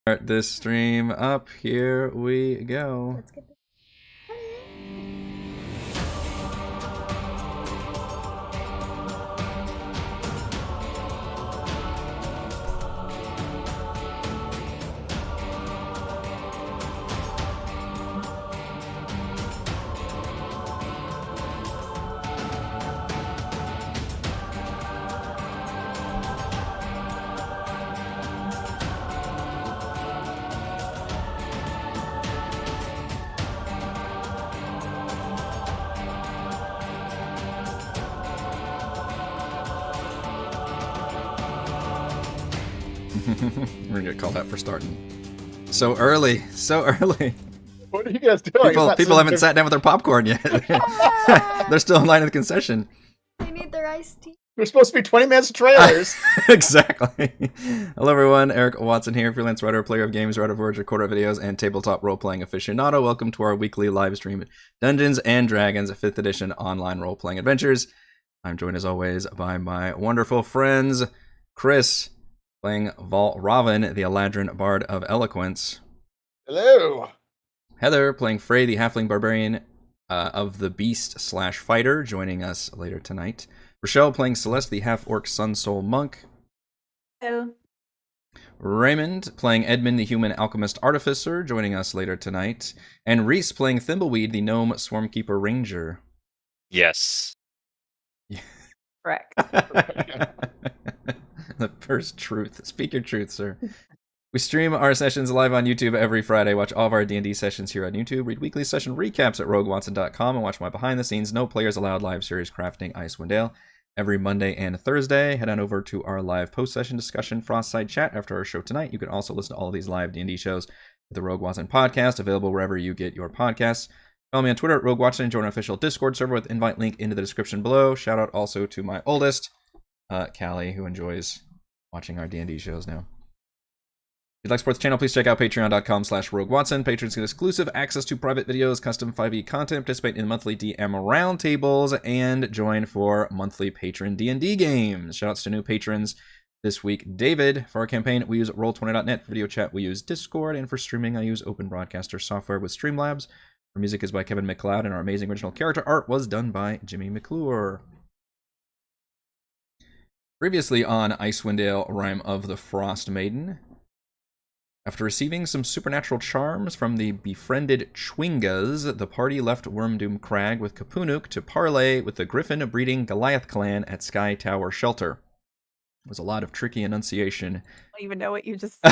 Start this stream up. Here we go. Let's get this. We're gonna get called out for starting so early. What are you guys doing? People haven't sat down with their popcorn yet. They're still in line at the concession. They need their iced tea. There's supposed to be 20 minutes of trailers. Exactly. Hello everyone, Eric Watson here, freelance writer, player of games, writer of words, recorder of videos, and tabletop role-playing aficionado. Welcome to our weekly live stream Dungeons and Dragons 5th edition online role-playing adventures. I'm joined as always by my wonderful friends, Chris, playing Valravn, the Eladrin Bard of Eloquence. Hello. Heather, playing Frey, the Halfling Barbarian of the Beast/Fighter, joining us later tonight. Rochelle, playing Celeste, the Half-Orc Sun Soul Monk. Hello. Raymond, playing Edmund, the Human Alchemist Artificer, joining us later tonight. And Reese, playing Thimbleweed, the Gnome Swarmkeeper Ranger. Yes. Correct. The first truth. Speak your truth, sir. We stream our sessions live on YouTube every Friday. Watch all of our D&D sessions here on YouTube. Read weekly session recaps at roguewatson.com and watch my behind-the-scenes, no players allowed live series Crafting Icewind every Monday and Thursday. Head on over to our live post-session discussion Frostside chat after our show tonight. You can also listen to all of these live D&D shows with the Rogue Watson podcast, available wherever you get your podcasts. Follow me on Twitter at Rogue Watson and join our official Discord server with invite link into the description below. Shout out also to my oldest, Callie, who enjoys watching our D&D shows now. If you'd like to support the channel, please check out patreon.com/RogueWatson. Patrons get exclusive access to private videos, custom 5e content, participate in monthly DM roundtables, and join for monthly patron D&D games. Shoutouts to new patrons this week. David, for our campaign, we use Roll20.net. For video chat, we use Discord. And for streaming, I use Open Broadcaster software with Streamlabs. Our music is by Kevin MacLeod, and our amazing original character art was done by Jimmy McClure. Previously on Icewind Rime of the Frostmaiden, after receiving some supernatural charms from the befriended Chwingas, the party left Wormdoom Crag with Kapunuk to parley with the Griffin-breeding Goliath clan at Skytower Shelter. It was a lot of tricky enunciation. I don't even know what you just How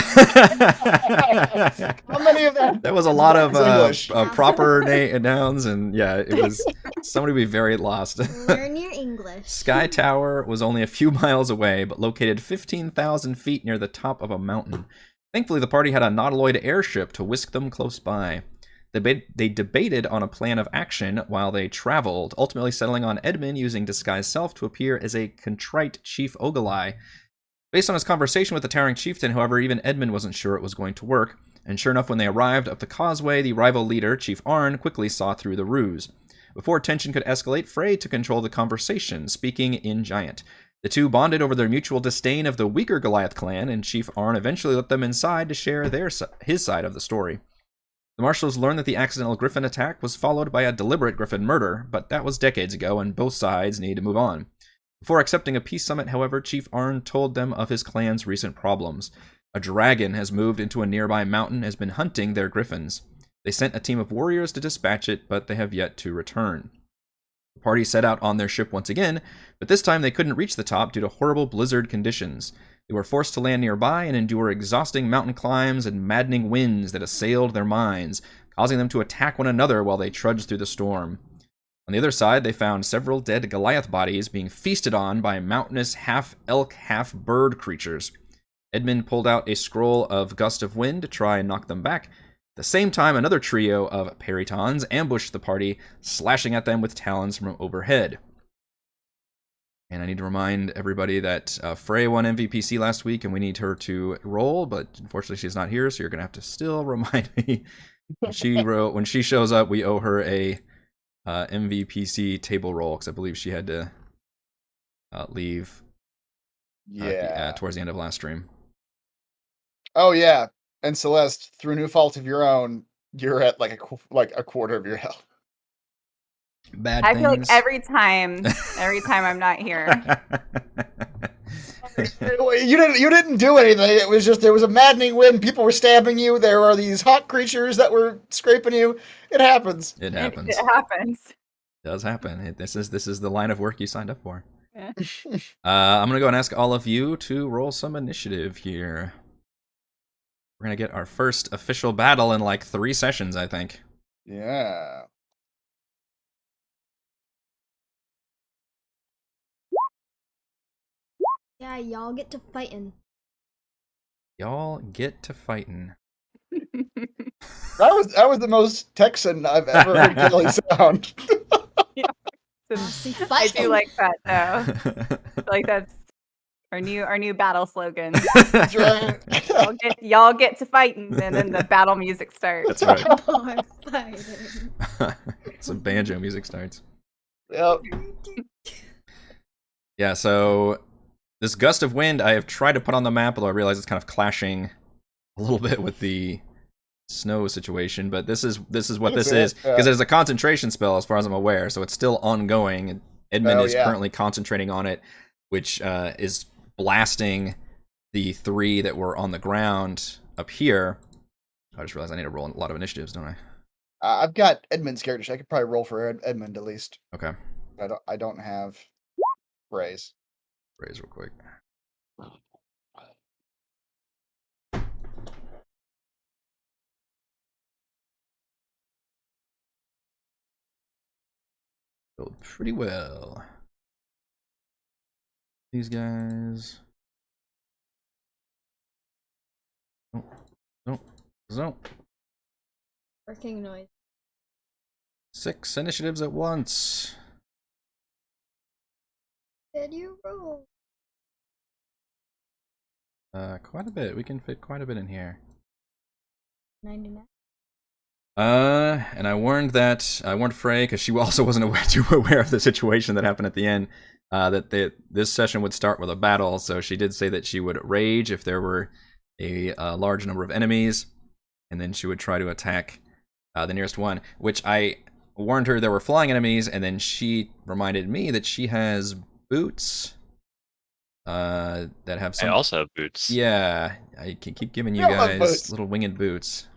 many of that? That was a lot of English. proper nouns, and yeah, it was somebody would be very lost. Learn your English. Skytower was only a few miles away, but located 15,000 feet near the top of a mountain. Thankfully, the party had a nautiloid airship to whisk them close by. They debated on a plan of action while they traveled, ultimately settling on Edmund using disguised self to appear as a contrite Chief Ogilai. Based on his conversation with the towering chieftain, however, even Edmund wasn't sure it was going to work, and sure enough, when they arrived up the causeway, the rival leader, Chief Arn, quickly saw through the ruse. Before tension could escalate, Frey took control of the conversation, speaking in Giant. The two bonded over their mutual disdain of the weaker Goliath clan, and Chief Arn eventually let them inside to share his side of the story. The Marshals learned that the accidental Griffin attack was followed by a deliberate Griffin murder, but that was decades ago, and both sides need to move on. Before accepting a peace summit, however, Chief Arn told them of his clan's recent problems. A dragon has moved into a nearby mountain and has been hunting their griffins. They sent a team of warriors to dispatch it, but they have yet to return. The party set out on their ship once again, but this time they couldn't reach the top due to horrible blizzard conditions. They were forced to land nearby and endure exhausting mountain climbs and maddening winds that assailed their minds, causing them to attack one another while they trudged through the storm. On the other side, they found several dead Goliath bodies being feasted on by mountainous half-elk, half-bird creatures. Edmund pulled out a scroll of Gust of Wind to try and knock them back. At the same time, another trio of Peritons ambushed the party, slashing at them with talons from overhead. And I need to remind everybody that Frey won MVPC last week, and we need her to roll, but unfortunately she's not here, so you're going to have to still remind me. When she shows up, we owe her a MVPC table roll, because I believe she had to leave Yeah. towards the end of last stream. Oh, yeah. And Celeste, through no fault of your own, you're at like a quarter of your health. Bad I things. feel like every time I'm not here. You didn't do anything. It was just there was a maddening wind. People were stabbing you. There are these hot creatures that were scraping you. It happens. It happens. It happens. It does happen. This is the line of work you signed up for. Yeah. I'm gonna go and ask all of you to roll some initiative here. We're gonna get our first official battle in like 3 sessions, I think. Yeah. Yeah, y'all get to fighting. Y'all get to fighting. That was the most Texan I've ever heard Kelly sound. See, I fighting. do like that though. I feel like that's our new battle slogan. That's right. Y'all get to fighting, and then the battle music starts. That's right. More fighting. Some banjo music starts. Yep. Yeah, so this gust of wind I have tried to put on the map, although I realize it's kind of clashing a little bit with the snow situation, but this is what this is, because there's a concentration spell as far as I'm aware, so it's still ongoing. Edmund is currently concentrating on it, which is blasting the 3 that were on the ground up here. I just realized I need to roll a lot of initiatives, don't I? I've got Edmund's character, so I could probably roll for Edmund at least. Okay. I don't have Frey's. Raise real quick. Build pretty well. These guys. No. Working noise. 6 initiatives at once. Did you roll? Quite a bit. We can fit quite a bit in here. 99. And I warned Frey, because she also wasn't too aware of the situation that happened at the end, that this session would start with a battle, so she did say that she would rage if there were a large number of enemies, and then she would try to attack the nearest one, which I warned her there were flying enemies, and then she reminded me that she has boots that have some... I also have boots. Yeah, I can keep giving you guys little winged boots.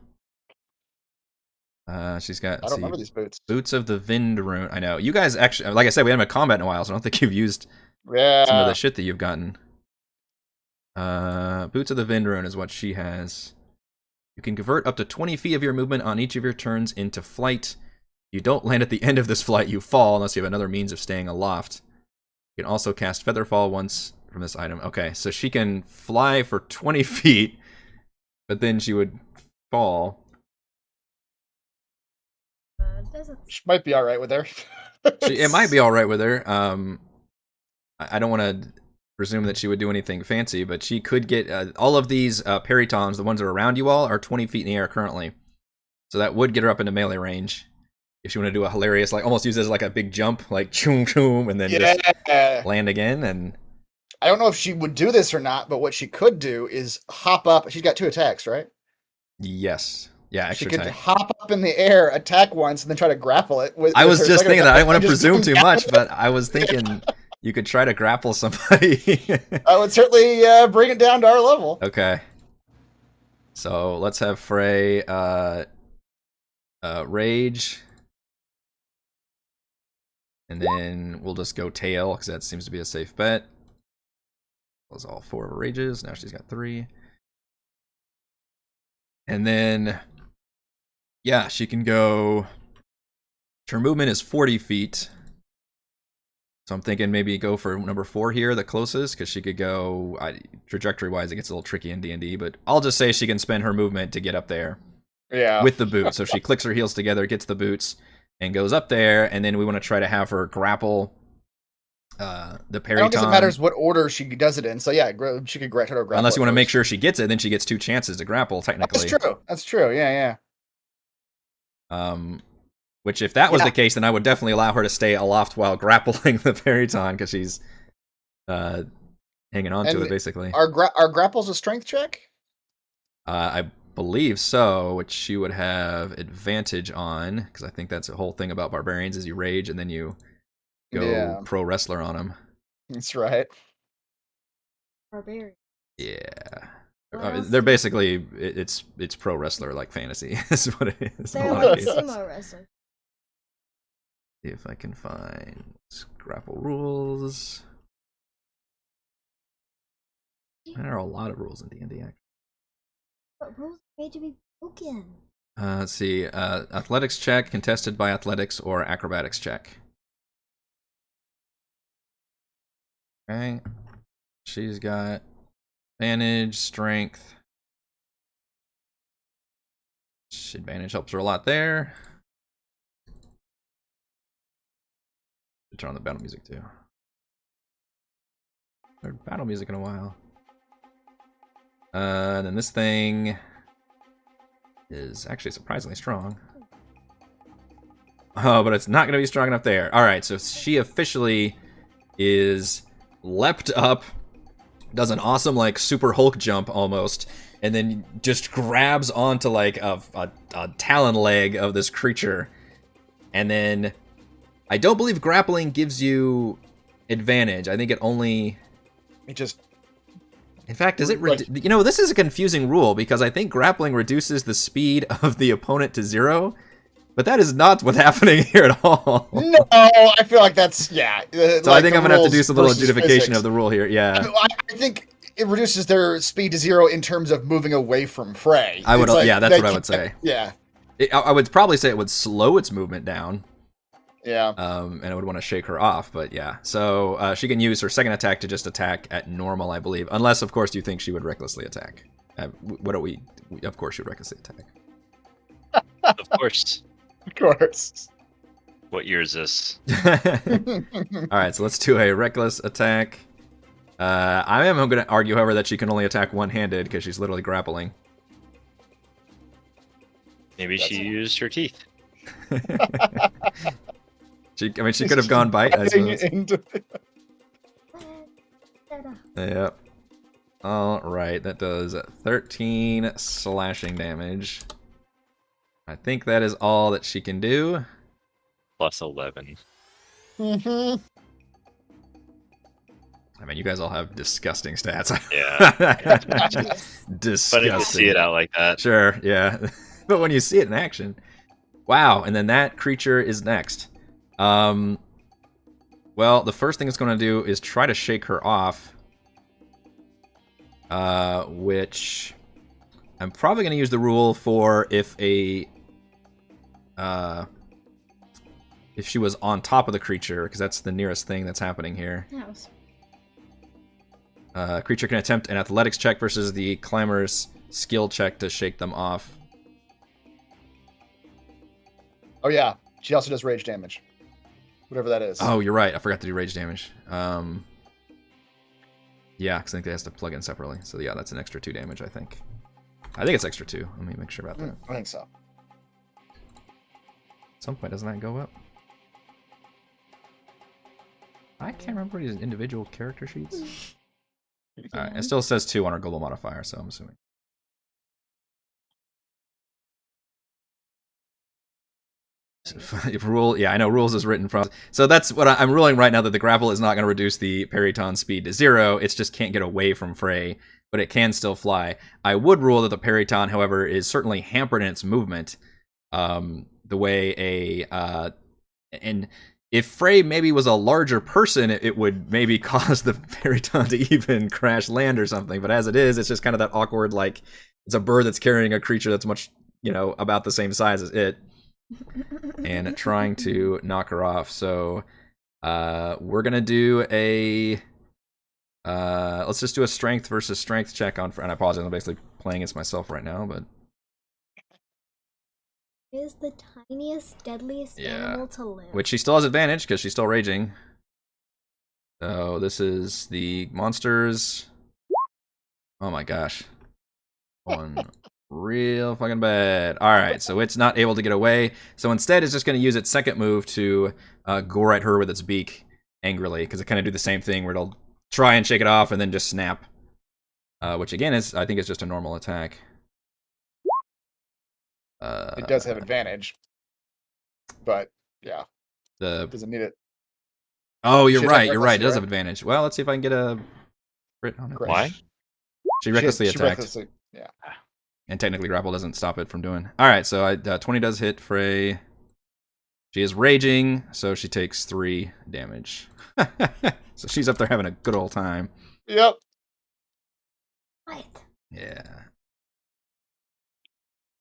She's got... I don't remember these boots. Boots of the Vind rune. I know. You guys actually... Like I said, we haven't had combat in a while, so I don't think you've used some of the shit that you've gotten. Boots of the Vind rune is what she has. You can convert up to 20 feet of your movement on each of your turns into flight. You don't land at the end of this flight, you fall, unless you have another means of staying aloft. You can also cast Featherfall once from this item. Okay, so she can fly for 20 feet, but then she would fall. She might be alright with her. It might be alright with her. I don't want to presume that she would do anything fancy, but she could get... all of these peritons, the ones that are around you all, are 20 feet in the air currently. So that would get her up into melee range. If she want to do a hilarious, like, almost use it as like a big jump, like choom choom, and then just land again. And I don't know if she would do this or not, but what she could do is hop up. She's got 2 attacks, right? Yes. Yeah, she could hop up in the air, attack once, and then try to grapple it. I was just thinking that. I didn't want to presume too much, but I was thinking you could try to grapple somebody. I would certainly bring it down to our level. Okay. So let's have Frey rage. And then we'll just go tail, because that seems to be a safe bet. Was all 4 of her rages. Now she's got 3. And then, yeah, she can go... Her movement is 40 feet. So I'm thinking maybe go for number 4 here, the closest, because she could go... trajectory-wise, it gets a little tricky in D&D, but I'll just say she can spend her movement to get up there. Yeah. With the boots. So she clicks her heels together, gets the boots, and goes up there, and then we want to try to have her grapple the Periton. I don't think it matters what order she does it in, so yeah, she could grapple. Unless you want to make sure she gets it, then she gets 2 chances to grapple, technically. That's true, yeah. Which, if that was the case, then I would definitely allow her to stay aloft while grappling the Periton, because she's hanging on to it, basically. Are grapples a strength check? I believe so, which she would have advantage on, because I think that's the whole thing about barbarians is you rage and then you go pro wrestler on them. That's right. Barbarian. Yeah. What else They're do- basically, it's pro wrestler like fantasy is what it is. They're A lot of like cases. sumo wrestlers. See if I can find grapple rules. There are a lot of rules in D&D actually. What rules are made to be broken? Let's see. Athletics check, contested by athletics or acrobatics check. Okay. She's got advantage, strength. Advantage helps her a lot there. Turn on the battle music too. Heard battle music in a while. And then this thing is actually surprisingly strong. Oh, but it's not going to be strong enough there. All right, so she officially is leapt up, does an awesome like super Hulk jump almost, and then just grabs onto like a talon leg of this creature. And then I don't believe grappling gives you advantage. I think it only... It just... In fact, does it... You know, this is a confusing rule because I think grappling reduces the speed of the opponent to 0, but that is not what's happening here at all. No, I feel like that's... Yeah. So like I think I'm going to have to do some little versus adjudication physics. of the rule here. Yeah. I think it reduces their speed to 0 in terms of moving away from Frey. I would... It's like yeah, that's they what I would can't- say. Yeah. I would probably say it would slow its movement down. Yeah. And I would want to shake her off, but yeah. So she can use her second attack to just attack at normal, I believe. Unless, of course, you think she would recklessly attack. What do we... Of course she would recklessly attack. Of course. Of course. What year is this? Alright, so let's do a reckless attack. I am going to argue, however, that she can only attack one-handed because she's literally grappling. Maybe she used her teeth. She could have gone bite, I suppose. Yep. Alright, that does 13 slashing damage. I think that is all that she can do. Plus 11. Mm-hmm. I mean, you guys all have disgusting stats. Yeah. Disgusting. But I see it out like that. Sure, yeah. But when you see it in action... Wow, and then that creature is next. Well, the first thing it's going to do is try to shake her off. Which... I'm probably going to use the rule for if a... if she was on top of the creature, because that's the nearest thing that's happening here. House. Creature can attempt an athletics check versus the climber's skill check to shake them off. Oh, yeah. She also does rage damage. Whatever that is. Oh, you're right. I forgot to do rage damage. Yeah, because I think they has to plug in separately. So yeah, that's an extra 2 damage, I think. I think it's extra 2. Let me make sure about that. I think so. At some point, doesn't that go up? I can't remember these individual character sheets. Alright, it still says 2 on our global modifier, so I'm assuming. Rule, yeah, I know rules is written from. So that's what I'm ruling right now, that the grapple is not going to reduce the Periton speed to 0. It's just can't get away from Frey, but it can still fly. I would rule that the Periton, however, is certainly hampered in its movement. The way and if Frey maybe was a larger person, it would maybe cause the Periton to even crash land or something. But as it is, it's just kind of that awkward, like, it's a bird that's carrying a creature that's much, about the same size as it. And trying to knock her off. So we're gonna do a let's just do a strength versus strength check on. And I apologize, I'm basically playing against myself right now, but It is the tiniest, deadliest animal to live. which she still has advantage because she's still raging. So this is the monsters. Oh my gosh, one. Real fucking bad. Alright, so it's not able to get away. So instead, it's just going to use its second move to gore at her with its beak angrily, because it kind of do the same thing where it'll try and shake it off and then just snap. Which again, I think is just a normal attack. It does have advantage, but yeah, the. doesn't need it. Oh, you're She right. attacked You're right. It does recklessly, have advantage. Well, let's see if I can get a crit on it. Correct. Why? She recklessly She attacked, recklessly, yeah. and technically grapple doesn't stop it from doing. All right, so 20 does hit Frey. She is raging, so she takes 3 damage. So she's up there having a good old time. Yep. What? Yeah.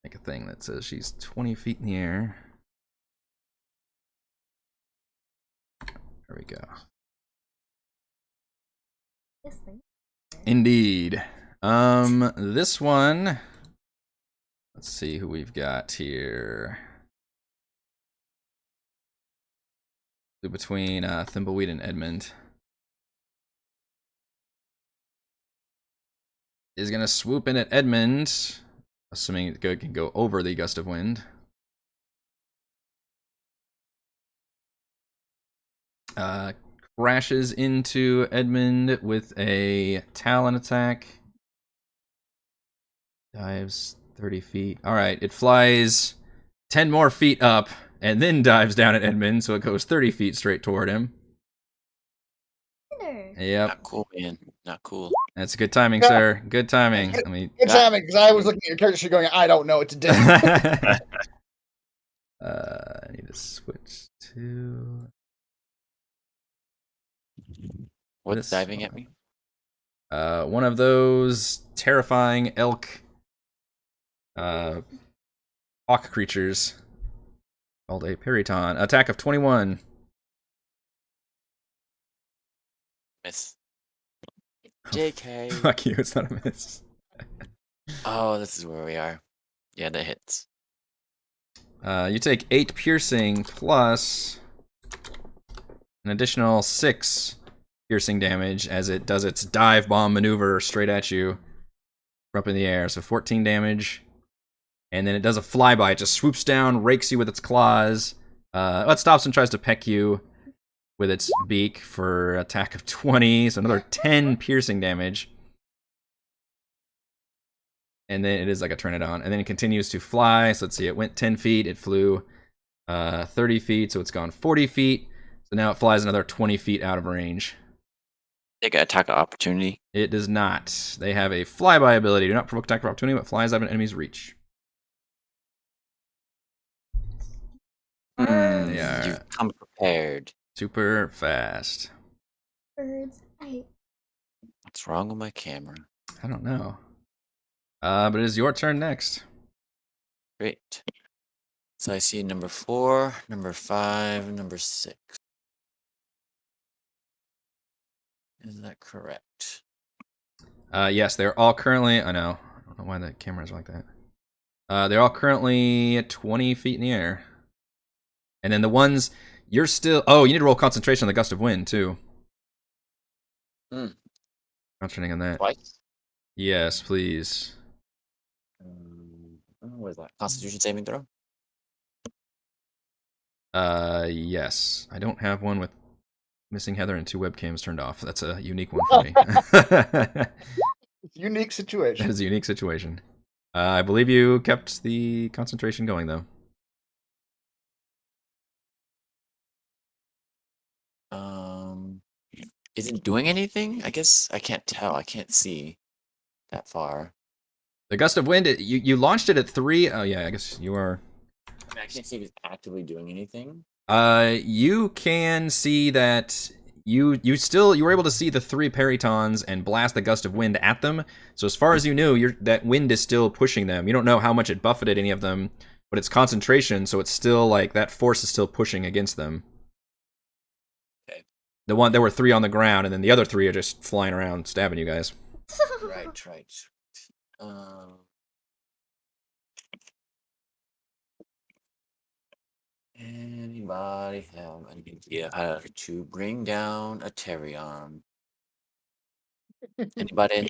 Make a thing that says she's 20 feet in the air. There we go. This thing. Indeed. This one. Let's see who we've got here. Between Thimbleweed and Edmund. Is gonna swoop in at Edmund, assuming it can go over the gust of wind. Crashes into Edmund with a talon attack. Dives 30 feet. Alright, it flies 10 more feet up and then dives down at Edmund, so it goes 30 feet straight toward him. Yep. Not cool, man. Not cool. That's good timing, sir. Good timing. Let me. Good timing, because I was looking at your character sheet going, I don't know what to do. I need to switch to. What's This diving one. at me? One of those terrifying elk hawk creatures called a periton. Attack of 21. Miss. JK. Fuck you, it's not a miss. Oh, this is where we are. Yeah, that hits. You take 8 piercing plus an additional 6 piercing damage as it does its dive bomb maneuver straight at you from up in the air. So 14 damage. And then it does a flyby. It just swoops down, rakes you with its claws. It stops and tries to peck you with its beak for attack of 20. So another 10 piercing damage. And then it is like a turn it on. And then it continues to fly. So let's see, it went 10 feet. It flew 30 feet. So it's gone 40 feet. So now it flies another 20 feet out of range. Take an attack of opportunity. It does not. They have a flyby ability. Do not provoke attack of opportunity, but flies out of an enemy's reach. They are You've come prepared. super fast. Birds. What's wrong with my camera? I don't know. But it is your turn next. Great. So I see number 4, number 5, number 6. Is that correct? Yes, they're all currently. I know. I don't know why the cameras are like that. They're all currently 20 feet in the air. And then the ones you're still. Oh, you need to roll concentration on the gust of wind too. Concentrating on that. Twice? Yes, please. What is that? Constitution saving throw? Yes. I don't have one with missing Heather and 2 webcams turned off. That's a unique one for me. Unique situation. That is a unique situation. I believe you kept the concentration going though. Is it doing anything? I guess I can't tell. I can't see that far. The gust of wind, you launched it at 3. Oh yeah, I guess you are. I mean, I can't see if it's actively doing anything. You can see that you were able to see the 3 peritons and blast the gust of wind at them. So as far as you knew, that wind is still pushing them. You don't know how much it buffeted any of them, but it's concentration, so it's still like that force is still pushing against them. Okay. There were 3 on the ground, and then the other 3 are just flying around stabbing you guys. Right. Anybody have an idea how to bring down a Terrion? Anybody?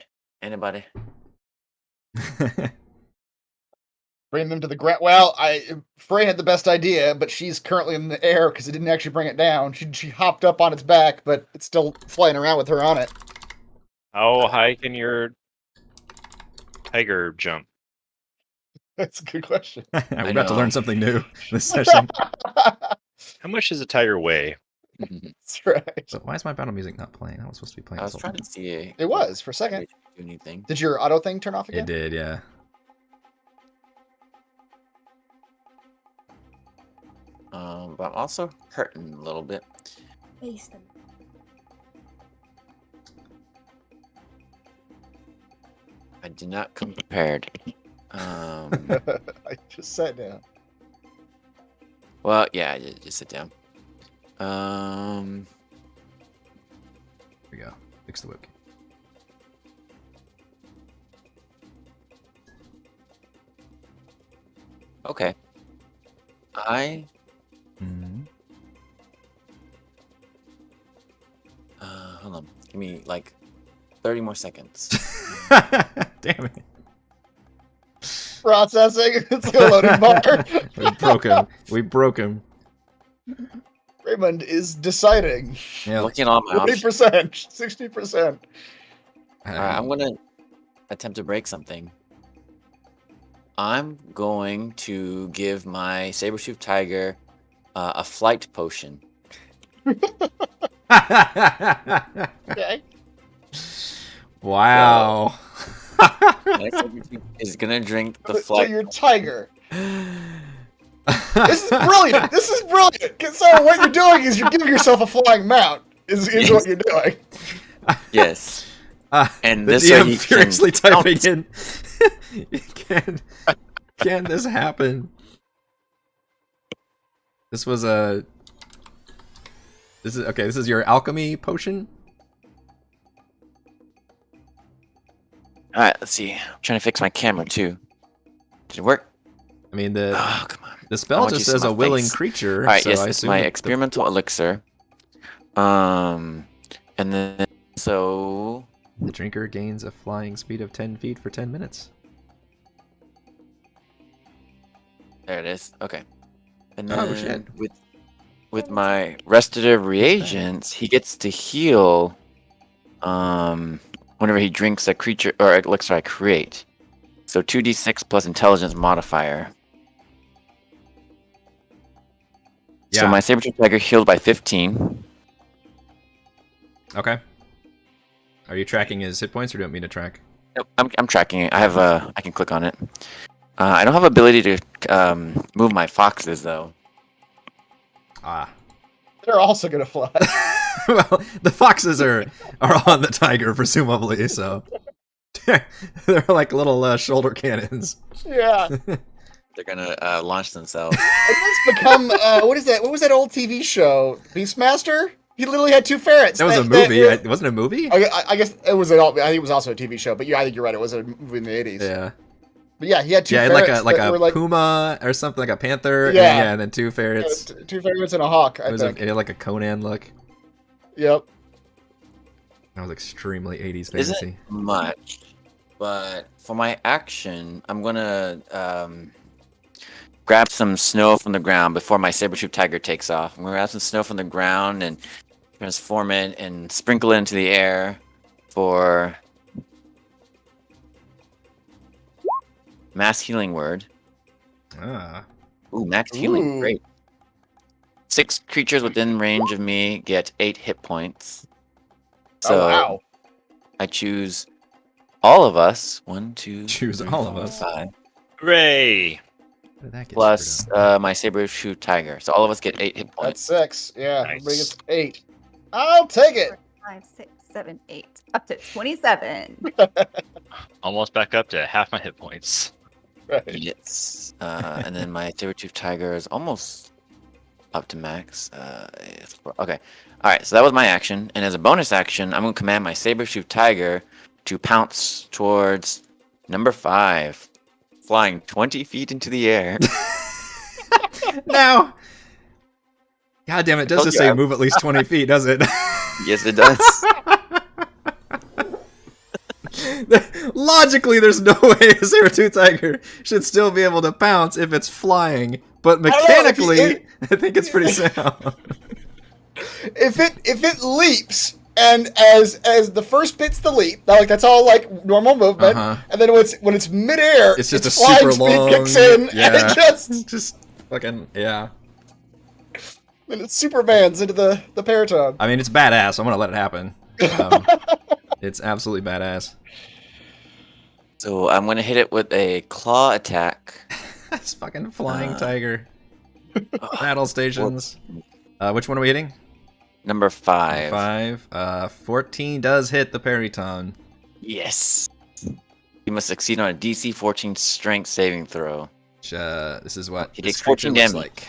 Bring them to the ground. Well, Frey had the best idea, but she's currently in the air because it didn't actually bring it down. She hopped up on its back, but it's still flying around with her on it. How high can your tiger jump? That's a good question. We're about to know. learn something new this session. How much does a tiger weigh? That's right. So why is my battle music not playing? I was supposed to be playing. I was this trying whole to see. It was for a second. Do anything? Did your auto thing turn off time. again? It did, yeah. But I'm also hurting a little bit. Face them. I did not come prepared. I just sat down. Well, yeah, just sit down. Here we go. Fix the whip. Okay. Mhm. Hold on. Give me like 30 more seconds. Damn it. Processing. It's like a loading bar. We broke him. We broke him. Raymond is deciding. Yeah. Looking at all my options. 40%, 60%. Alright, I'm gonna attempt to break something. I'm going to give my saber-tooth tiger a flight potion. Okay. Wow. My saber-tooth is gonna drink the So flight. you're tiger. This is brilliant. This is brilliant. So what you're doing is you're giving yourself a flying mount. Is Yes. what you're doing. Yes. And The this way DM he furiously can typing pounce. in. Can this happen? This was a. This is okay. This is your alchemy potion. All right, let's see. I'm trying to fix my camera too. Did it work? I mean the Oh, come on. the I spell want you just to see says my a willing face. creature. All right, so yes, I it's assume my that experimental elixir. And then so the drinker gains a flying speed of 10 feet for 10 minutes. there it is. Okay. And Oh, then shit. with my restorative reagents, he gets to heal whenever he drinks a creature or elixir I create. So 2d6 plus intelligence modifier. Yeah. So my saber-tooth tiger healed by 15. Okay. Are you tracking his hit points, or do you want me to track? Nope, I'm tracking it. I have I can click on it. I don't have ability to move my foxes though. Ah. They're also gonna fly. Well, the foxes are on the tiger, presumably. So they're like little shoulder cannons. Yeah. They're gonna launch themselves. And it's become what is that? What was that old TV show? Beastmaster? He literally had two ferrets. That was a movie. It wasn't a movie. I guess it was. I think it was also a TV show. But yeah, I think you're right. It was a movie in the 80s. Yeah. But yeah, he had two Yeah, ferrets. like that a were like puma or something, like a panther. Yeah. And then two ferrets. two ferrets and a hawk. It I was think. it had like a Conan look. Yep. That was extremely 80s fantasy. Isn't much, but for my action, I'm gonna grab some snow from the ground before my saber-tooth tiger takes off. I'm gonna grab some snow from the ground and transform it and sprinkle it into the air for mass healing word. Ah. Ooh, max healing, Ooh. great. 6 creatures within range of me get 8 hit points. So Oh wow. I choose all of us. 1, 2, Choose 3, all of 4, us. 5. Hooray! How did that get Plus screwed up? my saber-tooth tiger. So all of us get 8 hit That's points. 6. Yeah. Nice. Everybody gets 8. I'll take it. 5, 6, 7, 8, up to 27. Almost back up to half my hit points. Right. Yes. And then my saber-tooth tiger is almost up to max. Okay. All right. So that was my action. And as a bonus action, I'm going to command my saber-tooth tiger to pounce towards number 5, flying 20 feet into the air. Now, God damn it! Does Told just you say I- move at least 20 feet, does it? Yes, it does. Logically, there's no way a saber-tooth tiger should still be able to pounce if it's flying. But don't know, if mechanically, it- I think it's pretty sound. If it leaps And as the first bit's the leap, like that's all like normal movement, and then when it's midair, it's just a flying super speed long. kicks in, and it just fucking yeah. And it supermans into the paraton. I mean, it's badass. I'm gonna let it happen. It's absolutely badass. So I'm gonna hit it with a claw attack. It's fucking flying tiger. Battle stations. Which one are we hitting? Number 5. 14 does hit the periton. Yes. You must succeed on a DC 14 strength saving throw. This is what he this takes 14 creature looks damage. like.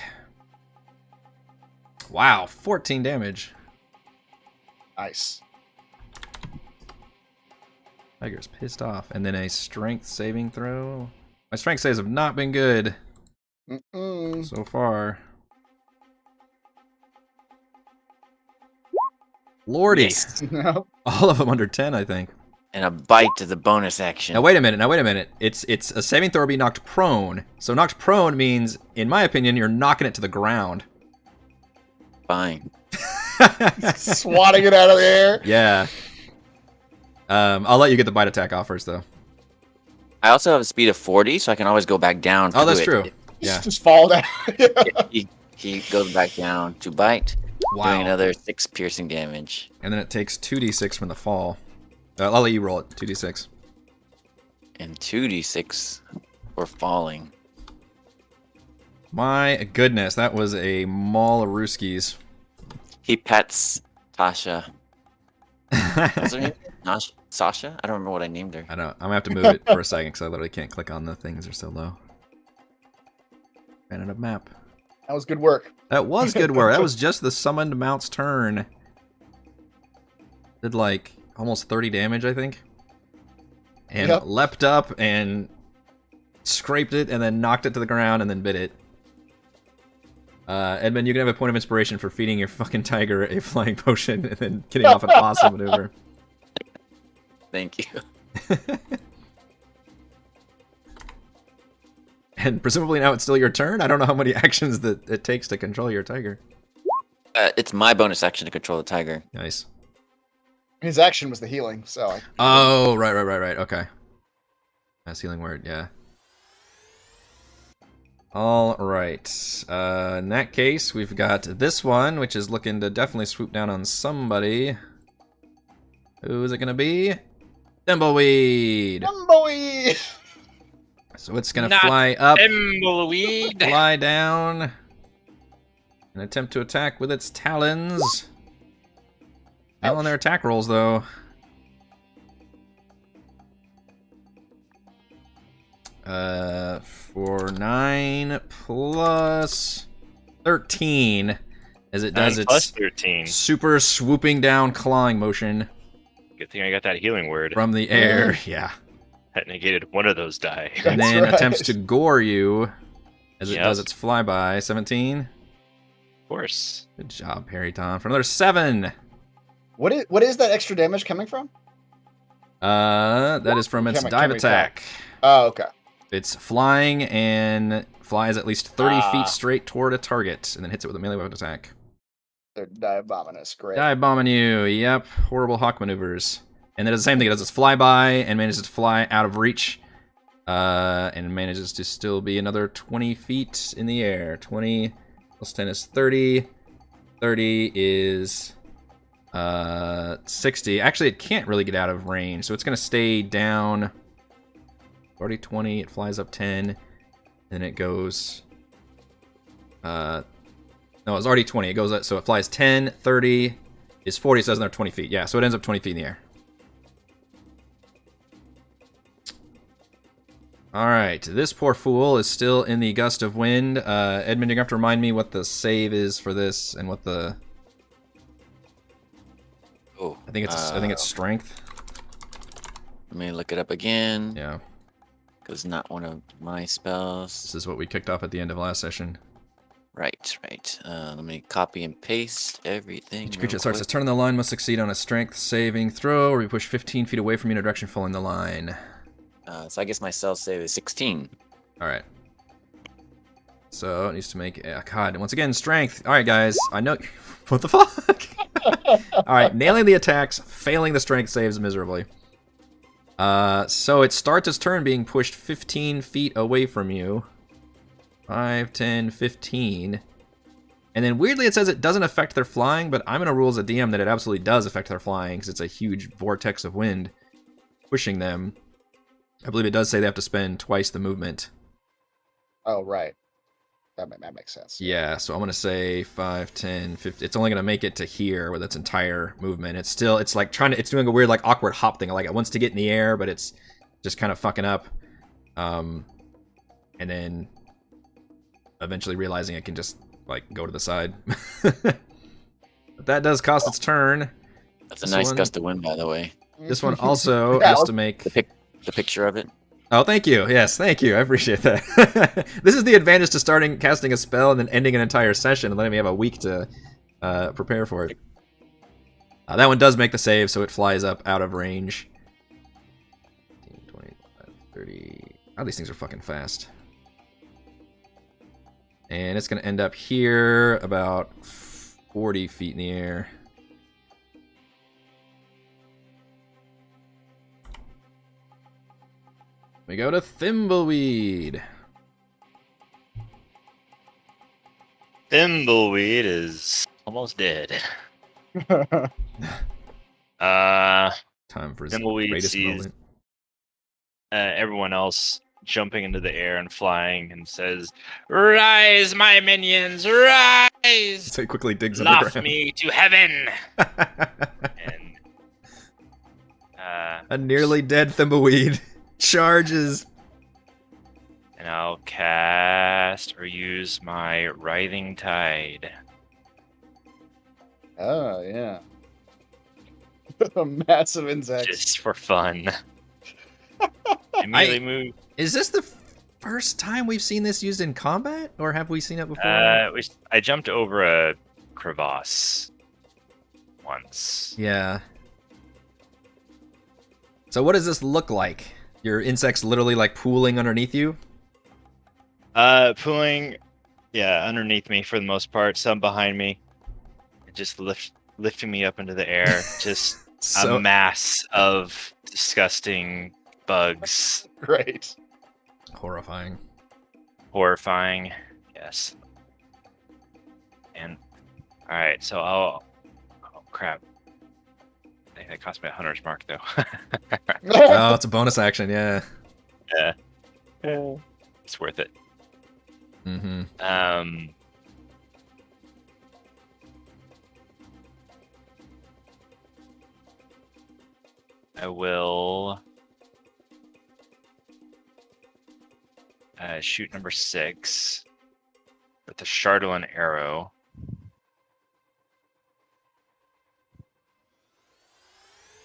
Wow, 14 damage. Nice. Tiger's pissed off. And then a strength saving throw. My strength saves have not been good so far. Lordy. Yes. All of them under 10, I think. And a bite to the bonus action. Now wait a minute. It's a saving throw to be knocked prone. So knocked prone means, in my opinion, you're knocking it to the ground. Fine. Swatting it out of the air. Yeah. I'll let you get the bite attack off first, though. I also have a speed of 40, so I can always go back down. Oh, that's true. Yeah. Just fall down. He goes back down to bite. Wow. Doing another 6 piercing damage. And then it takes 2d6 from the fall. I'll let you roll it. 2d6. And 2d6 for falling. My goodness, that was a maul of Rooskies. He pets Tasha. What's her name? Sasha? I don't remember what I named her. I know. I'm gonna have to move it for a second because I literally can't click on the things. They're so low. Ran out of map. That was good work. That was good work. That was just the summoned mount's turn. Did like almost 30 damage, I think. And leapt up and scraped it and then knocked it to the ground and then bit it. Edmund, you can have a point of inspiration for feeding your fucking tiger a flying potion and then getting off an awesome maneuver. Thank you. And presumably now it's still your turn? I don't know how many actions that it takes to control your tiger. It's my bonus action to control the tiger. Nice. His action was the healing, so. Oh, right. Okay. That's healing word, yeah. All right. In that case, we've got this one, which is looking to definitely swoop down on somebody. Who is it going to be? Thimbleweed. Thimbleweed. So it's going to fly up, Thimbleweed. fly down, and attempt to attack with its talons. Fail on their attack rolls, though. For 9 plus 13, as it does its 13. super swooping down clawing motion Good thing I got that healing word. from the air. Yeah. That negated one of those die. And That's then right. attempts to gore you as it Yes. does its flyby. 17. Of course. Good job, Periton. For another 7. What is that extra damage coming from? That is from its Can dive we tell? attack. Oh, okay. It's flying and flies at least 30 feet straight toward a target, and then hits it with a melee weapon attack. They're dive-bombinous. Great. Dive bombing you. Yep. Horrible hawk maneuvers. And then it does the same thing. It does its flyby and manages to fly out of reach. And manages to still be another 20 feet in the air. 20 plus 10 is 30. 30 is 60. Actually, it can't really get out of range, so it's going to stay down. Already 20. It flies up 10. Then it goes... no, it's already 20. It goes, so it flies 10, 30, is 40, so it's another 20 feet. Yeah, so it ends up 20 feet in the air. Alright, this poor fool is still in the gust of wind. Edmund, you're going to have to remind me what the save is for this and what the... Oh, I think it's strength. let me look it up again. Yeah, Because not one of my spells. this is what we kicked off at the end of last session. Right. Let me copy and paste everything. Each creature real that starts quick. its turn in the line must succeed on a strength saving throw, or be pushed 15 feet away from you in a direction following the line. So I guess my self save is 16. Alright. So it needs to make... God, once again, strength. Alright, guys. I know... What the fuck? All right, nailing the attacks, failing the strength saves miserably. So it starts its turn being pushed 15 feet away from you. 5, 10, 15. And then weirdly it says it doesn't affect their flying, but I'm going to rule as a DM that it absolutely does affect their flying because it's a huge vortex of wind pushing them. I believe it does say they have to spend twice the movement. Oh, right. That makes sense. Yeah, so I'm going to say 5, 10, 15. It's only going to make it to here with its entire movement. It's like it's doing a weird, like, awkward hop thing. Like, it wants to get in the air, but it's just kind of fucking up. And then eventually realizing it can just, like, go to the side. But that does cost its turn. That's a nice gust of wind, by the way. This one also has to make... The picture of it. Oh, thank you. Yes, thank you. I appreciate that. This is the advantage to starting casting a spell and then ending an entire session and letting me have a week to prepare for it. That one does make the save, so it flies up out of range. 15, 20, 30. Oh, these things are fucking fast. And it's going to end up here about 40 feet in the air. We go to Thimbleweed. Thimbleweed is almost dead. Time for his Thimbleweed greatest sees moment. everyone else jumping into the air and flying and says, "Rise, my minions, rise! So he quickly digs Laugh underground. me to heaven!" And A nearly dead Thimbleweed charges. and I'll cast or use my Writhing Tide. Oh, yeah. A massive insect. Just for fun. Immediately move. Is this the first time we've seen this used in combat, or have we seen it before? I jumped over a crevasse once. Yeah. So what does this look like? Your insects literally like pooling underneath you? Pulling, yeah, underneath me for the most part. Some behind me, just lifting me up into the air. Just So a mass of disgusting bugs. Great. horrifying. Horrifying. Yes. And all right, so oh crap. I think that cost me a hunter's mark though. Oh, it's a bonus action, yeah. Yeah. It's worth it. Mm-hmm. I will shoot number 6 with the Chardolin arrow.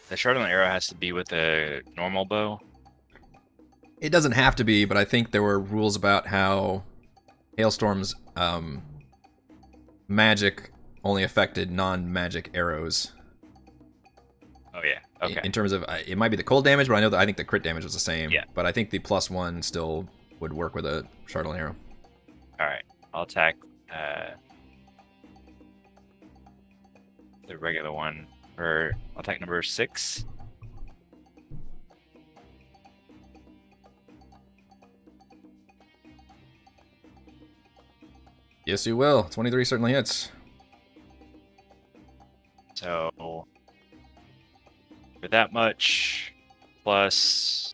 The Chardolin arrow has to be with a normal bow. It doesn't have to be, but I think there were rules about how Hailstorm's magic only affected non-magic arrows. Oh yeah. Okay. In terms of, it might be the cold damage, but I think the crit damage was the same. Yeah. But I think the +1 still would work with a Chardolin arrow. All right. I'll attack the regular one for attack number 6. Yes, you will. 23 certainly hits. So for that much plus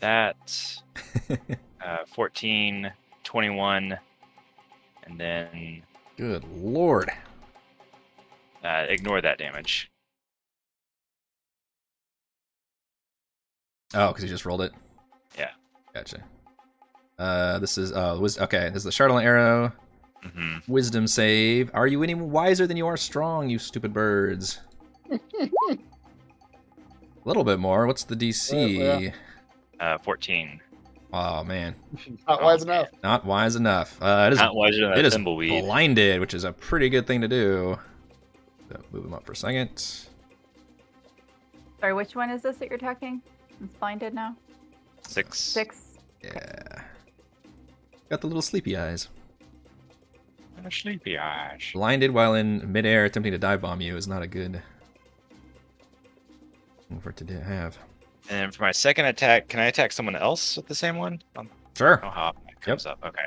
that 14, 21, and then Good lord. ignore that damage. Oh, because you just rolled it? Yeah. Gotcha. This is, okay, this is the Chardolin arrow. Mm-hmm. Wisdom save. Are you any wiser than you are strong, you stupid birds? A little bit more. What's the DC? 14. Oh, man. Not wise enough. Not wise enough. It is, Not wiser than it a is Thimbleweed. blinded, which is a pretty good thing to do. So move him up for a second. Sorry, which one is this that you're attacking? It's blinded now. 6. 6. Yeah. Got the little sleepy eyes. Sleepy eyes. Blinded while in midair attempting to dive bomb you is not a good thing for it to have. And for my second attack, can I attack someone else with the same one? Sure. Oh, how it comes up. Okay.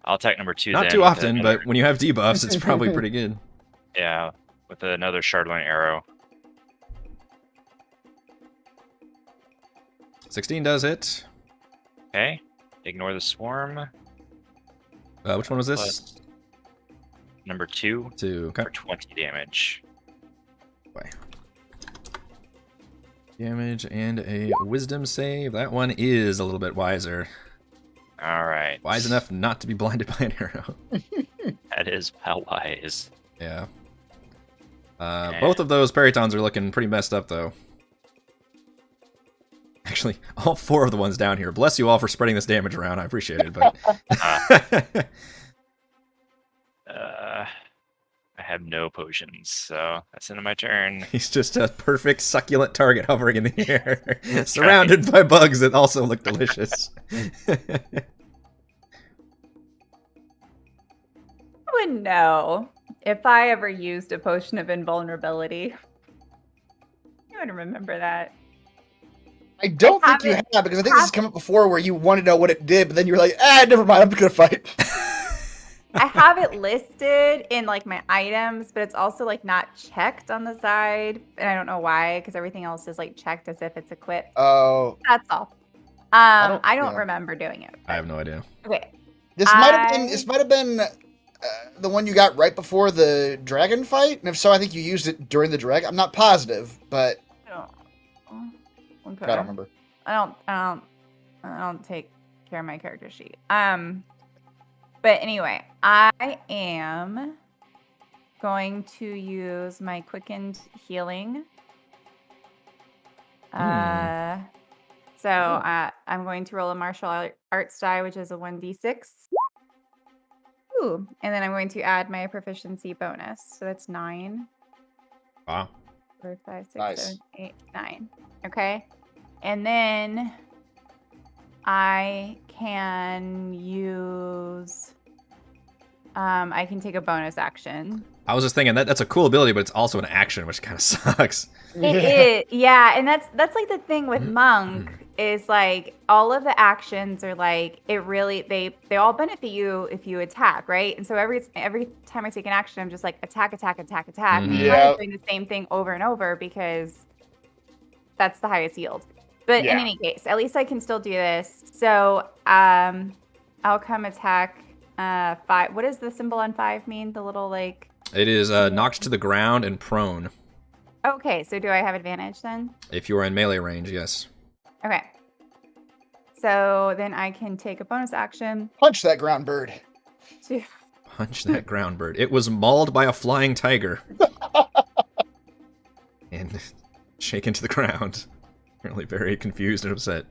I'll attack number 2 Not then too with often, another- but when you have debuffs, it's probably pretty good. Yeah, with another shardline arrow. 16 does hit. Okay. Ignore the swarm. Which one was this? Plus number 2 2. Okay. for 20 damage. Damage and a wisdom save. That one is a little bit wiser. All right. Wise enough not to be blinded by an arrow. That is well wise. Yeah. Both of those peritons are looking pretty messed up, though. Actually, all 4 of the ones down here. Bless you all for spreading this damage around. I appreciate it, but... I have no potions, so that's the end of my turn. He's just a perfect succulent target hovering in the air, surrounded by bugs that also look delicious. I wouldn't know if I ever used a potion of invulnerability. I would remember that. I don't think you have, because I think this has come up before where you wanted to know what it did, but then you were like, never mind, I'm gonna fight. I have it listed in like my items, but it's also like not checked on the side, and I don't know why, because everything else is like checked as if it's equipped. Oh. That's all. I don't yeah. remember doing it. I have no idea. Okay. This might have been the one you got right before the dragon fight, and if so, I think you used it during the dragon. I'm not positive, but Okay. I don't remember. I don't take care of my character sheet. But anyway, I am going to use my quickened healing. So I'm going to roll a martial arts die, which is a 1d6. Ooh, and then I'm going to add my proficiency bonus. So that's 9. Wow. 4, 5, 6, Nice. 7, 8, 9. Okay. And then I can use I can take a bonus action. I was just thinking that's a cool ability, but it's also an action, which kind of sucks. It is, yeah, and that's like the thing with Monk is like all of the actions are like it really they all benefit you if you attack, right? And so every time I take an action, I'm just like attack. And I'm kind of doing the same thing over and over because that's the highest yield. But in any case, at least I can still do this. So I'll come attack 5. What does the symbol on 5 mean? The little like. It is knocked to the ground and prone. Okay, so do I have advantage then? If you are in melee range, yes. Okay. So then I can take a bonus action. Punch that ground bird. Punch that ground bird. It was mauled by a flying tiger. And shaken to the ground. Apparently very confused and upset.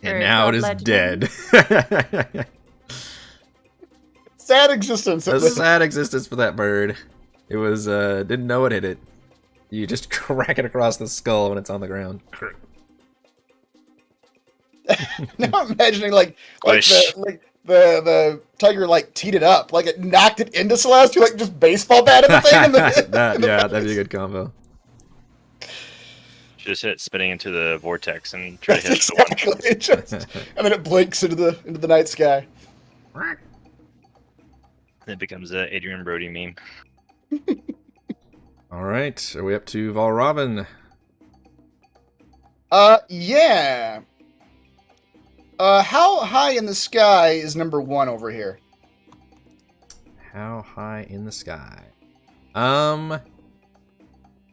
And now it is dead. Sad existence. A sad existence for that bird. It was, didn't know it hit it. You just crack it across the skull when it's on the ground. Now I'm imagining like the tiger like teed it up, like it knocked it into Celeste. You like just baseball batted the thing. That'd be a good combo. Just hit it spinning into the vortex and try to hit Exactly. And then it blinks into the night sky. It becomes a Adrian Brody meme. All right, are we up to Valravn? Yeah. How high in the sky is number 1 over here? How high in the sky?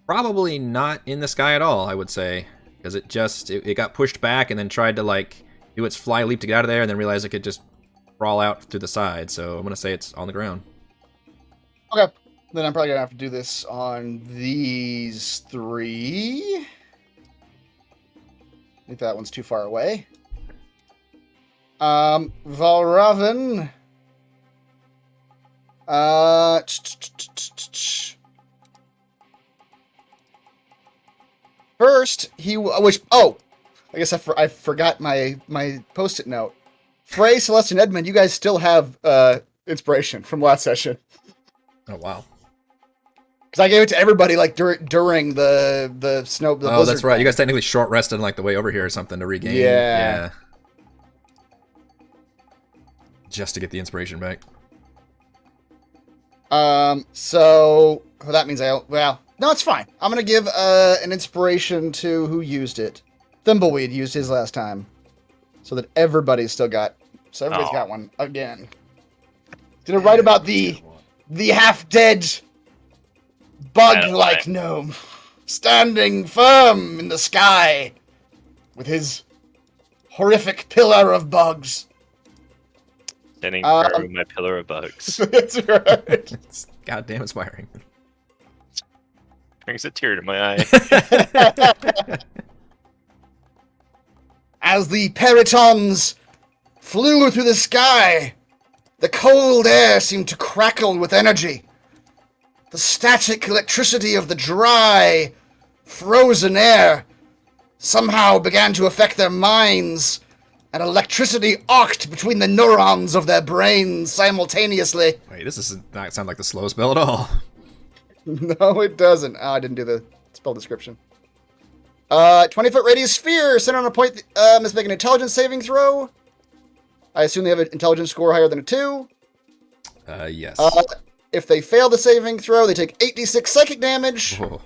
Probably not in the sky at all, I would say. Because it got pushed back and then tried to, like, do its fly leap to get out of there and then realized it could just crawl out through the side. So I'm going to say it's on the ground. Okay. Then I'm probably going to have to do this on these 3. I think that one's too far away. Valravn. First, I guess I forgot my post-it note. Frey, Celeste, and Edmund, you guys still have inspiration from last session. Oh wow. Because I gave it to everybody like during the snow. The Oh, blizzard that's right. thing. You guys technically short rested like the way over here or something to regain. Yeah. Just to get the inspiration back. So well, that means no, it's fine. I'm gonna give an inspiration to who used it. Thimbleweed used his last time, so that everybody's still got. So everybody's got one again. Gonna write about the half-dead bug-like gnome standing firm in the sky with his horrific pillar of bugs. Standing firm with my pillar of bugs. That's right. It's goddamn inspiring. Brings a tear to my eye. As the peritons flew through the sky, the cold air seemed to crackle with energy. The static electricity of the dry, frozen air somehow began to affect their minds, and electricity arced between the neurons of their brains simultaneously. Wait, this does not sound like the slow spell at all. No, it doesn't. Oh, I didn't do the spell description. 20-foot radius sphere centered on a point must make an intelligence saving throw. I assume they have an intelligence score higher than a 2. Yes. If they fail the saving throw, they take 8d6 psychic damage. Whoa.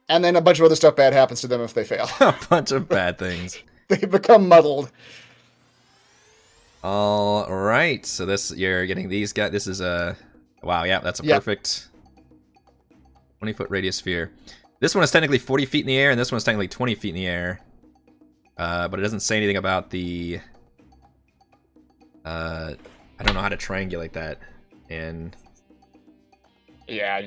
And then a bunch of other stuff bad happens to them if they fail. A bunch of bad things. They become muddled. All right. So this you're getting these guys. This is a wow. Yeah, that's a perfect 20-foot radius sphere. This one is technically 40 feet in the air, and this one is technically 20 feet in the air. But it doesn't say anything about the. I don't know how to triangulate that, and yeah,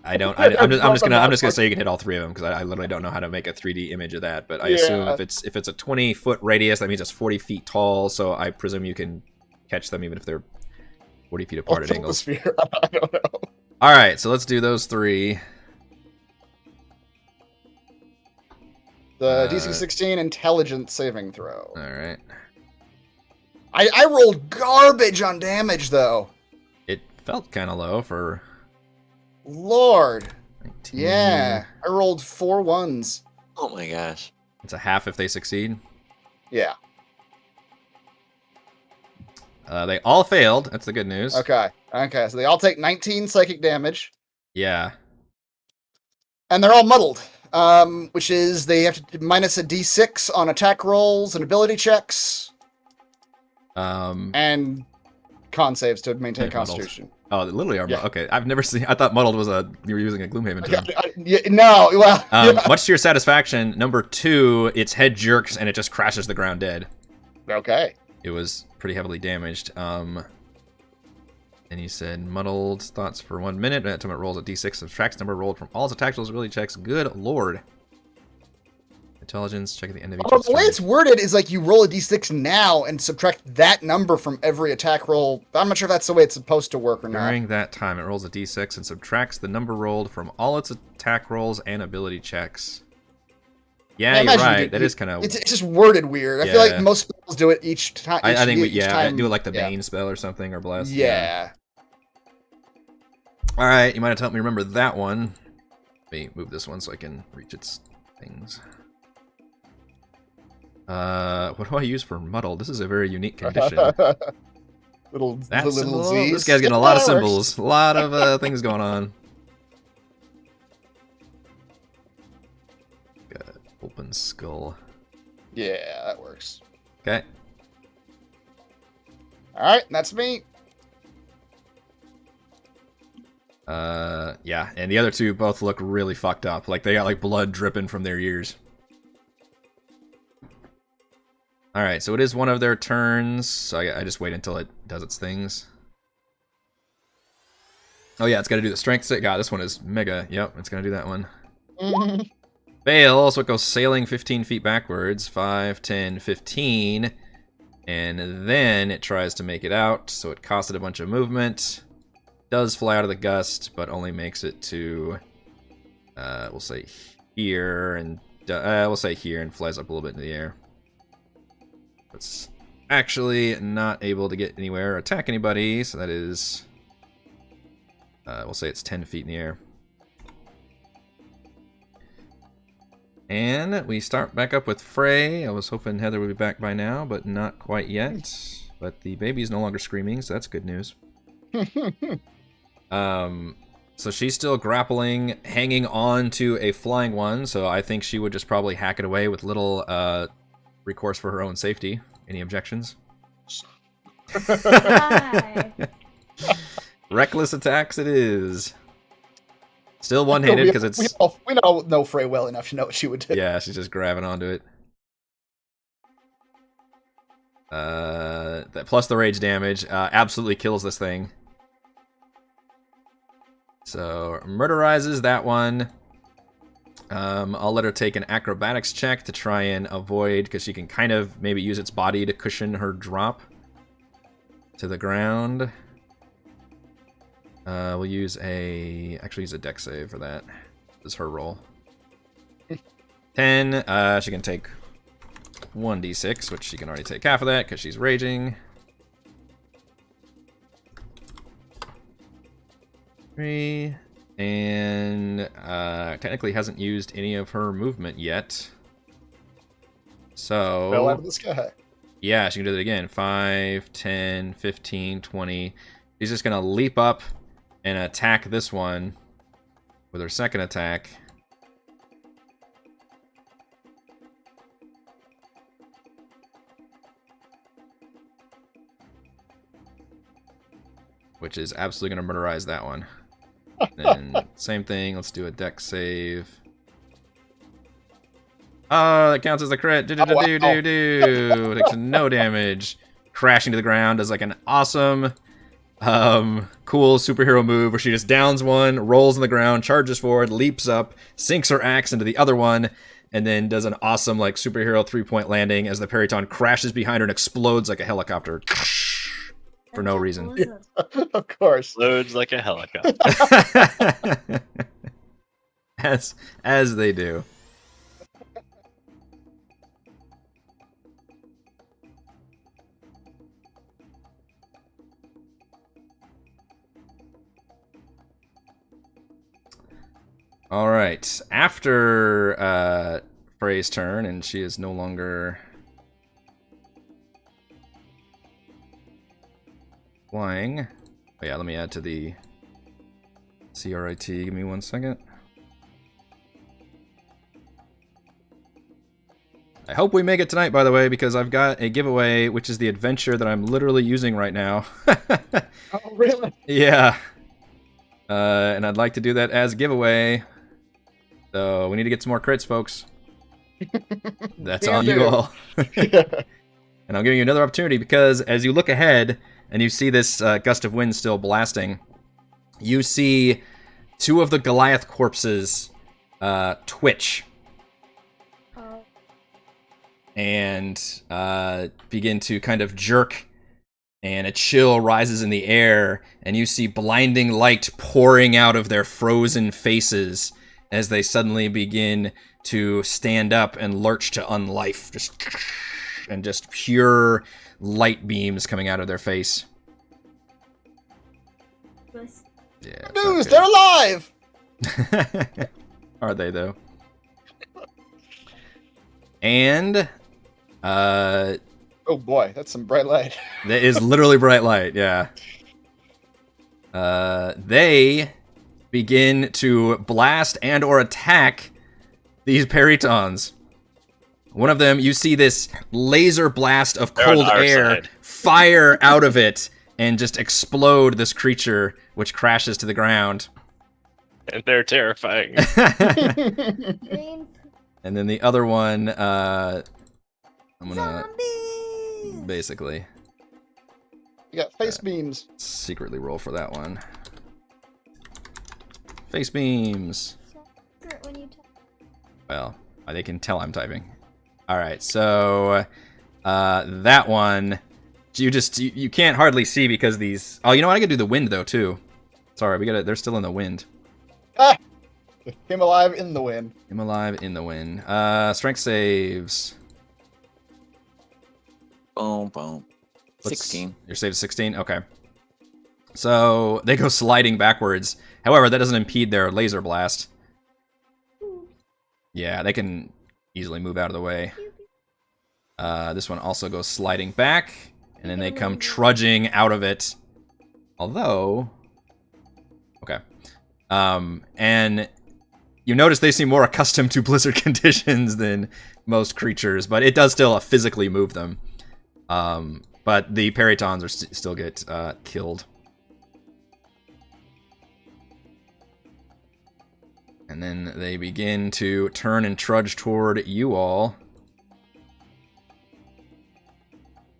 I'm just gonna say you can hit all three of them because I literally don't know how to make a 3D image of that. But I assume if it's a 20-foot radius, that means it's 40 feet tall. So I presume you can catch them even if they're 40 feet apart at angles. Sphere. I don't know. All right, so let's do those three. The DC 16 intelligence saving throw. All right. I rolled garbage on damage though. It felt kind of low for. Lord. 19. Yeah, I rolled 4 1s. Oh my gosh. It's a half if they succeed. Yeah. They all failed. That's the good news. Okay. So they all take 19 psychic damage, Yeah. and they're all muddled. Which is they have to minus a d6 on attack rolls and ability checks, and con saves to maintain Yeah, muddled. Constitution. Oh, they literally are. Yeah. Okay, I've never seen. I thought muddled was you were using a Gloomhaven term. No, well, yeah. Much to your satisfaction, number 2, its head jerks and it just crashes the ground dead. Okay. It was pretty heavily damaged. And you said muddled thoughts for 1 minute. That time it rolls a d6, subtracts number rolled from all its attack rolls, ability checks. Good lord. Intelligence, check at the end of each. Oh, the way it's worded is like you roll a d6 now and subtract that number from every attack roll. I'm not sure if that's the way it's supposed to work or not. During that time, it rolls a d6 and subtracts the number rolled from all its attack rolls and ability checks. Yeah, you're right. That is kind of. It's just worded weird. I feel like most spells do it each time. I think I do it like the Bane spell or something, or Bless. Yeah. All right, you might have to help me remember that one. Let me move this one so I can reach its things. What do I use for muddle? This is a very unique condition. little symbol. Z's. This guy's getting a lot of symbols, a lot of things going on. Got open skull. Yeah, that works. Okay. All right, that's me. Yeah, and the other two both look really fucked up. Like they got like blood dripping from their ears. All right, so it is one of their turns. So I just wait until it does its things. Oh yeah, it's got to do the strength save. God, this one is mega. Yep, it's gonna do that one. Fail, so it goes sailing 15 feet backwards. 5, 10, 15. And then it tries to make it out, so it costs it a bunch of movement. Does fly out of the gust, but only makes it to, we'll say here, and we'll say here, and flies up a little bit in the air. It's actually not able to get anywhere or attack anybody, so that is... we'll say it's 10 feet in the air. And we start back up with Frey. I was hoping Heather would be back by now, but not quite yet. But the baby's no longer screaming, so that's good news. So she's still grappling, hanging on to a flying one, so I think she would just probably hack it away with little recourse for her own safety. Any objections? Hi. Reckless attacks it is. Still one-handed because it's... We know Frey well enough to know what she would do. Yeah, she's just grabbing onto it. That plus the rage damage absolutely kills this thing. So, murderizes that one. I'll let her take an acrobatics check to try and avoid, because she can kind of maybe use its body to cushion her drop to the ground. We'll use actually use a dex save for that. This is her roll. 10, she can take 1d6, which she can already take half of that because she's raging. 3, and technically hasn't used any of her movement yet. So... Fell out of the sky. Yeah, she can do that again. 5, 10, 15, 20. She's just going to leap up and attack this one with her second attack. Which is absolutely going to murderize that one. Then same thing, let's do a dex save. Oh, that counts as a crit. Takes no damage. Crashing to the ground does like an awesome, cool superhero move where she just downs one, rolls on the ground, charges forward, leaps up, sinks her axe into the other one, and then does an awesome like superhero 3-point landing as the Periton crashes behind her and explodes like a helicopter. For no reason. Yeah, of course. Loads like a helicopter. as they do. All right. After Frey's turn, and she is no longer flying. Oh yeah, let me add to the CRIT. Give me 1 second. I hope we make it tonight, by the way, because I've got a giveaway, which is the adventure that I'm literally using right now. Oh, really? Yeah. And I'd like to do that as a giveaway. So we need to get some more crits, folks. That's on you all. And I'm giving you another opportunity because as you look ahead and you see this gust of wind still blasting, you see 2 of the Goliath corpses twitch and begin to kind of jerk, and a chill rises in the air, and you see blinding light pouring out of their frozen faces as they suddenly begin to stand up and lurch to unlife, just pure light beams coming out of their face. Yeah, News, they're alive! Are they, though? And, oh boy, that's some bright light. that is literally bright light, yeah. They begin to blast and or attack these Peritons. One of them, you see this laser blast of cold air fire out of it and just explode this creature, which crashes to the ground. And they're terrifying. And then the other one, I'm gonna Zombies! basically You got face beams. secretly roll for that one. Face beams. When you talk. Well, they can tell I'm typing. All right, so that one, you can't hardly see because these. Oh, you know what? I could do the wind though too. Sorry, they're still in the wind. Ah! Him alive in the wind. Him alive in the wind. Strength saves. Boom, boom. What's- 16. Your save is 16? Okay. So they go sliding backwards. However, that doesn't impede their laser blast. Yeah, they can easily move out of the way. This one also goes sliding back, and then they come trudging out of it. Although... Okay. And you notice they seem more accustomed to blizzard conditions than most creatures, but it does still physically move them. But the peritons are still get killed. And then they begin to turn and trudge toward you all.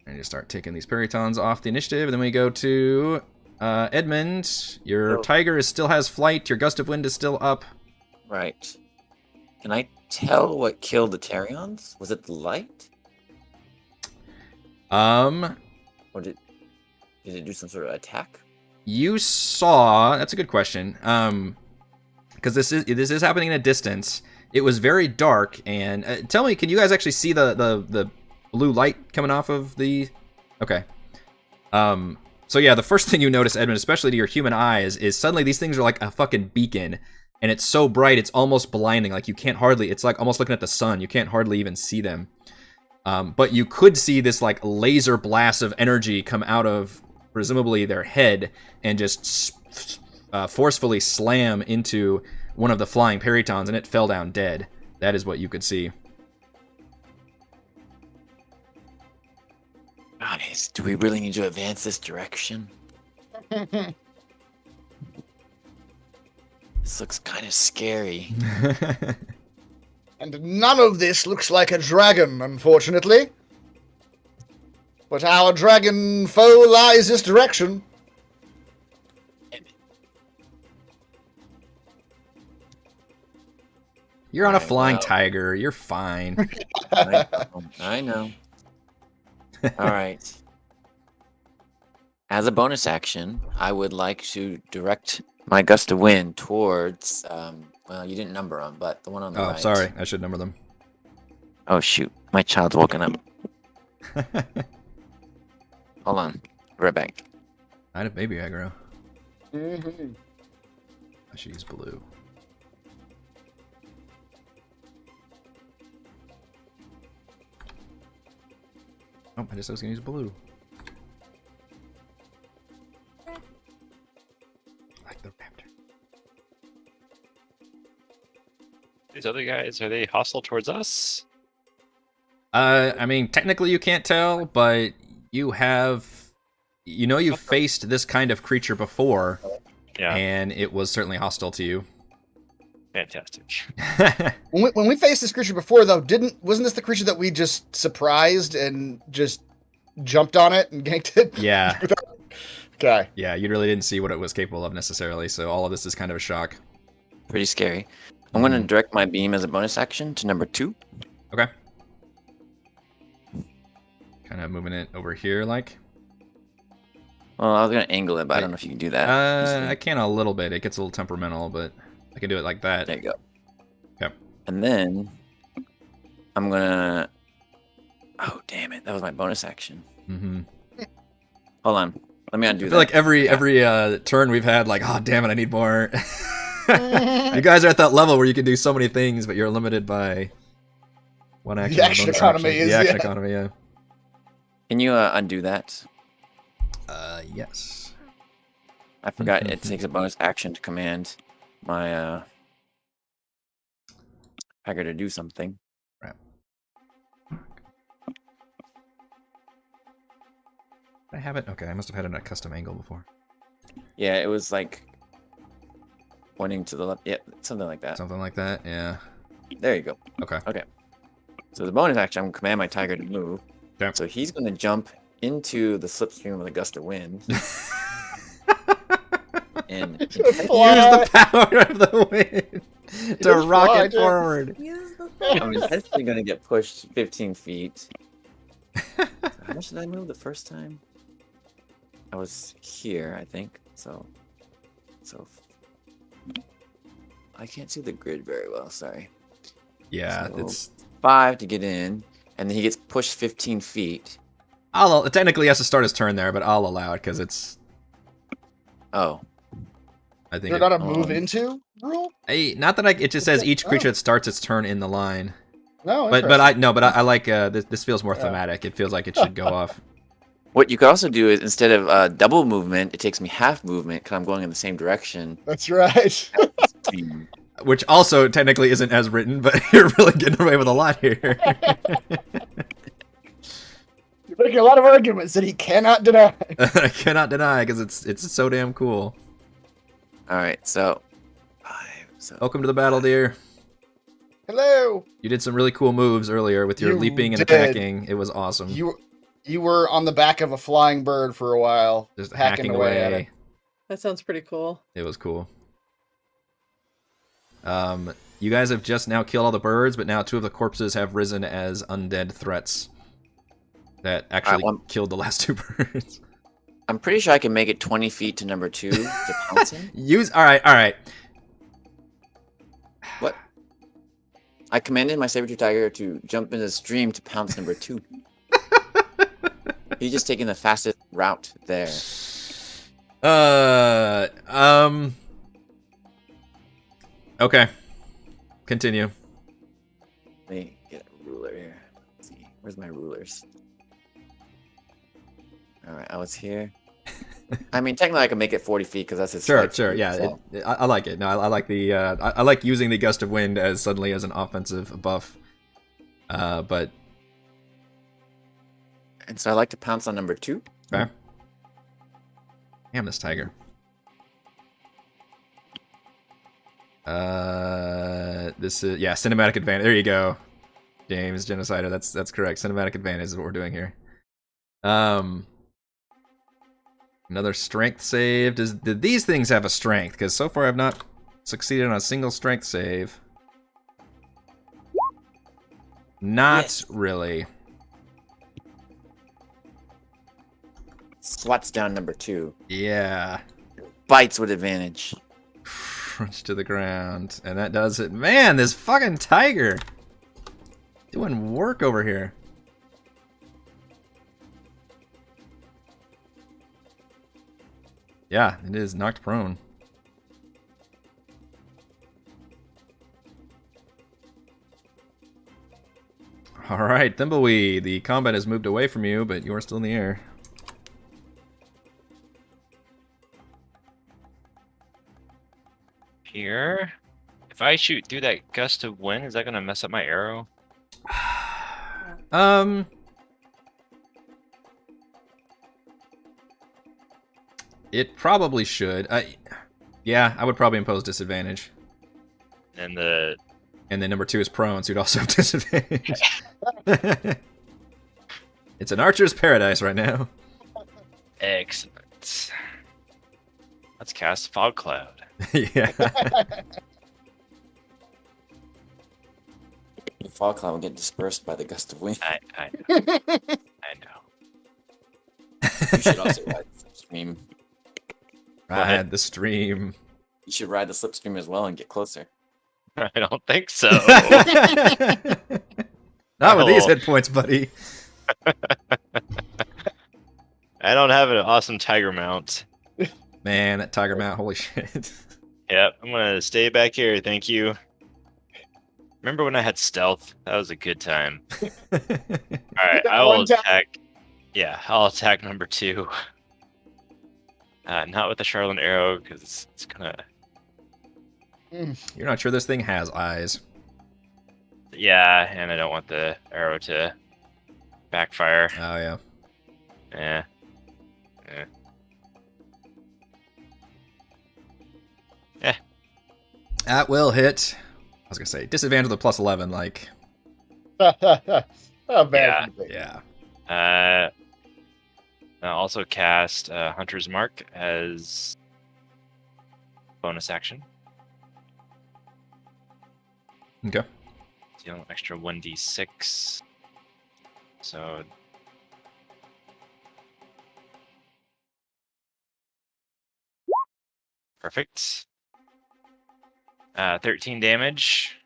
And just start taking these peritons off the initiative. And then we go to Edmund. Your tiger still has flight. Your gust of wind is still up. Right. Can I tell what killed the Terions? Was it the light? Or did it do some sort of attack? You saw. That's a good question. Because this is happening in a distance. It was very dark, and tell me, can you guys actually see the blue light coming off of the? Okay. So yeah, the first thing you notice, Edmund, especially to your human eyes, is suddenly these things are like a fucking beacon, and it's so bright it's almost blinding. Like you can't hardly. It's like almost looking at the sun. You can't hardly even see them. But you could see this like laser blast of energy come out of presumably their head and just forcefully slam into one of the flying peritons, and it fell down dead. That is what you could see. Guys, do we really need to advance this direction? This looks kind of scary. And none of this looks like a dragon, unfortunately. But our dragon foe lies this direction. You're on a Right, flying well. tiger. You're fine. I know. All right. As a bonus action, I would like to direct my gust of wind towards. Well, you didn't number them, but the one on the Oh, right. sorry. I should number them. Oh shoot, my child's woken up. Hold on, right back. I had a baby aggro. Mm-hmm. I should use blue. Oh, I just was gonna use blue. Like the raptor. These other guys, are they hostile towards us? I mean, technically you can't tell, but you have, you've faced this kind of creature before, Yeah, and it was certainly hostile to you. fantastic. When we faced this creature before, though, wasn't this the creature that we just surprised and just jumped on it and ganked it? Yeah, Okay. yeah, you really didn't see what it was capable of necessarily, so all of this is kind of a shock. Pretty scary. I'm going to direct my beam as a bonus action to number 2. Okay. Kind of moving it over here, like. Well, I was going to angle it, but I don't know if you can do that. I can a little bit. It gets a little temperamental, but I can do it like that. There you go. Okay. And then I'm going to... Oh, damn it. That was my bonus action. Mm-hmm. Hold on. Let me undo I that. feel like every turn we've had, like, oh, damn it, I need more. You guys are at that level where you can do so many things, but you're limited by one action. The action bonus economy action. is, the action yeah. economy, yeah. Can you undo that? Yes. I forgot it takes a bonus action to command my Hacker to do something. Right. I have it? Okay, I must have had it at a custom angle before. Yeah, it was like pointing to the left. Yeah, something like that. Something like that, yeah. There you go. Okay. Okay. So the bonus action, I'm going to command my tiger to move. Okay. So he's going to jump into the slipstream with a gust of wind. and Use the power of the wind to Just rocket fly, dude. forward. Use the I'm essentially going to get pushed 15 feet. So how much did I move the first time? I was here, I think. So I can't see the grid very well. Sorry. Yeah, So, it's. 5 to get in, and then he gets pushed 15 feet. Technically he has to start his turn there, but I'll allow it because it's. Oh. I think. You're not a move into rule? Not that it just says each creature that starts its turn in the line. No, But I like this feels more thematic. It feels like it should go off. What you could also do is instead of double movement, it takes me half movement because I'm going in the same direction. That's right. Which also technically isn't as written, but you're really getting away with a lot here. You're making a lot of arguments that he cannot deny. I cannot deny because it's so damn cool. All right, so Welcome to the battle, dear. Hello. You did some really cool moves earlier with your You leaping and did. attacking. It was awesome. You were on the back of a flying bird for a while, Just hacking away at it. That sounds pretty cool. It was cool. You guys have just now killed all the birds, but now 2 of the corpses have risen as undead threats that actually killed the last 2 birds. I'm pretty sure I can make it 20 feet to number 2 to pounce him. All right. What? I commanded my saber-tooth tiger to jump into the stream to pounce number 2. He's just taking the fastest route there. Okay. Continue. Let me get a ruler here. Let's see. Where's my rulers? Alright, I was here. I mean, technically I can make it 40 feet because that's his Sure, flight speed, yeah. so- I like it. No, I like the. I like using the gust of wind as suddenly as an offensive buff. But And so I like to pounce on number 2. okay. Damn this tiger. This is cinematic advantage. There you go, James Genocider. That's correct. Cinematic advantage is what we're doing here. Another strength save. Did these things have a strength? Because so far I've not succeeded on a single strength save. Not really. Swats down number 2. Yeah. Bites with advantage. Crunch to the ground. And that does it. Man, this fucking tiger. Doing work over here. Yeah, it is knocked prone. Alright, Thimbleweed. The combat has moved away from you, but you are still in the air. Here. If I shoot through that gust of wind, is that gonna mess up my arrow? It probably should. Yeah, I would probably impose disadvantage. And then number 2 is prone, so you'd also have disadvantage. It's an archer's paradise right now. excellent. Let's cast Fog Cloud. Yeah. The fog cloud will get dispersed by the gust of wind. I know. I know. You should also ride the slipstream. Ride the stream. You should ride the slipstream as well and get closer. I don't think so. Not with these Oh. hit points, buddy. I don't have an awesome tiger mount. Man, that tiger mount, holy shit. Yep, I'm gonna stay back here, thank you. Remember when I had stealth? That was a good time. Alright, I will One time. attack. Yeah, I'll attack number 2. Not with the Charlotte arrow, because it's gonna. You're not sure this thing has eyes. Yeah, and I don't want the arrow to backfire. Oh, yeah. Yeah. That will hit. I was going to say, disadvantage with a plus 11, like, Oh, Yeah. bad. yeah. I'll also cast Hunter's Mark as bonus action. Okay. Deal an extra 1d6. So. Perfect. 13 damage.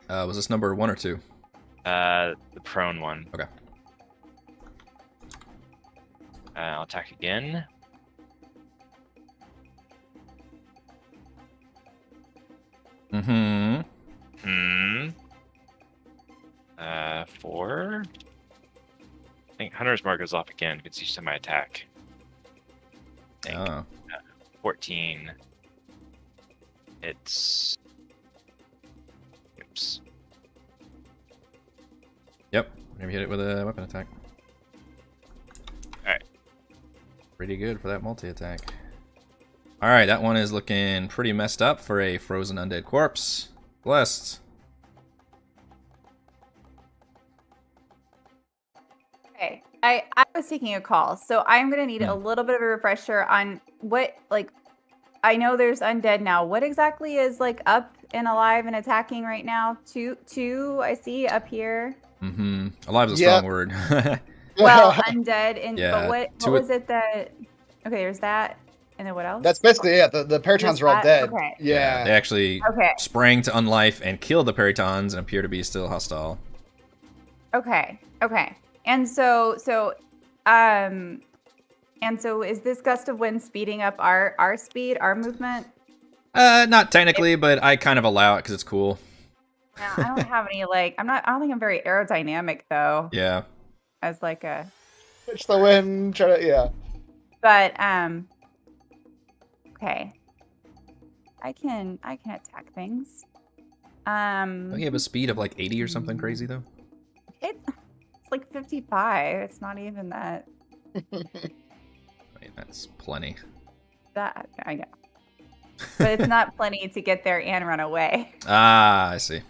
Was this number 1 or 2? The prone one. Okay. I'll attack again. Mm-hmm. 4. I think Hunter's Mark goes off again because each time I attack. Oh. 14. It's. Oops. Yep. Maybe hit it with a weapon attack. Alright. Pretty good for that multi-attack. Alright, that one is looking pretty messed up for a frozen undead corpse. Blessed. Okay, I was taking a call, so I'm gonna need a little bit of a refresher on what, like, I know there's undead now. What exactly is like up and alive and attacking right now? Two I see up here. Mm-hmm. Alive is a strong word. Well, undead and Yeah, but what was it that? Okay, there's that, and then what else? That's basically it. The Peritons are all that? dead. Okay. Yeah. They actually Okay. sprang to unlife and killed the Peritons and appear to be still hostile. Okay. And so is this gust of wind speeding up our speed, our movement? Not technically, but I kind of allow it because it's cool. Yeah, I don't have any I don't think I'm very aerodynamic though. Yeah. As like a Pitch the wind, try to, yeah. But okay. I can attack things. Don't you have a speed of like 80 or something crazy though? It's like 55. It's not even that Wait, that's plenty. I know. But it's not plenty to get there and run away. Ah, I see.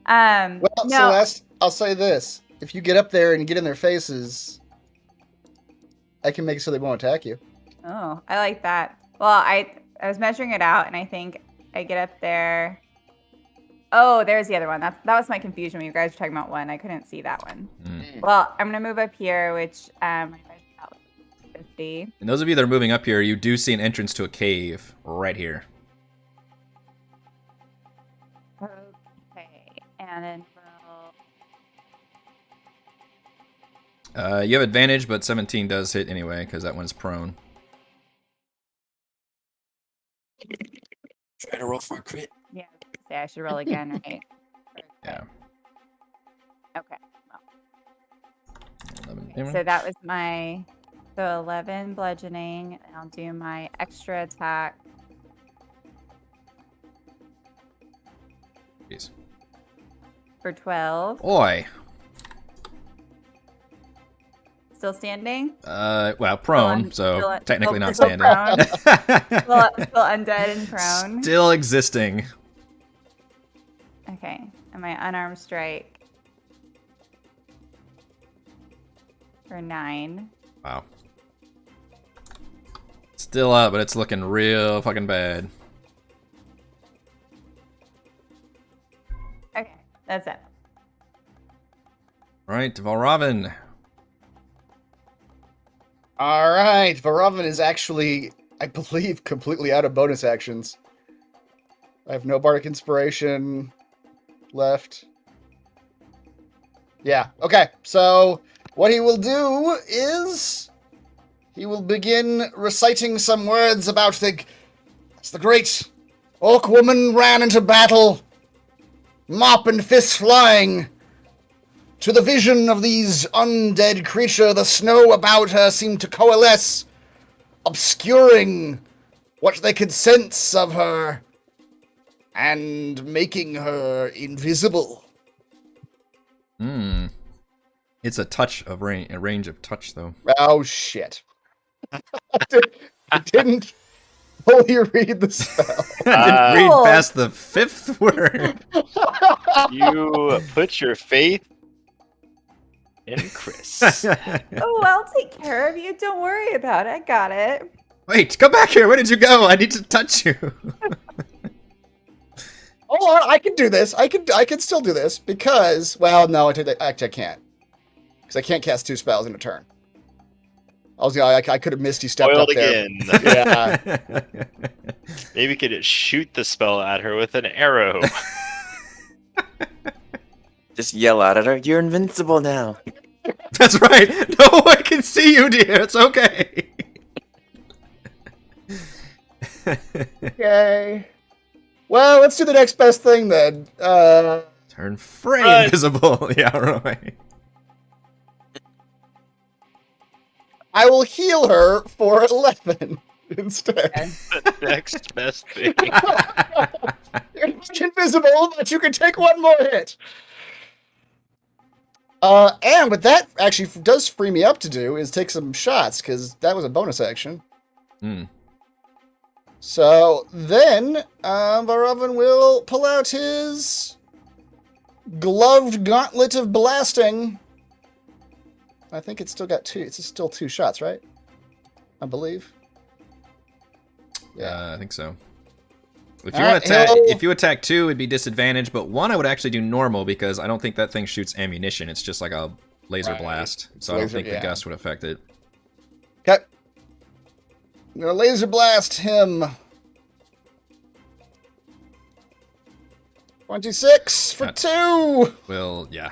Well, no. Celeste, I'll say this. If you get up there and get in their faces, I can make it so they won't attack you. Oh, I like that. Well, I was measuring it out, and I think I get up there. Oh, there's the other one. That was my confusion when you guys were talking about one. I couldn't see that one. Well, I'm gonna move up here, which my measure's about 50. And those of you that are moving up here, you do see an entrance to a cave right here. Okay, and then You have advantage, but 17 does hit anyway because that one's prone. Try to roll for a crit. yeah, say I should roll again, right? Yeah. Okay. 11 Okay, damage. so that was my 11 bludgeoning. And I'll do my extra attack. Jeez. For 12. Oi. Still standing? Well, prone, so still- technically not still standing. prone. Still undead and prone. Still existing. Okay, and my unarmed strike for 9. Wow. Still up, but it's looking real fucking bad. Okay, that's it. Right, Valravn. All right, Varavan is actually, I believe, completely out of bonus actions. I have no Bardic Inspiration left. Yeah, okay. So what he will do is he will begin reciting some words about the great orc woman ran into battle, mop and fists flying. To the vision of these undead creature, the snow about her seemed to coalesce, obscuring what they could sense of her, and making her invisible. It's a touch of range, a range of touch, though. Oh, shit. I didn't fully read the spell. I didn't read past the 5th word. You put your faith in Chris. Oh, I'll take care of you. Don't worry about it. I got it. Wait, come back here. Where did you go? I need to touch you. Hold on, I can do this. I can still do this because, well, no, actually I can't. Because I can't cast 2 spells in a turn. I could have misty stepped Foiled up there. again. Yeah. Maybe we could shoot the spell at her with an arrow. Just yell out at her. You're invincible now. That's right. No one can see you, dear. It's okay. Okay. Well, let's do the next best thing then. Turn Frey invisible. Yeah, right. I will heal her for 11 instead. The next best thing. You're not invisible, but you can take one more hit. And what that actually does free me up to do is take some shots, because that was a bonus action. Hmm. So then, Varavan will pull out his gloved gauntlet of blasting. I think it's still got two. It's still 2 shots, right? I believe. Yeah, I think so. If All you right, want to attack, he'll- if you attack 2, it'd be disadvantage, but 1 I would actually do normal because I don't think that thing shoots ammunition. It's just like a laser Right. blast, so It's I don't laser, think yeah. the gust would affect it. Okay. I'm gonna laser blast him. 26 for That- 2. Well, yeah.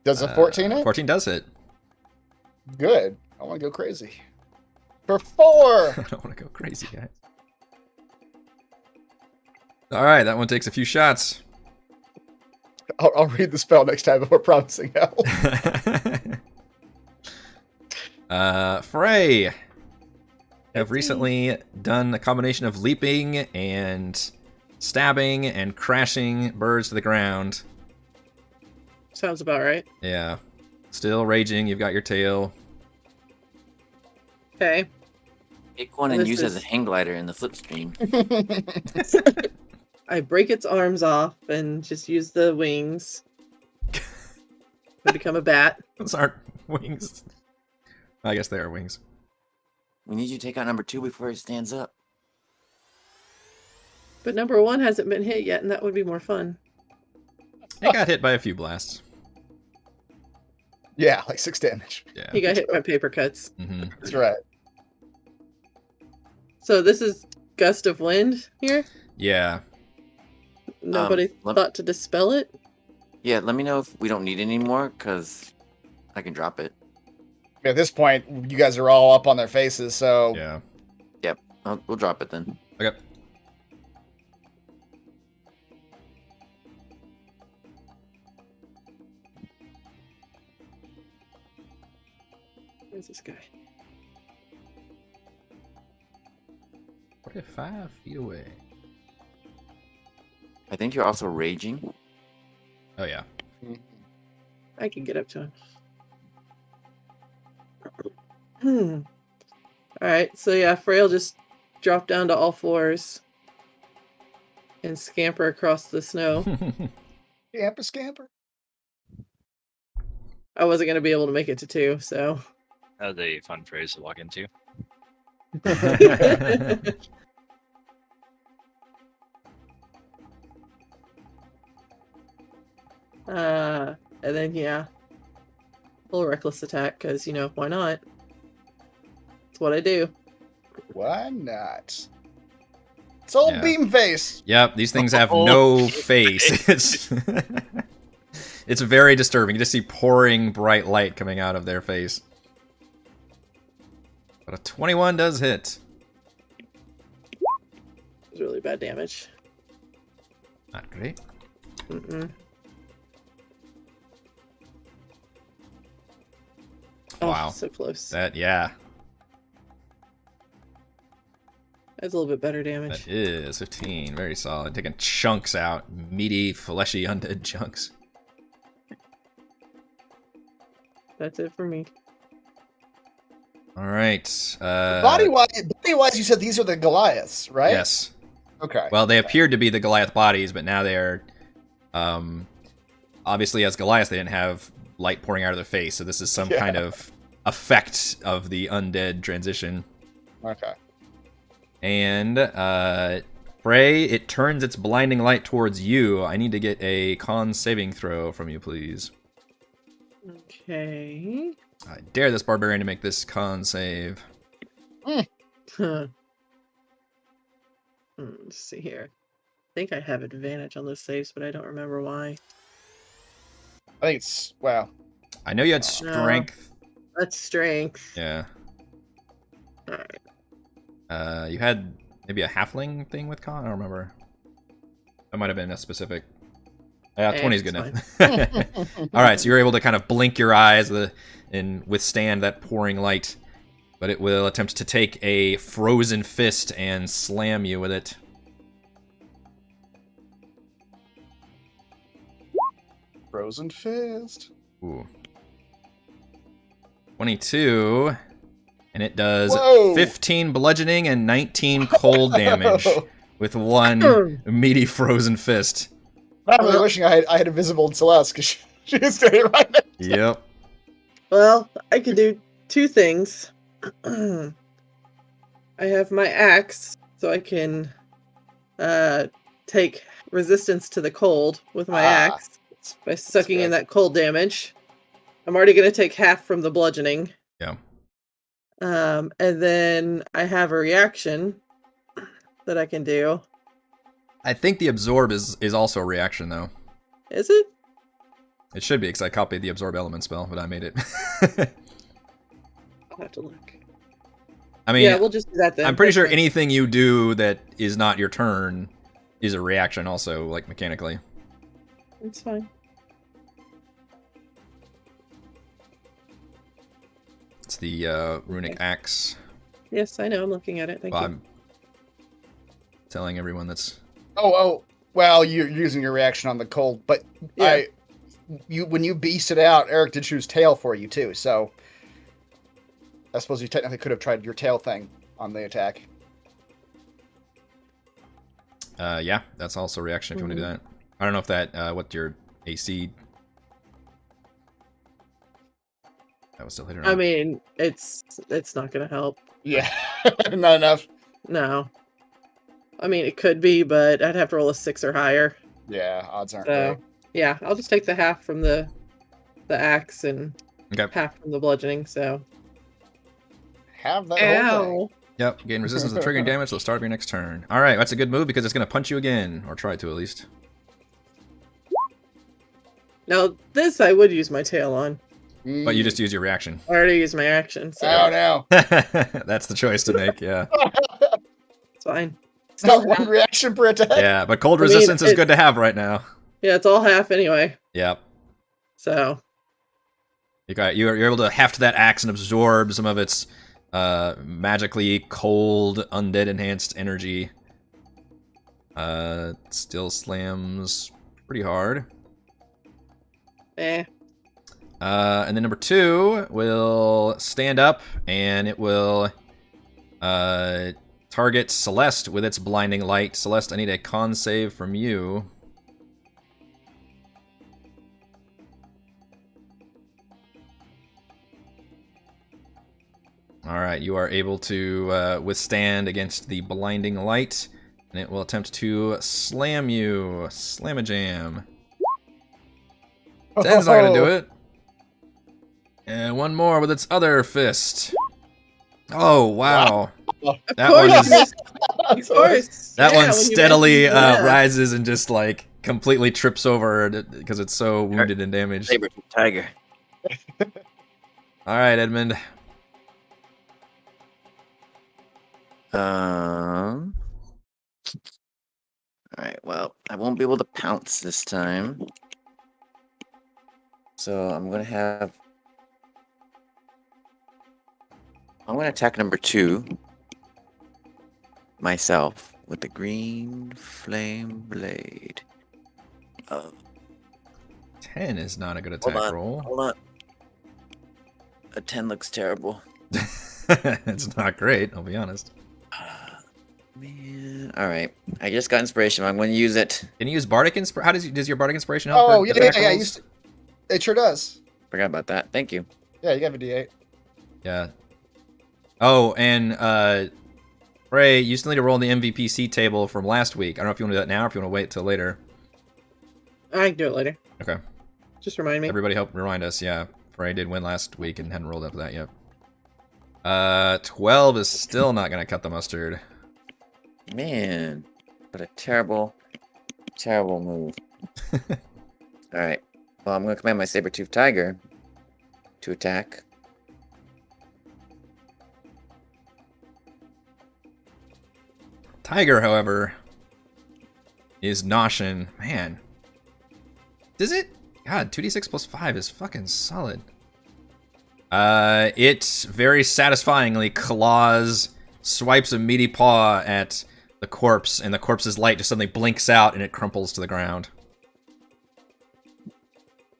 Does a 14 hit? 14 does hit. Good. I want to go crazy. For 4. I don't want to go crazy, guys. All right, that one takes a few shots. I'll read the spell next time before promising help. Frey have recently done a combination of leaping and stabbing and crashing birds to the ground. Sounds about right. Yeah. Still raging. You've got your tail. Okay. Take one and This use it as is- a hang glider in the slipstream. I break its arms off and just use the wings. I become a bat. Those aren't wings. I guess they are wings. We need you to take out number 2 before he stands up. But number 1 hasn't been hit yet, and that would be more fun. It got hit by a few blasts. Yeah, like 6 damage. Yeah. He got hit by paper cuts. Hmm. That's right. So this is Gust of Wind here? Yeah. Nobody let- thought to dispel it? Yeah, let me know if we don't need any more, because I can drop it. At this point, you guys are all up on their faces, so Yeah. We'll drop it then. Okay. Where's this guy? 45 feet away. I think you're also raging. Oh, yeah. I can get up to him. Alright, so yeah, Frey will just drop down to all fours and scamper across the snow. scamper. I wasn't going to be able to make it to 2, so. That was a fun phrase to walk into. And then, yeah. A little reckless attack, because, you know, why not? It's what I do. Why not? It's old Yeah. beam face. Yep, these things have Oh, no face. It's very disturbing. You just see pouring bright light coming out of their face. But a 21 does hit. It's really bad damage. Not great. Mm-mm. Oh, Wow. so close. That, yeah, That's a little bit better damage. that is 15. Very solid. Taking chunks out. Meaty, fleshy, undead chunks. That's it for me. All right. Body-wise, you said these are the Goliaths, right? Yes. Okay. Well, they appeared to be the Goliath bodies, but now they're... obviously, as Goliaths, they didn't have light pouring out of their face, so this is some kind of effect of the undead transition. Okay. And, Frey, it turns its blinding light towards you. I need to get a con saving throw from you, please. Okay. I dare this barbarian to make this con save. Huh. Let's see here. I think I have advantage on those saves, but I don't remember why. I think it's wow. I know you had strength. That's strength. Yeah. Alright. You had maybe a halfling thing with con? I don't remember. That might have been a specific. Yeah, 20 is good enough. All right, so you're able to kind of blink your eyes and withstand that pouring light, but it will attempt to take a frozen fist and slam you with it. Frozen fist. Ooh. 22, and it does Whoa. 15 bludgeoning and 19 cold damage with one meaty frozen fist. I'm really wishing I had invisible in Celeste because she was standing right next to me. Yep. Well, I could do two things. I have my axe, so I can take resistance to the cold with my axe by sucking in that cold damage. I'm already going to take half from the bludgeoning. Yeah. And then I have a reaction that I can do. I think the absorb is also a reaction, though. Is it? It should be, because I copied the absorb element spell, but I made it. I'll have to look. I mean, yeah, we'll just do that then. I'm pretty sure anything you do that is not your turn is a reaction also, like, mechanically. It's fine. It's the runic axe. Yes, I know. I'm looking at it. Thank Well, you. I'm telling everyone that's... Oh, well, you're using your reaction on the cold, but Yeah. when you beasted out, Eric did choose tail for you too, so I suppose you technically could have tried your tail thing on the attack. Yeah, that's also a reaction if you want to do that. I don't know if that, what your AC... That was still hit or not. I mean, it's not going to help. Yeah, not enough. No. I mean, it could be, but I'd have to roll a 6 or higher. Yeah, odds aren't So, great. yeah, I'll just take the half from the axe and Okay. half from the bludgeoning, so... Have that whole thing. Ow! Yep, gain resistance to triggering damage till the start of your next turn. Alright, that's a good move because it's going to punch you again. Or try to, at least. Now, this I would use my tail on. But you just use your reaction. I already used my action, so Oh, no. That's the choice to make, yeah. it's fine. Not one reaction per attack. Yeah, but cold I mean, resistance is good to have right now. Yeah, it's all half anyway, Yep. so... You're able to heft that axe and absorb some of its magically cold, undead enhanced energy. Still slams pretty hard. Eh. And then number 2 will stand up and it will target Celeste with its blinding light. Celeste, I need a con save from you. Alright, you are able to withstand against the blinding light, and it will attempt to slam you. Slam-a-jam. 10's not gonna do it. And one more with its other fist. Oh, wow. That one is, Of course. that Yeah, one when you steadily mentioned that. rises and just like completely trips over because it's so wounded and damaged. Saber-tooth tiger. Alright, Edmund. Alright, well, I won't be able to pounce this time. So I'm gonna attack number 2 myself with the green flame blade. 10 is not a good Hold attack on, roll. hold on. A 10 looks terrible. It's not great, I'll be honest. Man, all right. I just got inspiration. I'm going to use it. Can you use Bardic Inspiration? How does your Bardic Inspiration help? Oh, for yeah, attack yeah. rolls? It sure does. Forgot about that. Thank you. Yeah, you have a D8. Yeah. Oh, and Frey, you still need to roll the MVPC table from last week. I don't know if you want to do that now or if you want to wait till later. I can do it later. Okay. Just remind me. Everybody help remind us. Yeah, Frey did win last week and hadn't rolled up that yet. 12 is still not gonna cut the mustard. Man, what a terrible, terrible move. All right. Well, I'm gonna command my saber-toothed tiger to attack. Tiger, however, is noshing. Man, does it? God, 2d6 plus 5 is fucking solid. It very satisfyingly claws, swipes a meaty paw at the corpse, and the corpse's light just suddenly blinks out and it crumples to the ground.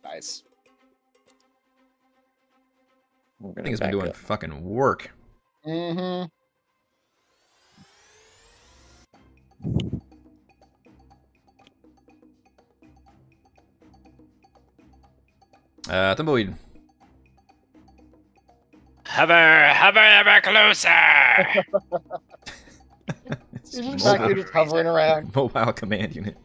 Nice. We're I gonna think it's been back doing up. fucking work. Mm-hmm. Thimbleweed. Hover closer. It's He's just mobile- back there just hovering around. mobile command unit.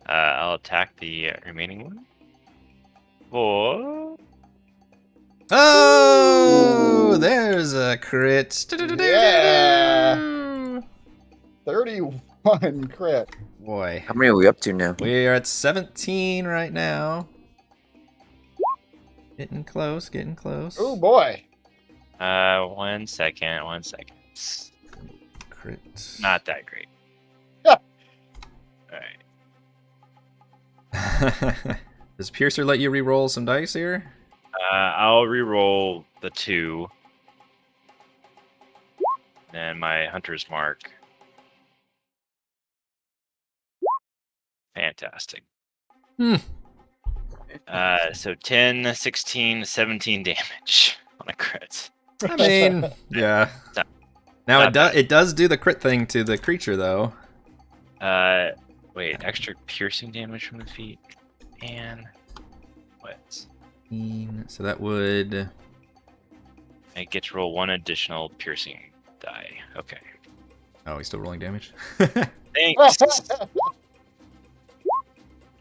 I'll attack the remaining one. 4. Oh, there's a crit. Yeah. 31 crit. Boy, How many are we up to now? we are at 17 right now. Getting close, getting close. Oh boy. 1 second. 1 second. Crit. Not that great. Yeah. All right. Does Piercer let you re-roll some dice here? I'll re-roll the 2. Then my hunter's mark. Fantastic. So 10, 16, 17 damage on a crit. I mean, yeah. Now it does do the crit thing to the creature though. Wait, extra piercing damage from the feet. And what? So that would. I get to roll 1 additional piercing die. Okay. Oh, he's still rolling damage. Thanks.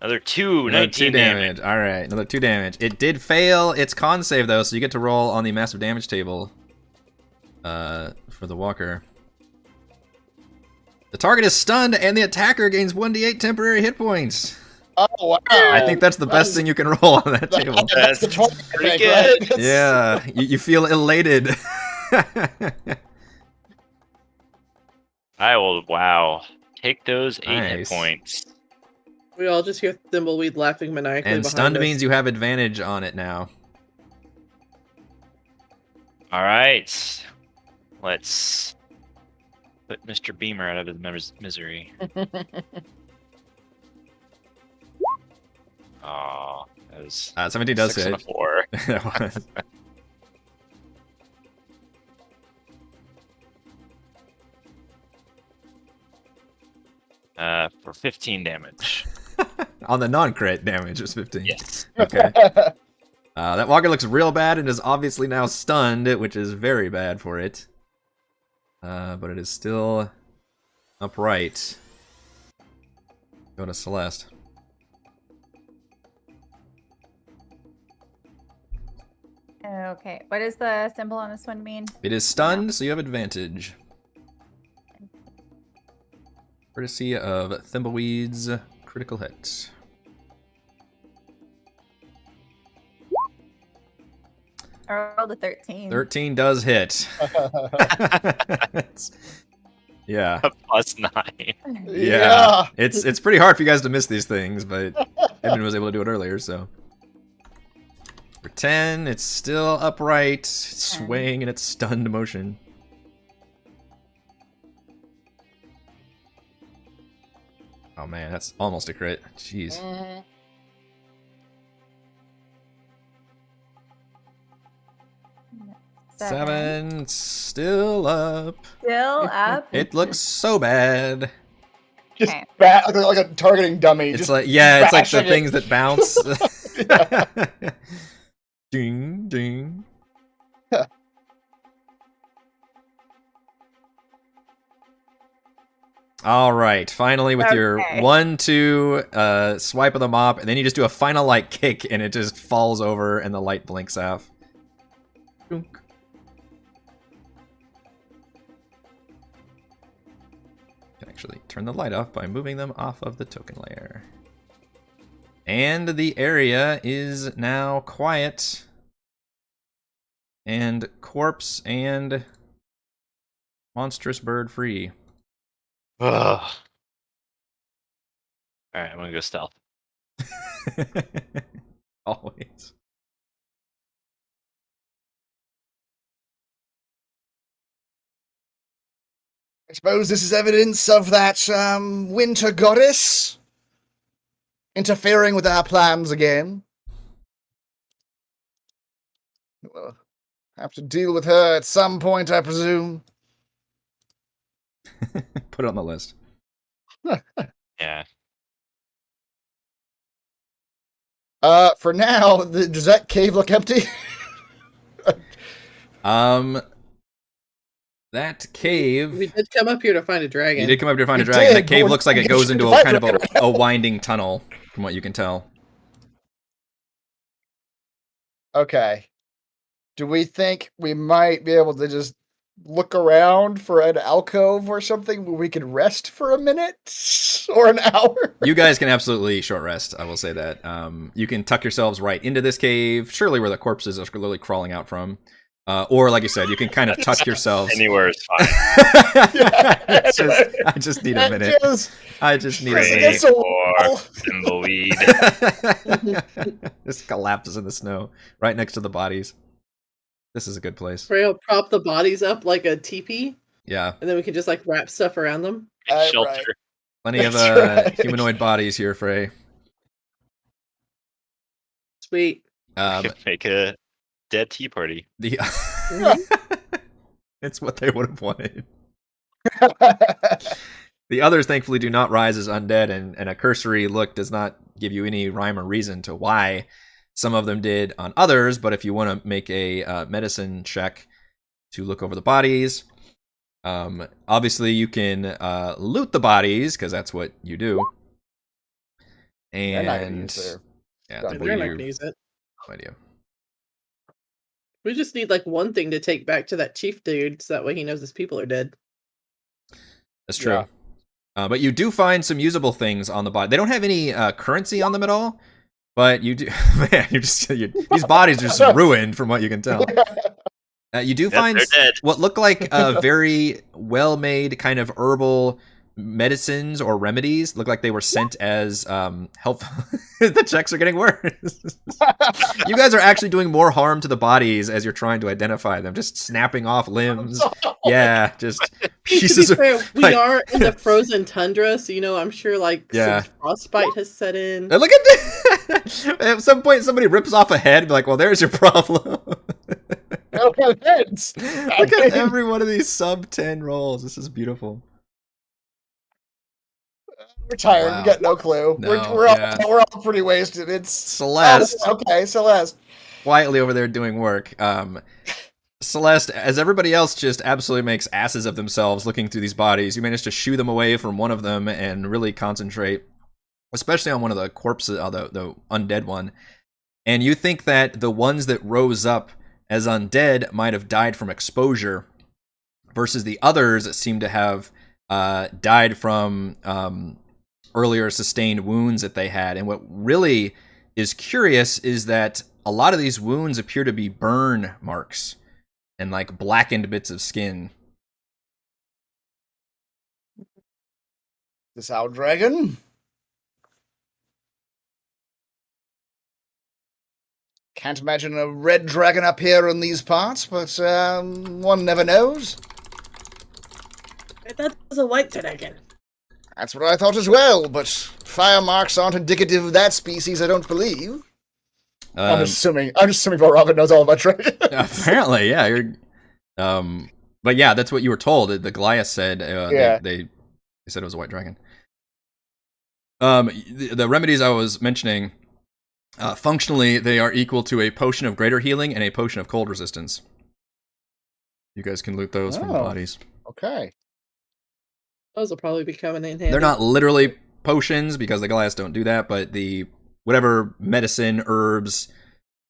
Another 2, Another 19 2 damage. All right, another 2 damage. It did fail its con save though, so you get to roll on the massive damage table. For the walker. The target is stunned, and the attacker gains 1d8 temporary hit points. Oh wow. I think that's the best thing you can roll on that table. That's the target, pretty right? good. That's- Yeah, you feel elated. I will, wow. Take those 8 hit Nice. points. We all just hear Thimbleweed laughing maniacally And behind stunned us. means you have advantage on it now. All right. Let's put Mr. Beamer out of his misery. Oh, that was 17 does 6 and a hit. 4. That was. For 15 damage. On the non-crit damage, it was 15. Yes. Okay. That walker looks real bad and is obviously now stunned, which is very bad for it. But it is still upright. Go to Celeste. Okay, what does the symbol on this one mean? It is stunned, so you have advantage. Courtesy of Thimbleweed's critical hit. I rolled a 13. 13 does hit. Yeah. Plus 9. Yeah. It's pretty hard for you guys to miss these things, but Edmund was able to do it earlier, so. For 10, it's still upright, swaying in its stunned motion. Oh man, that's almost a crit. Jeez. Mhm. Seven, still up. Still up. It looks so bad. Just Okay. like a targeting dummy. It's just like, yeah, it's like the bashing it. things that bounce. Ding, ding. All right, finally with your Okay. 1-2 swipe of the mop, and then you just do a final like kick, and it just falls over, and the light blinks off. Dunk. Can actually turn the light off by moving them off of the token layer. And the area is now quiet, and corpse and monstrous bird free. Ugh. All right, I'm gonna go stealth. Always. I suppose this is evidence of that winter goddess interfering with our plans again. We'll have to deal with her at some point, I presume. Put it on the list. Yeah. For now, does that cave look empty? That cave. We did come up here to find a dragon. You did come up here to find a We dragon. did, That cave but looks like it goes into a kind of a winding tunnel, from what you can tell. Okay. Do we think we might be able to just look around for an alcove or something where we could rest for a minute or an hour? You guys can absolutely short rest, I will say that. You can tuck yourselves right into this cave, surely where the corpses are literally crawling out from. Or, like you said, you can kind of tuck yourselves. Anywhere is fine. I just need a minute. I just need a Frey minute. or Thimbleweed. Just collapses in the snow right next to the bodies. This is a good place. Frey will prop the bodies up like a teepee, Yeah. and then we can just like wrap stuff around them. Shelter. Right. Plenty of That's right. humanoid bodies here, Frey. Sweet. Make a dead tea party. The it's what they would have wanted. The others thankfully do not rise as undead, and a cursory look does not give you any rhyme or reason to why some of them did on others, but if you want to make a medicine check to look over the bodies, obviously you can loot the bodies, because that's what you do. They're not gonna And use their yeah, stuff. I They're not believe gonna use it. no idea. We just need like one thing to take back to that chief dude, so that way he knows his people are dead. That's true. Yeah. But you do find some usable things on the body. They don't have any currency on them at all, but you do. Man, these bodies are just ruined from what you can tell. You do Yep, find they're dead. what look like very well-made kind of herbal medicines or remedies. Look like they were sent as helpful. The checks are getting worse. You guys are actually doing more harm to the bodies as you're trying to identify them. Just snapping off limbs. Yeah, just pieces To be of. fair, we like- are in the frozen tundra, so I'm sure like Yeah. some frostbite has set in. And look at this! At some point, somebody rips off a head. And be like, well, there's your problem. Look Look at every one of these sub 10 rolls. This is beautiful. We're tired. Wow. We got no clue. No, we're all pretty wasted. It's Celeste, Oh, okay, Celeste. quietly over there doing work. Celeste, as everybody else just absolutely makes asses of themselves looking through these bodies, you manage to shoo them away from one of them and really concentrate, especially on one of the corpses, the undead one. And you think that the ones that rose up as undead might have died from exposure, versus the others that seem to have died from earlier sustained wounds that they had. And what really is curious is that a lot of these wounds appear to be burn marks and like blackened bits of skin. This our dragon? Can't imagine a red dragon up here in these parts, but one never knows. I thought it was a white dragon. That's what I thought as well, but fire marks aren't indicative of that species, I don't believe. I'm assuming Robin knows all about dragons. Apparently, yeah. You're, but yeah, that's what you were told. The Goliath said Yeah. they said it was a white dragon. The remedies I was mentioning, functionally, they are equal to a potion of greater healing and a potion of cold resistance. You guys can loot those from the Oh. bodies. Okay. Those will probably be coming in handy. They're not literally potions because the Goliaths don't do that, but the whatever medicine, herbs,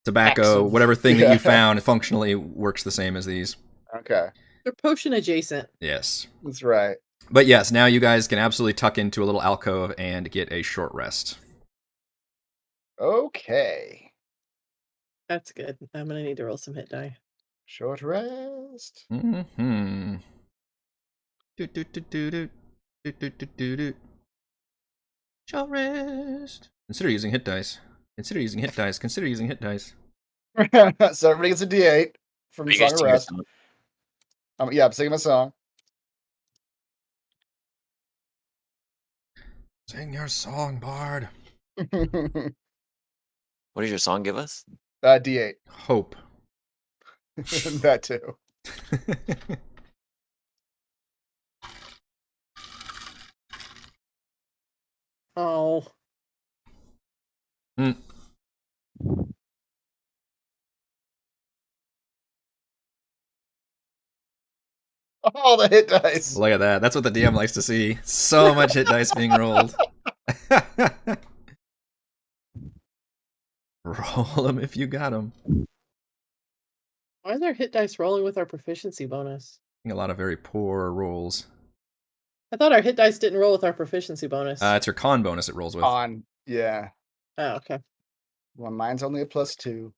tobacco, Excellent. whatever thing that Yeah. you found functionally works the same as these. Okay. They're potion adjacent. Yes. That's right. But yes, now you guys can absolutely tuck into a little alcove and get a short rest. Okay. That's good. I'm gonna need to roll some hit die. Short rest. Mm-hmm. Do. Short rest. Consider using hit dice. Consider using hit dice. Consider using hit dice. So everybody gets a D8 from Are you Song guys of singing Rest. song? Yeah, I'm singing my song. Sing your song, Bard. What does your song give us? D8. Hope. That too. Oh. Mm. Oh, the hit dice. Look at that. That's what the DM likes to see. So much hit dice being rolled. Roll them if you got them. Why are there hit dice rolling with our proficiency bonus? A lot of very poor rolls. I thought our hit dice didn't roll with our proficiency bonus. It's your con bonus it rolls with. On. Yeah. Oh, okay. Well, mine's only a +2.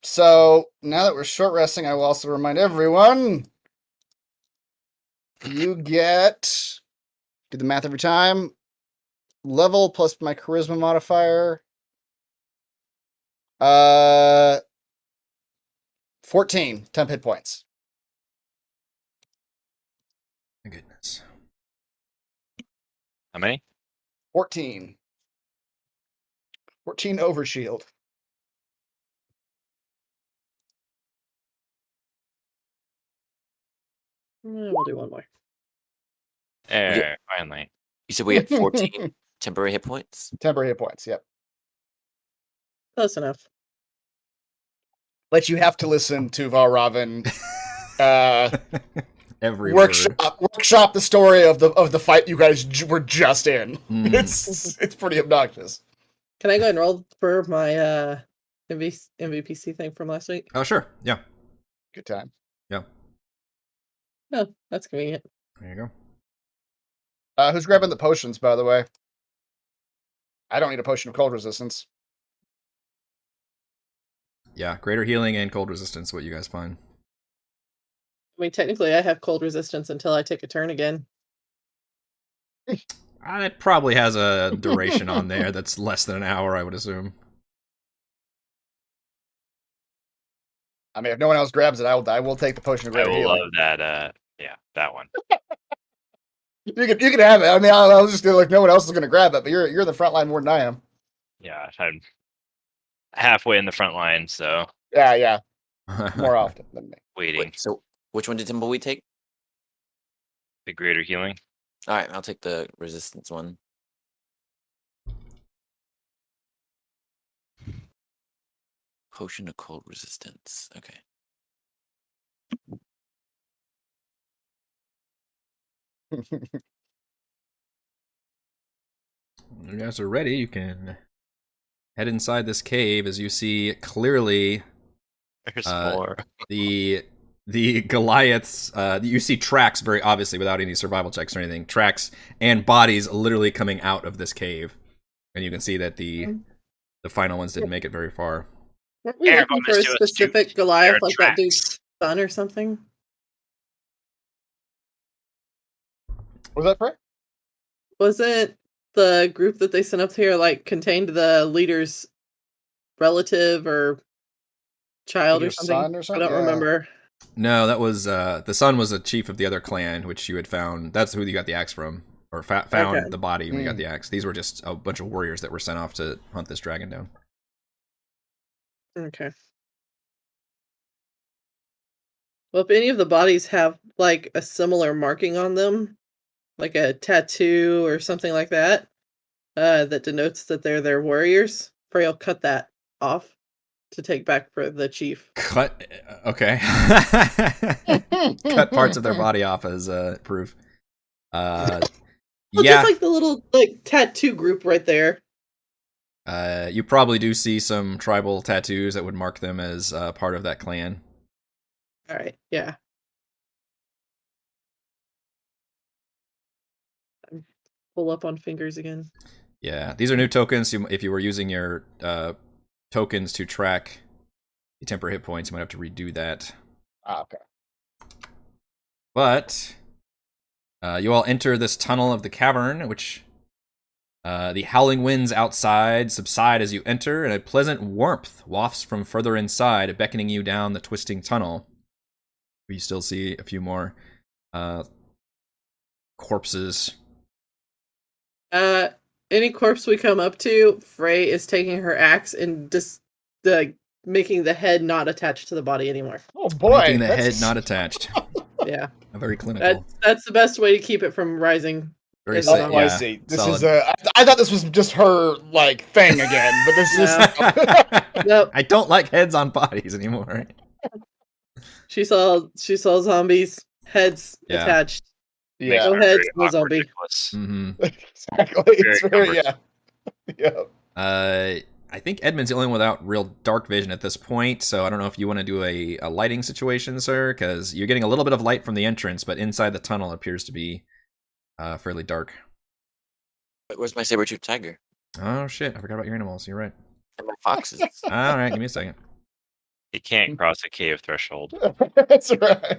So now that we're short resting, I will also remind everyone you get, do the math every time, level plus my charisma modifier. 14 temp hit points. My goodness. How many? 14 overshield. We'll do one more. Finally. You said we had 14 temporary hit points? Temporary hit points, yep. Close enough. But you have to listen to Valravn Every word. workshop the story of the fight you guys were just in. Mm. It's pretty obnoxious. Can I go ahead and roll for my MVPC thing from last week? Oh, sure. Yeah. Good time. Yeah. Oh, that's convenient. There you go. Who's grabbing the potions, by the way? I don't need a potion of cold resistance. Yeah, greater healing and cold resistance, what you guys find. I mean, technically, I have cold resistance until I take a turn again. It probably has a duration on there that's less than an hour, I would assume. I mean, if no one else grabs it, I will take the potion of I greater will healing. love that. That one. You can have it. I mean, I was just like, no one else is going to grab it, but you're in the front line more than I am. Yeah, I'm halfway in the front line, so Yeah. More often than me. waiting. Wait, so which one did Thimbleweed take? The greater healing. All right, I'll take the resistance one. Potion of cold resistance. Okay. When you guys are ready, you can head inside this cave as you see clearly There's more. the Goliaths. You see tracks very obviously without any survival checks or anything. Tracks and bodies literally coming out of this cave, and you can see that the final ones didn't make it very far. Weren't we Air looking for a bonus to us, specific dude. Goliath, Air like that tracks. dude's son or something? Was that Frey? Wasn't the group that they sent up here like contained the leader's relative or child or Leader's something? son or something? I don't Yeah. remember. No, that was the son was a chief of the other clan, which you had found. That's who you got the axe from, or found Okay. the body when you got the axe. These were just a bunch of warriors that were sent off to hunt this dragon down. Okay. Well, if any of the bodies have like a similar marking on them, like a tattoo or something like that, that denotes that they're their warriors, Frey will cut that off to take back for the chief. Cut. Okay. Cut parts of their body off as proof. Well, Yeah. just like the little tattoo group right there. You probably do see some tribal tattoos that would mark them as part of that clan. All right, yeah. Pull up on fingers again. Yeah, these are new tokens. If you were using your tokens to track the temporary hit points, you might have to redo that. Okay. But you all enter this tunnel of the cavern, which the howling winds outside subside as you enter, and a pleasant warmth wafts from further inside, beckoning you down the twisting tunnel. You still see a few more corpses. Any corpse we come up to, Frey is taking her axe and just making the head not attached to the body anymore. Oh boy, Making the head not attached. Yeah, Very clinical. that's the best way to keep it from rising. Very It's sa- not- I yeah, see. This solid. is I thought this was just her thing again, but this is. Nope. I don't like heads on bodies anymore. She saw zombies, heads Yeah. attached. Yeah, No Very heads, no awkward, zombie. Nicholas. Mm-hmm. exactly. It's very yeah. I think Edmund's the only one without real dark vision at this point, so I don't know if you want to do a lighting situation, sir, because you're getting a little bit of light from the entrance, but inside the tunnel appears to be fairly dark. Where's my saber-tooth tiger? Oh shit, I forgot about your animals. You're right. And my foxes. All right, give me a second. He can't cross a cave threshold. That's right.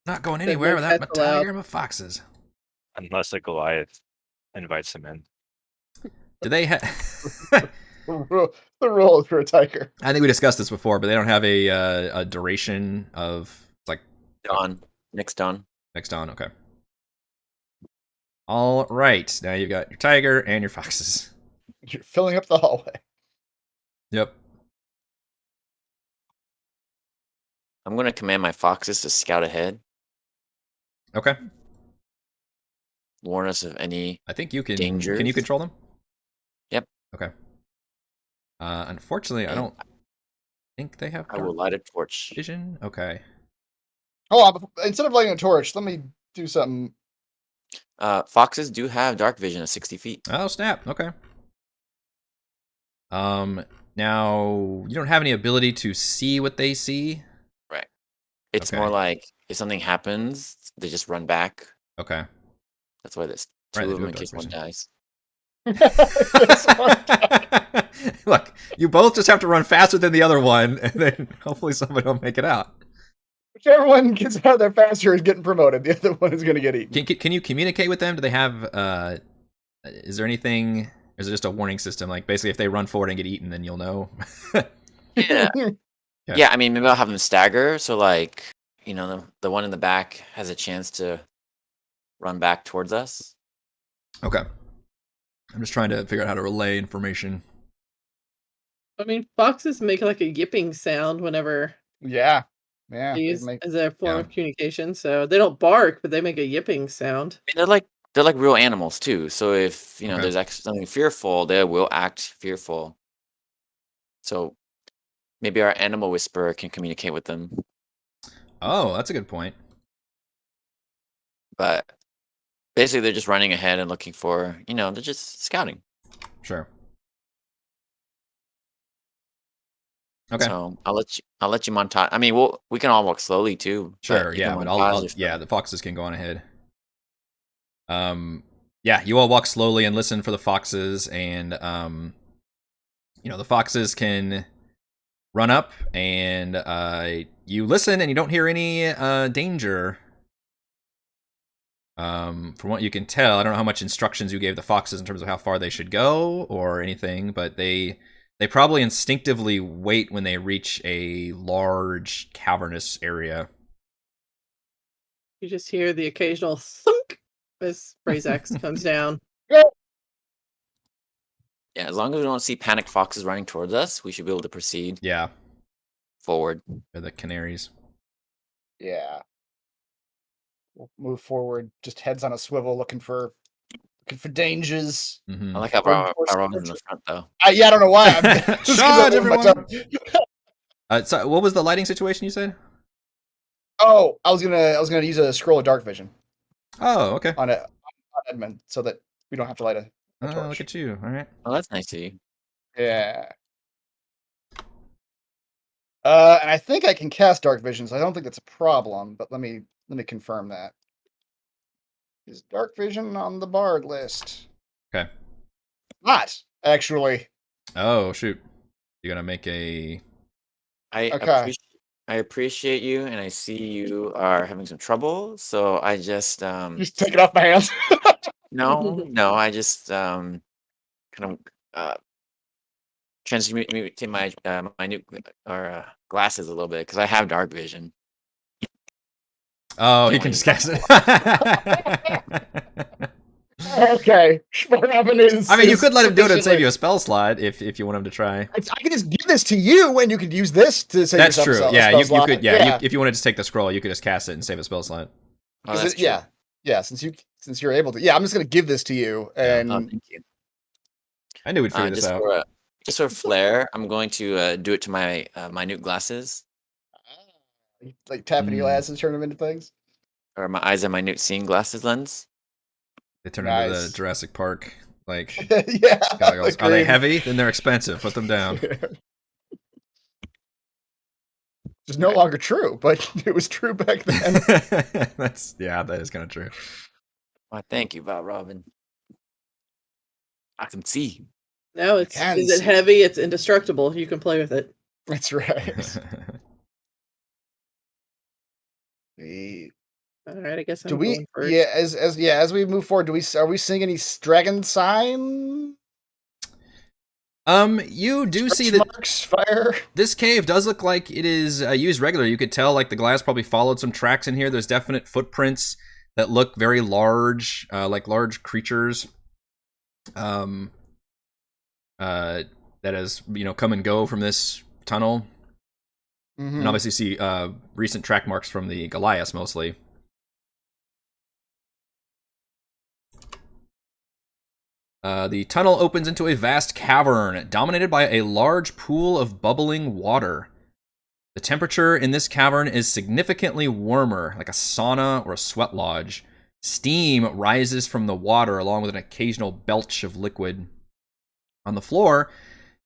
Not going Said anywhere no without my pets allowed. tiger and my foxes. Unless a Goliath invites him in. Do they have... The rule for a tiger. I think we discussed this before, but they don't have a duration of like Dawn. Next dawn. next dawn. Okay. All right. Now you've got your tiger and your foxes. You're filling up the hallway. Yep. I'm going to command my foxes to scout ahead. Okay. Warn us of any... I think you can. Dangers? Can you control them? Yep. Okay. Unfortunately, I And don't think they have I will dark light a torch. vision. Okay. Hold on. Instead of lighting a torch, let me do something. Foxes do have dark vision at 60 feet. Oh snap. Okay. Now you don't have any ability to see what they see. Right. It's Okay. more like if something happens, they just run back. Okay. That's why there's two Right, they of do them in have case dark one vision. dies. Look, you both just have to run faster than the other one, and then hopefully somebody will make it out. Whichever one gets out there faster is getting promoted. The other one is going to get eaten. Can you communicate with them? Do they have? Is there anything? Or is it just a warning system? Like basically, if they run forward and get eaten, then you'll know. Yeah. Yeah. Yeah, I mean, maybe I'll have them stagger. So, like, the one in the back has a chance to run back towards us. Okay. I'm just trying to figure out how to relay information. I mean, foxes make like a yipping sound whenever Yeah. Yeah. they they use make- as a form Yeah. of communication. So they don't bark, but they make a yipping sound. I mean, they're like real animals too. So if Okay. there's actually something fearful, they will act fearful. So maybe our animal whisperer can communicate with them. Oh, that's a good point. But basically, they're just running ahead and looking for, they're just scouting. Sure. Okay. So I'll let you montage. I mean, we can all walk slowly too. Sure, you yeah, can but montage if- yeah, the foxes can go on ahead. Yeah, you all walk slowly and listen for the foxes, and the foxes can run up, and you listen, and you don't hear any danger. From what you can tell, I don't know how much instructions you gave the foxes in terms of how far they should go or anything, but they probably instinctively wait when they reach a large cavernous area. You just hear the occasional thunk as Frey's axe comes down. Yeah, as long as we don't see panicked foxes running towards us, we should be able to proceed Yeah, forward. they're the canaries. Yeah. We'll move forward, just heads on a swivel, looking for looking for dangers. Mhm. I like how Robin's in the front though. Yeah, I don't know why. Charge, everyone! So what was the lighting situation you said? Oh, I was gonna use a scroll of dark vision Oh, okay. on Edmund, so that we don't have to light a Oh, torch. look at you. All right. Oh, that's nice of you. Yeah. And I think I can cast dark vision, so I don't think that's a problem. But let me confirm that. Is dark vision on the bard list? Okay. Not actually. Oh, shoot. You're going to make a... Okay. I appreciate you, and I see you are having some trouble. So I just Just take it off my hands. no, I just kind of transmute to my minute or glasses a little bit because I have dark vision. Oh, he can just cast it. Okay. I mean, you could let him do it and save you a spell slot if you want him to try. I can just give this to you, and you could use this to save That's yourself true. a Yeah, spell you slot. could. Yeah, if you want to just take the scroll, you could just cast it and save a spell slot. Oh, that's true. Yeah. Since you're able to. Yeah, I'm just gonna give this to you, and Oh, thank you. I knew we'd figure this out. Just for flair, I'm going to do it to my minute glasses, like tapping your glasses, turn them into things. or my eyes and minute seeing glasses lens. They turn into the Jurassic Park. Like, yeah. goggles. Are they heavy? Then they're expensive. Put them down. It's no longer true, but it was true back then. That is kind of true. Well, thank you, Robin. I can see. No, is it heavy? It's indestructible. You can play with it. That's right. All right, I guess I'm do we? going first. Yeah, as we move forward, are we seeing any dragon sign? You do see that marks, fire. This cave does look like it is used regularly. You could tell, like, the Goliath probably followed some tracks in here. There's definite footprints that look very large, like large creatures. That has, come and go from this tunnel. Mm-hmm. And obviously see recent track marks from the Goliath mostly. The tunnel opens into a vast cavern dominated by a large pool of bubbling water. The temperature in this cavern is significantly warmer, like a sauna or a sweat lodge. Steam rises from the water along with an occasional belch of liquid. On the floor,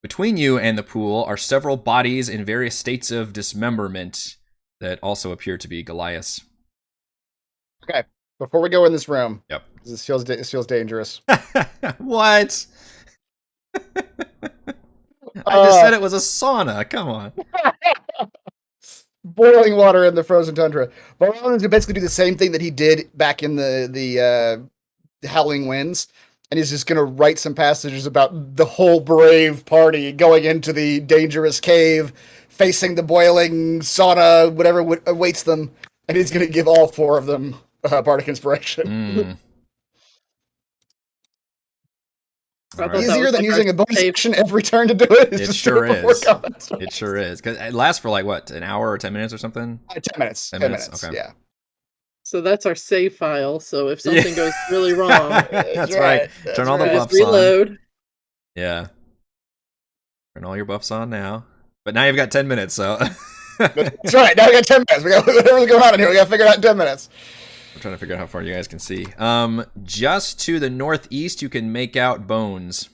between you and the pool, are several bodies in various states of dismemberment that also appear to be Goliaths. Okay, before we go in this room, yep, this feels dangerous. What? I just said it was a sauna. Come on. Boiling water in the frozen tundra. But Rollins going to basically do the same thing that he did back in the Howling Winds. And he's just going to write some passages about the whole brave party going into the dangerous cave, facing the boiling sauna, whatever awaits them. And he's going to give all four of them bardic inspiration. Easier than using a bonus action every turn to do it. It sure is. It sure is. Because it lasts for like, what, an hour or 10 minutes or something? 10 minutes. 10 minutes. Okay. Yeah. So that's our save file. So if something goes really wrong, that's right. Turn all the buffs reload. on. Yeah. Turn all your buffs on now. But now you've got 10 minutes, so. That's right. Now we got 10 minutes. We got whatever's going on in here. We got to figure it out in 10 minutes. I'm trying to figure out how far you guys can see. Just to the northeast, you can make out bones.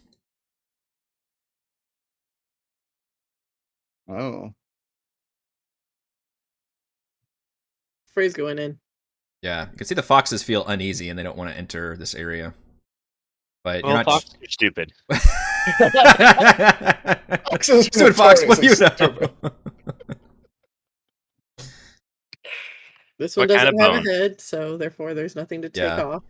Oh. Frey's going in. Yeah, you can see the foxes feel uneasy and they don't want to enter this area. But well, you're not. Foxes are stupid. Foxes Stupid fox, what do you know? This one doesn't have a head, so therefore there's nothing to take off.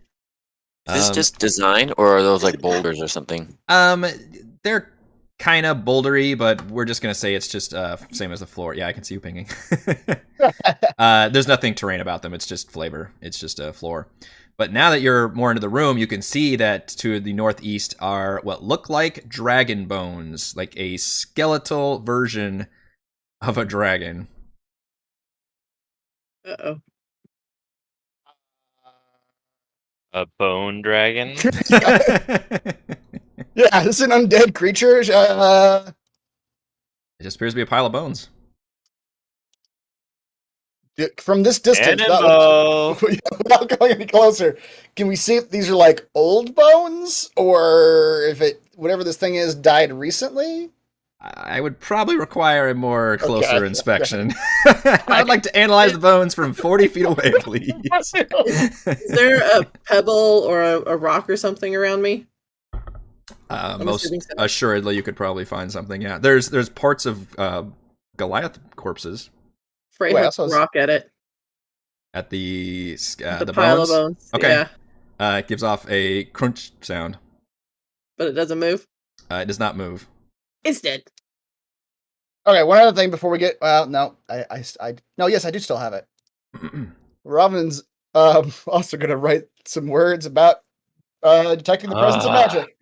Is this just design, or are those like boulders or something? They're kind of bouldery, but we're just gonna say it's just same as the floor. Yeah, I can see you pinging. There's nothing terrain about them. It's just flavor. It's just a floor. But now that you're more into the room, you can see that to the northeast are what look like dragon bones, like a skeletal version of a dragon. Uh-oh. A bone dragon? Yeah, this is an undead creature. It just appears to be a pile of bones. From this distance, Cannonball! without going any closer, can we see if these are like old bones or if whatever this thing is died recently? I would probably require a more closer Okay. inspection. I'd like to analyze the bones from 40 feet away, please. Is there a pebble or a rock or something around me? Most assuming so. assuredly, you could probably find something. Yeah, there's parts of Goliath corpses Frey Wait, has I a saw- rock at it. at the The the pile bones. of bones. Okay. Yeah, It gives off a crunch sound. but it doesn't move. It does not move. It's dead. Okay, one other thing before we get. Well, no, no. Yes, I do still have it. Robin's also going to write some words about detecting the presence of magic.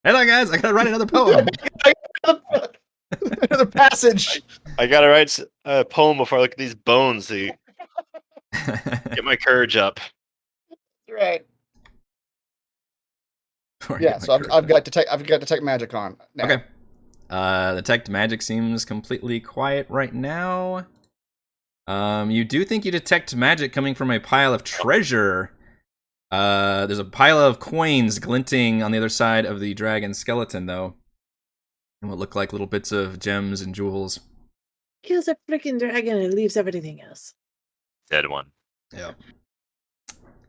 Hello, guys. I gotta write another poem. Another passage. I gotta write a poem before I look at these bones to get my courage up. Right. Yeah. So I've got detect magic on. Now. Okay. Detect magic seems completely quiet right now. You do think you detect magic coming from a pile of treasure. There's a pile of coins glinting on the other side of the dragon skeleton, though. And what look like little bits of gems and jewels. Kills a freaking dragon and leaves everything else. Dead one. Yeah.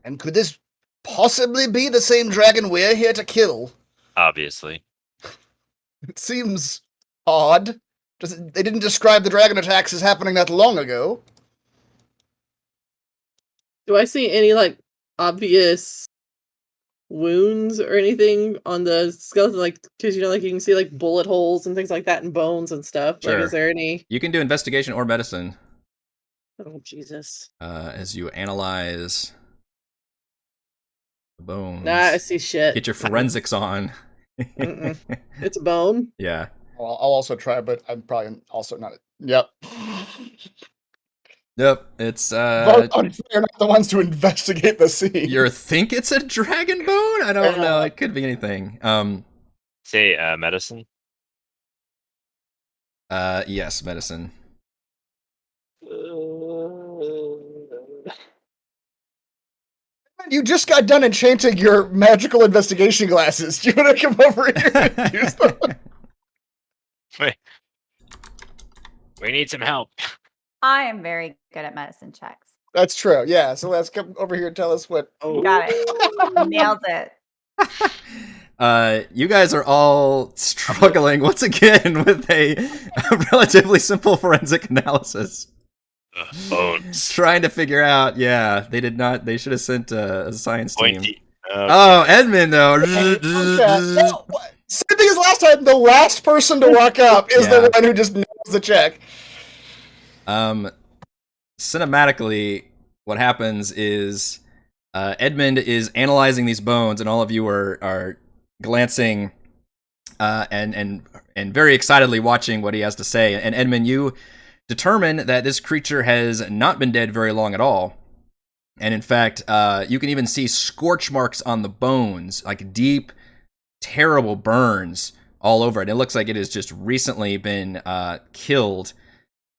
And could this possibly be the same dragon we're here to kill? Obviously. It seems odd. They didn't describe the dragon attacks as happening that long ago. Do I see any like obvious wounds or anything on the skeleton? Like, because you can see like bullet holes and things like that and bones and stuff. Sure. Like, is there any? You can do investigation or medicine Oh Jesus! as you analyze the bones. Nah, I see shit. Get your forensics on. Mm-mm. It's a bone. Yeah. Well, I'll also try, but I'm probably also not. Yep. Yep. It's Vote on Frey, not the ones to investigate the scene. you think it's a dragon bone? I don't know. It could be anything. Say medicine. Yes, medicine. You just got done enchanting your magical investigation glasses. Do you want to come over here and use them? Wait. We need some help. I am very good at medicine checks. That's true. Yeah. So let's come over here and tell us what. Oh, Got it. Nailed it. You guys are all struggling once again with a relatively simple forensic analysis. Bones. Trying to figure out, they did not, they should have sent a science team. Pointy. Oh, Edmund, though. No, what? Same thing as last time. The last person to walk up is the one who just knows the check. Cinematically, what happens is Edmund is analyzing these bones, and all of you are glancing and very excitedly watching what he has to say. And Edmund, you determine that this creature has not been dead very long at all. And in fact, you can even see scorch marks on the bones, like deep, terrible burns all over it. It looks like it has just recently been killed.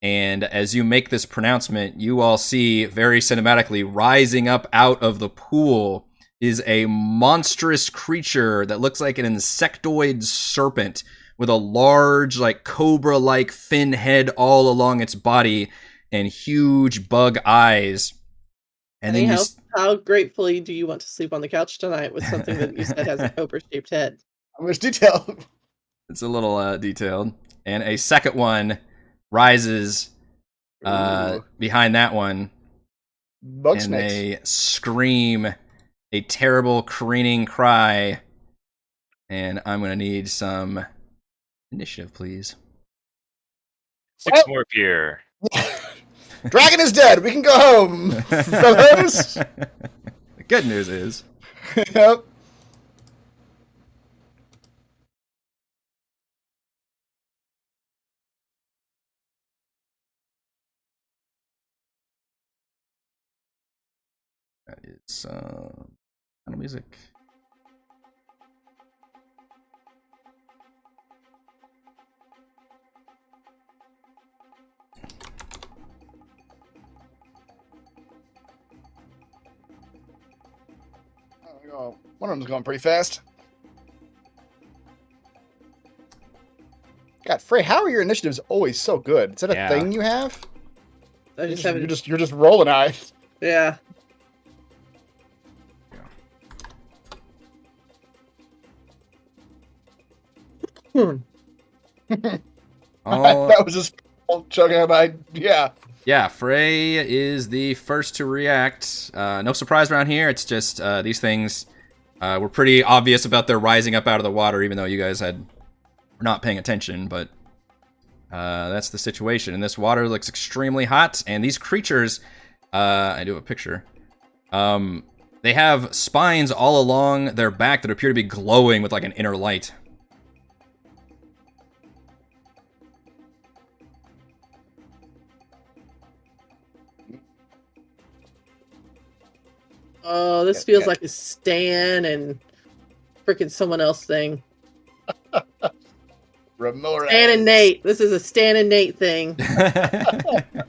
And as you make this pronouncement, you all see very cinematically rising up out of the pool is a monstrous creature that looks like an insectoid serpent with a large, like cobra-like fin head all along its body and huge bug eyes. And then how gratefully do you want to sleep on the couch tonight with something that you said has a cobra-shaped head? How much detail? It's a little detailed. And a second one rises behind that one. Bug and snakes. they scream a terrible careening cry. And I'm going to need some initiative, please. 6 more beer. Dragon is dead. We can go home, fellows. The good news is, Yep. that is is final music. Oh, one of them's going pretty fast. God, Frey, how are your initiatives always so good? Is that a Yeah. thing you have? I just haven't. You're just rolling eyes. Yeah. Oh, That was just chugging my yeah, Frey is the first to react. No surprise around here. It's just these things were pretty obvious about their rising up out of the water, even though you guys were not paying attention. But that's the situation. And this water looks extremely hot. And these creatures, I do have a picture. They have spines all along their back that appear to be glowing with like an inner light. Oh, this feels like a Stan and freaking someone else thing. Remora. Stan and Nate. This is a Stan and Nate thing. That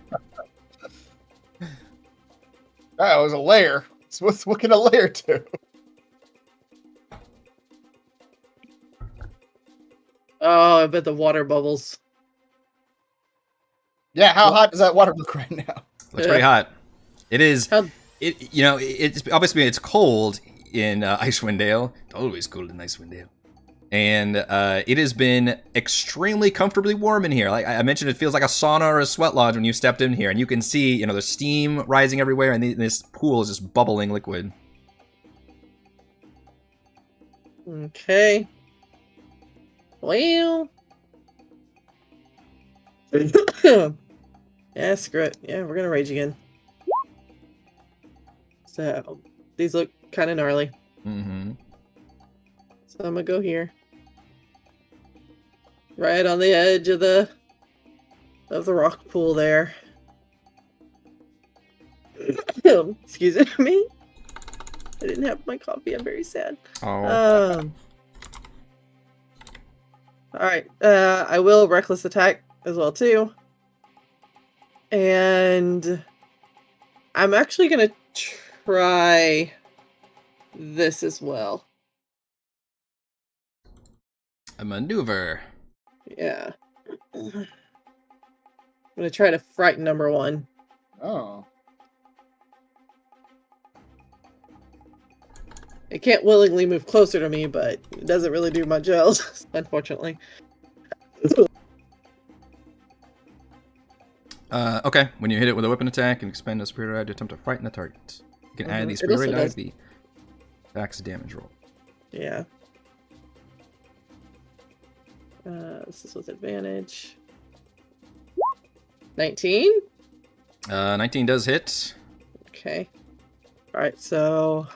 was a layer. So what can a layer do? Oh, I bet the water bubbles. Yeah, how hot does that water look right now? Looks pretty hot. It is. How- It's obviously it's cold in Icewind Dale. Always cold in Icewind Dale. And it has been extremely comfortably warm in here. Like I mentioned, it feels like a sauna or a sweat lodge when you stepped in here, and you can see, there's steam rising everywhere, and this pool is just bubbling liquid. Okay. Well. Yeah, screw it. Yeah, we're gonna rage again. So these look kind of gnarly. Mm-hmm. So I'm gonna go here. Right on the edge of the rock pool there. Excuse me. I didn't have my coffee. I'm very sad. Oh. Alright. I will reckless attack as well too. And I'm actually gonna try this as well. A maneuver. Yeah. I'm gonna try to frighten number one. Oh. It can't willingly move closer to me, but it doesn't really do much else, unfortunately. Okay, when you hit it with a weapon attack and expend a superior die to attempt to frighten the target. You can add the It superior also die does- to the attack's damage roll. Yeah. This is with advantage. 19? 19 does hit. Okay. Alright, so...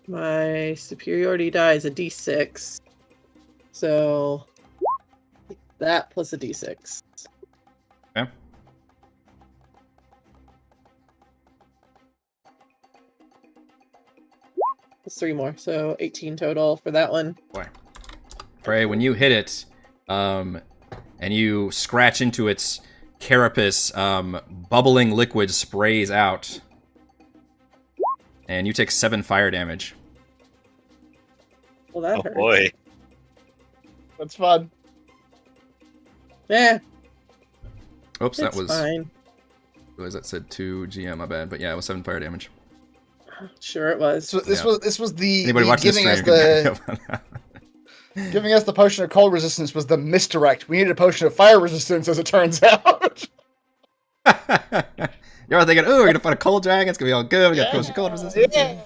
my superiority die is a d6. So... that plus a d6. Okay. Plus 3 more, so 18 total for that one. Boy. Frey, when you hit it, and you scratch into its carapace, bubbling liquid sprays out. And you take 7 fire damage. Well, that Oh hurts. boy. That's fun. Yeah, Oops, that it's was... fine. realized that said 2 GM, my bad. But yeah, it was 7 fire damage. Sure it was. So this Yeah. was the Anybody watching this giving stream us can back me up on giving us the potion of cold resistance was the misdirect. We needed a potion of fire resistance, as it turns out. that. You're all thinking, ooh, we're gonna fight a cold dragon, it's gonna be all good, we got potion of cold resistance. Yeah.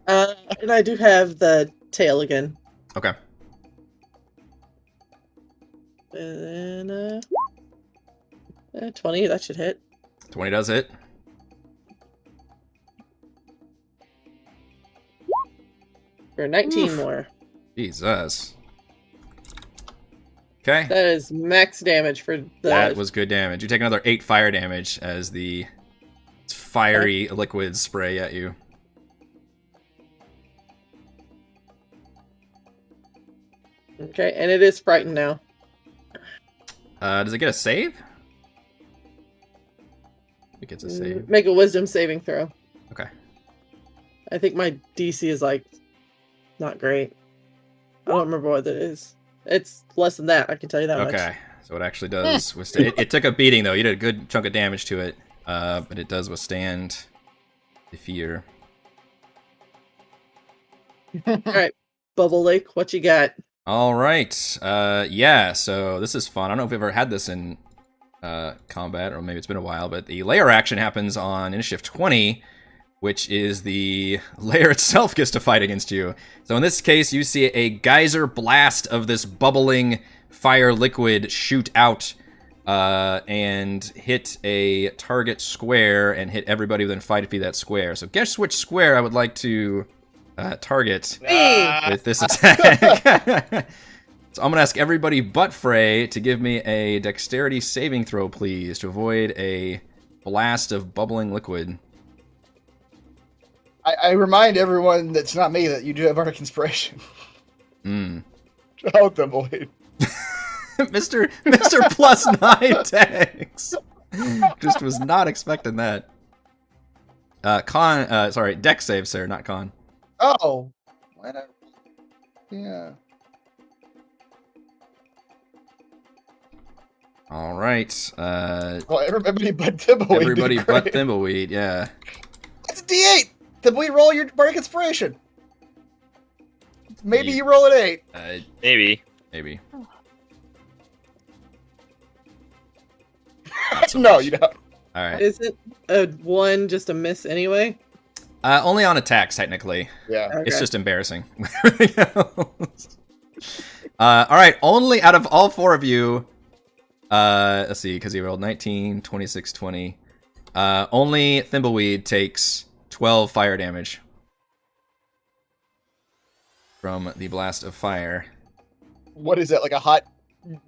And I do have the tail again. Okay. And then, 20, that should hit. 20 does hit. For 19 Oof. more. Jesus. Okay. That is max damage for the. That was good damage. You take another 8 fire damage as the fiery liquids spray at you. Okay, and it is frightened now. Does it get a save? It gets a save. Make a wisdom saving throw. Okay. I think my DC is like not great. I don't remember what it is. It's less than that, I can tell you that much. Okay. So it actually does withstand. It took a beating though. You did a good chunk of damage to it, but it does withstand the fear. Alright, Bubble Lake, what you got? All right. Yeah. So this is fun. I don't know if we've ever had this in combat, or maybe it's been a while. But the layer action happens on initiative 20, which is the layer itself gets to fight against you. So in this case, you see a geyser blast of this bubbling fire liquid shoot out and hit a target square and hit everybody within 5 feet of that square. So guess which square I would like to target with this attack. So I'm going to ask everybody but Frey to give me a dexterity saving throw, please, to avoid a blast of bubbling liquid. I remind everyone that's not me that you do have Bardic Inspiration. Oh, Thimbleweed. Mr. +9 dex. Just was not expecting that. Sorry, dex save, sir, not con. Oh. Yeah. All right. Well, everybody but Thimbleweed. Everybody did but great. Thimbleweed, yeah. It's a D8. Thimbleweed, roll your Bardic Inspiration. Maybe you roll an 8. Maybe. Maybe. No, you don't. All right. Isn't a 1 just a miss anyway? Only on attacks, technically. Yeah. Okay. It's just embarrassing. All right. Only out of all 4 of you. Let's see, because he rolled 19, 26, 20. Only Thimbleweed takes 12 fire damage from the blast of fire. What is that, like a hot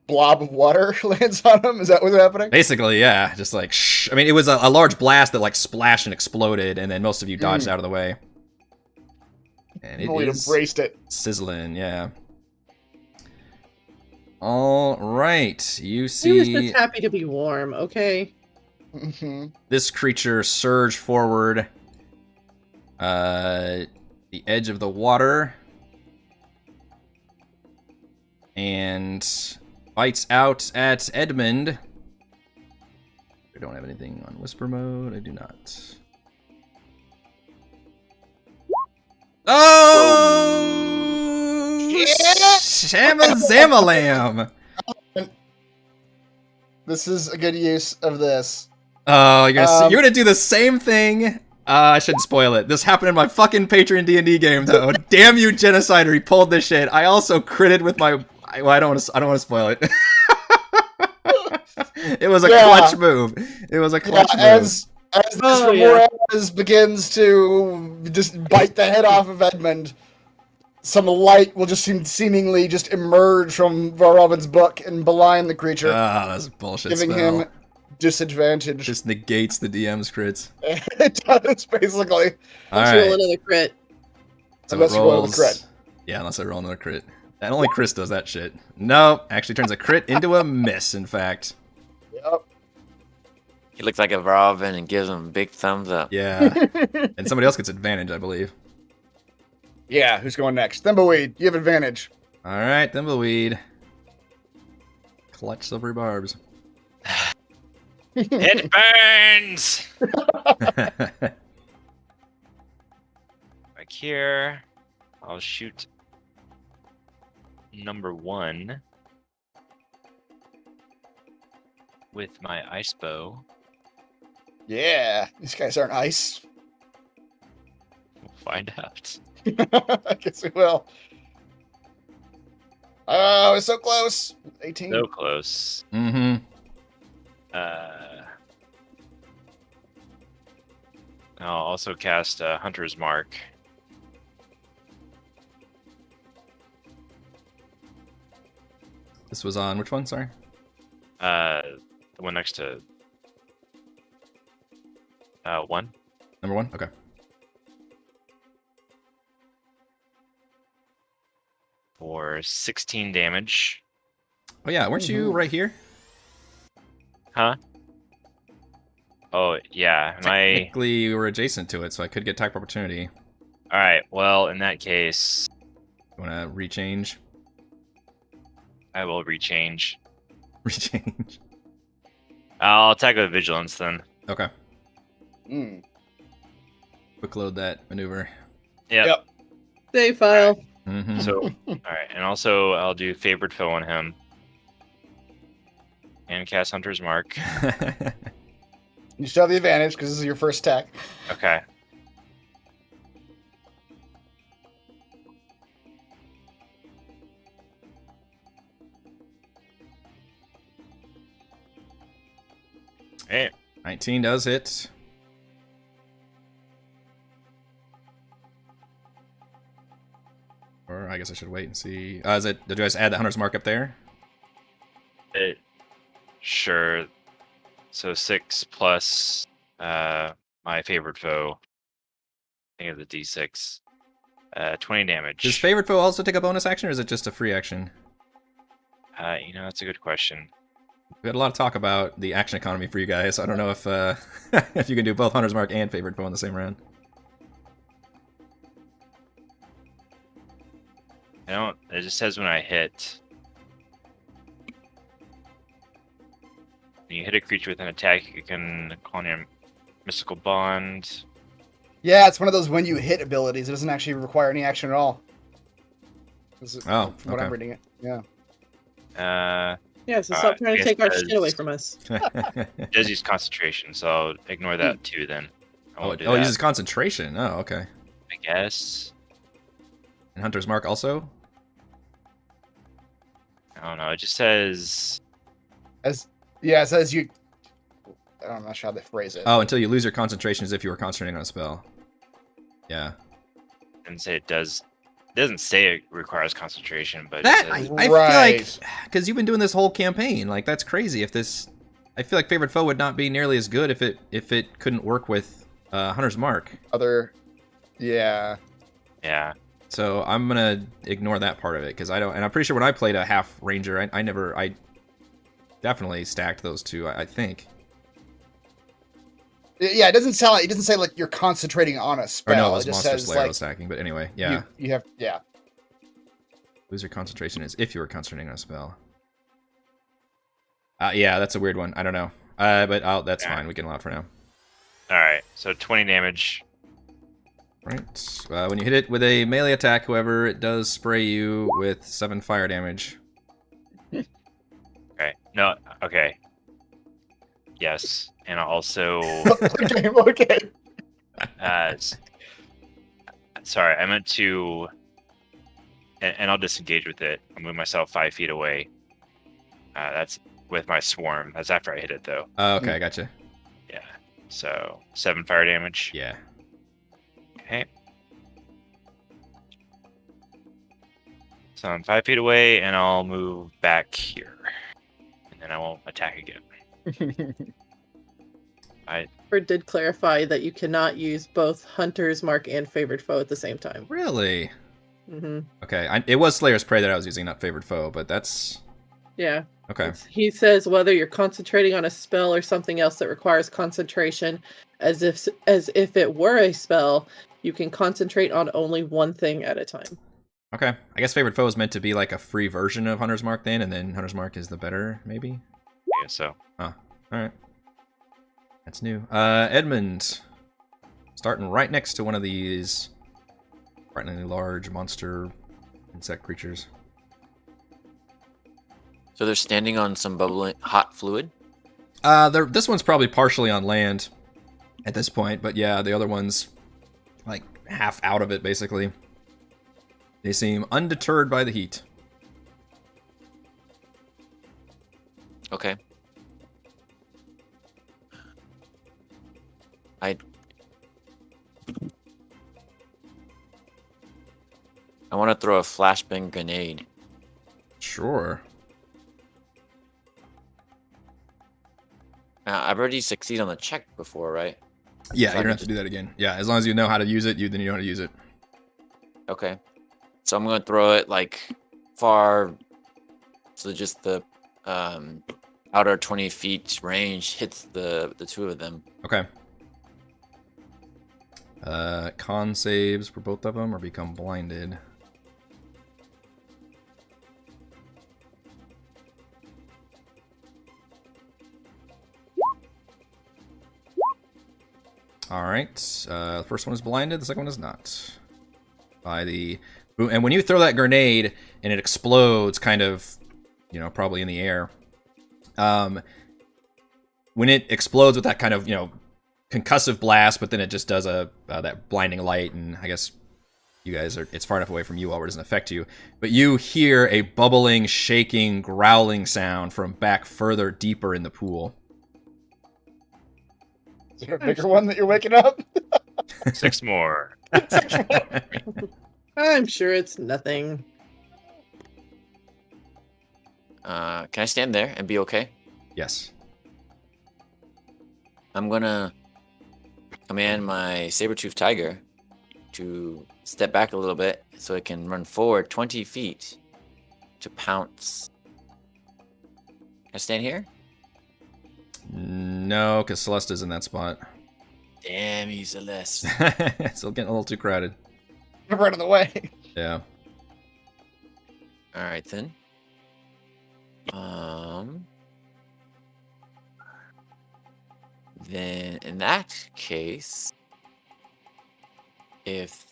blob of water lands on him? Is that what's happening? Basically, yeah. Just like, shh. I mean, it was a large blast that like splashed and exploded, and then most of you dodged out of the way. And it Thimbleweed is embraced it. sizzling, yeah. All right. You He was see just happy to be warm, okay? Mm-hmm. this creature surge forward the edge of the water and bites out at Edmund. I don't have anything on whisper mode. I do not. Oh! Shama-zama-lam! This is a good use of this. Oh, you're gonna do the same thing. I shouldn't spoil it. This happened in my fucking Patreon D&D game, though. Damn you, Genocider! He pulled this shit. I also critted with my. Well, I don't want to spoil it. It was a clutch move. It was a clutch move. As this Ramirez begins to just bite the head off of Edmund, some light will just seemingly just emerge from Varobin's book and beline the creature, that's a bullshit giving spell. him disadvantage. Just negates the DM's crits. It does, basically. All Let's roll right. another crit. So Unless it you roll a rolls. crit. Yeah, unless I roll another crit. And only Chris does that shit. No, actually turns a crit into a miss, in fact. Yep. He looks like a Robin and gives him a big thumbs up. Yeah. And somebody else gets advantage, I believe. Yeah, who's going next? Thimbleweed, you have advantage. All right, Thimbleweed. Clutch silvery barbs. It burns! Back here. I'll shoot number 1 with my ice bow. Yeah, these guys aren't ice. We'll find out. I guess we will. Oh, it's so close. 18. So close. Mm-hmm. I'll also cast Hunter's Mark. This was on which one? Sorry. The one next to 1. Number 1. Okay. For 16 damage. Oh yeah, weren't you right here? Huh? Oh yeah. Technically, we were adjacent to it, so I could get attack of opportunity. All right. Well, in that case, You want to rechange? I will rechange. Rechange. I'll attack with vigilance then. Okay. Mm. Quick load that maneuver. Yep. Save file. Mm-hmm. So, all right, and also I'll do favored foe on him, and cast Hunter's Mark. You still have the advantage because this is your first attack. Okay. Hey, 19 does hit. Or I guess I should wait and see. Did you guys add the Hunter's Mark up there? sure. So 6 plus my favorite foe. I think of the D6. 20 damage. Does favorite foe also take a bonus action, or is it just a free action? That's a good question. We had a lot of talk about the action economy for you guys. I don't know if if you can do both Hunter's Mark and favorite foe in the same round. I don't. It just says when I hit. When you hit a creature with an attack, you can call on your mystical bond. Yeah, it's one of those when you hit abilities. It doesn't actually require any action at all. Oh, from what I'm reading it. Yeah. Yeah, so stop trying to guess take our that shit away is- from us. It does use concentration, so I'll ignore that too then. I Oh, won't do it that, uses concentration. Oh, okay. I guess. And Hunter's Mark also? I don't know. It just says. It says you. I'm not sure how they phrase it. Oh, until you lose your concentration as if you were concentrating on a spell. Yeah. And say it does. It doesn't say it requires concentration, but That it I says, feel Right. like because you've been doing this whole campaign, like that's crazy. If this, I feel like favorite foe would not be nearly as good if it couldn't work with Hunter's Mark. Yeah. yeah. So I'm gonna ignore that part of it because I don't. And I'm pretty sure when I played a half ranger, I definitely stacked those two. I think. Yeah, it doesn't say like you're concentrating on a spell. Or no, it was just Monster says Slayer I like was stacking. But anyway, yeah. you have Lose your concentration as if you were concentrating on a spell. Yeah, that's a weird one. I don't know. But that's Yeah. fine. We can allow it for now. All right. So 20 damage. Right. When you hit it with a melee attack, however, it does spray you with 7 fire damage. Okay. No. Okay. Yes, and also. okay. Sorry, I meant to. And I'll disengage with it. I'll move myself 5 feet away. That's with my swarm. That's after I hit it, though. Okay, I gotcha. Yeah. So 7 fire damage. Yeah. Okay. So I'm 5 feet away, and I'll move back here, and then I won't attack again. Or did clarify that you cannot use both Hunter's Mark and Favored Foe at the same time. Really? Mm-hmm. Okay, it was Slayer's Prey that I was using, not Favored Foe, but that's... Yeah. Okay. He says whether you're concentrating on a spell or something else that requires concentration, as if it were a spell, you can concentrate on only one thing at a time. Okay. I guess Favored Foe is meant to be like a free version of Hunter's Mark then, and then Hunter's Mark is the better, maybe? Yeah. So. Alright. That's new. Edmund. Starting right next to one of these frighteningly large monster insect creatures. So they're standing on some bubbling hot fluid. This one's probably partially on land at this point, but yeah, the other one's like half out of it, basically. They seem undeterred by the heat. Okay. I want to throw a flashbang grenade. Sure. I've already succeeded on the check before, right? Yeah, So you I don't have can to do that again. Yeah, as long as you know how to use it, then you know how to use it. Okay. So I'm gonna throw it like far, so just the outer 20 feet range hits the two of them. Okay. Con saves for both of them or become blinded. Alright, the first one is blinded, the second one is not. By the... And when you throw that grenade and it explodes kind of, you know, probably in the air, when it explodes with that kind of, you know, concussive blast, but then it just does that blinding light, and I guess you guys are, it's far enough away from you all where it doesn't affect you, but you hear a bubbling, shaking, growling sound from back further deeper in the pool. Is there a bigger one that you're waking up? 6 more. I'm sure it's nothing. Can I stand there and be okay? Yes. I'm gonna command my saber-toothed tiger to step back a little bit so it can run forward 20 feet to pounce. Can I stand here? No, because Celeste's in that spot. Damn you, Celeste. It's still getting a little too crowded. I'm running away. Yeah. All right then. Then in that case, if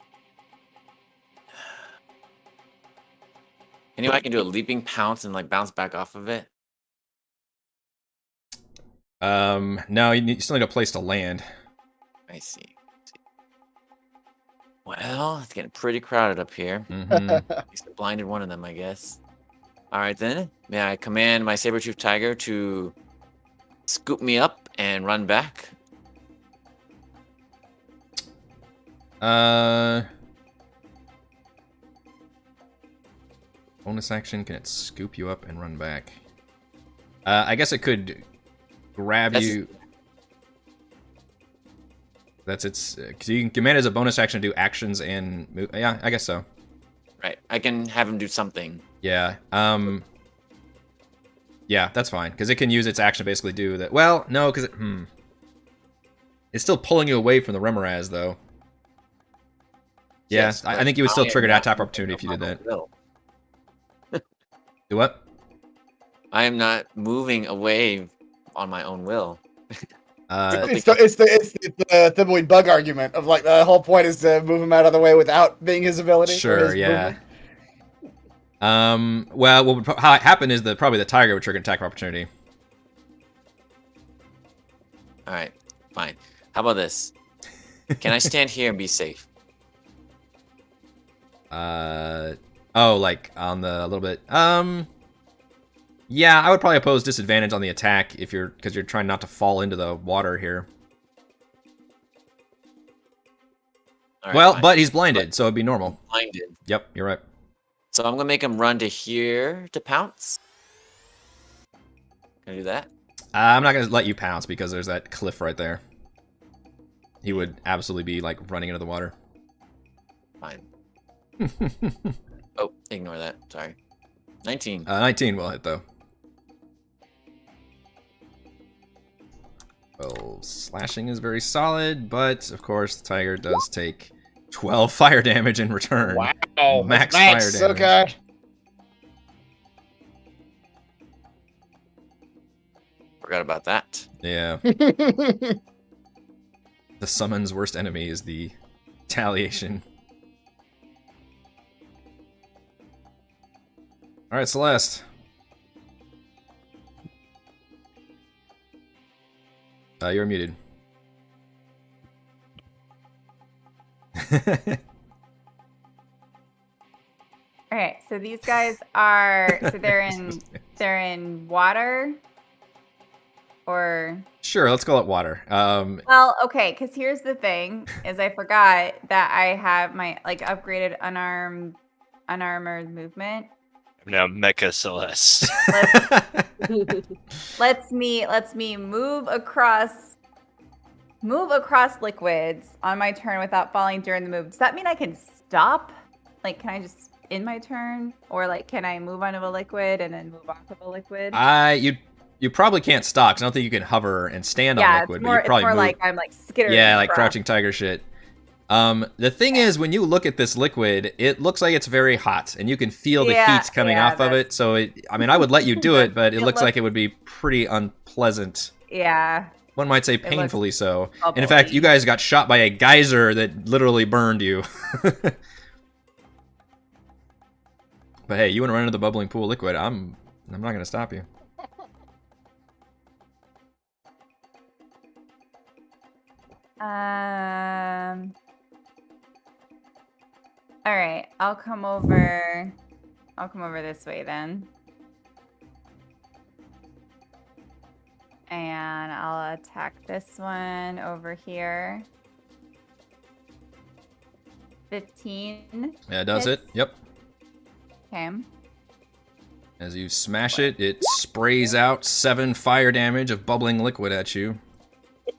anyway, I can do a leaping pounce and like bounce back off of it. No, you still need a place to land. I see. Well, it's getting pretty crowded up here. Mm-hmm. At least I blinded one of them, I guess. All right then. May I command my saber-toothed tiger to scoop me up and run back? Bonus action, can it scoop you up and run back? I guess it could grab you. That's its. Cause you can command as a bonus action to do actions and move. Yeah, I guess so. Right. I can have him do something. Yeah. Yeah, that's fine because it can use its action to basically do that. Well, no, because it's still pulling you away from the Remoraz though. Yeah, Yes, I but think you would still I am trigger not that type of moving opportunity if you on did my that. will. Do what? I am not moving away on my own will. It's the Thimbleweed bug argument of like the whole point is to move him out of the way without being his ability. or Sure, his yeah. movement. Well, what would how it happened is that probably the tiger would trigger an attack of opportunity. All right, fine. How about this? Can I stand here and be safe? Oh, like on the little bit. Yeah, I would probably oppose disadvantage on the attack if because you're trying not to fall into the water here. All right, Well, fine. but he's blinded, so it'd be normal. Blinded. Yep, you're right. So I'm gonna make him run to here to pounce. Can I do that? I'm not gonna let you pounce because there's that cliff right there. He would absolutely be like running into the water. Fine. Oh, ignore that. Sorry. 19. 19 will hit though. Well, slashing is very solid, but of course the tiger does take 12 fire damage in return. Wow, Max Max fire damage. Okay. Forgot about that. Yeah. The summon's worst enemy is the retaliation. Alright, Celeste. You're muted. All right, so these guys are they're in water, or Sure, let's call it water. well, okay, because here's the thing: is I forgot that I have my like upgraded unarmored movement. I'm now Mecha Celeste. Let's me move across liquids on my turn without falling during the move. Does that mean I can stop? Like, can I just in my turn, or like, can I move onto a liquid and then move off of a liquid? You probably can't stop. 'Cause I don't think you can hover and stand on liquid. It's more, but you probably it's more move. like I'm like skittering. Yeah, like across. Crouching Tiger shit. The thing is, when you look at this liquid, it looks like it's very hot, and you can feel the heat coming off of it. So, I would let you do it, but it looks like it would be pretty unpleasant. Yeah. One might say painfully so. Bubbly. And in fact, you guys got shot by a geyser that literally burned you. But hey, you want to run into the bubbling pool of liquid? I'm not going to stop you. All right, I'll come over this way then. And I'll attack this one over here. 15. Yeah, does it? Yep. Okay. As you smash it, it sprays out 7 fire damage of bubbling liquid at you.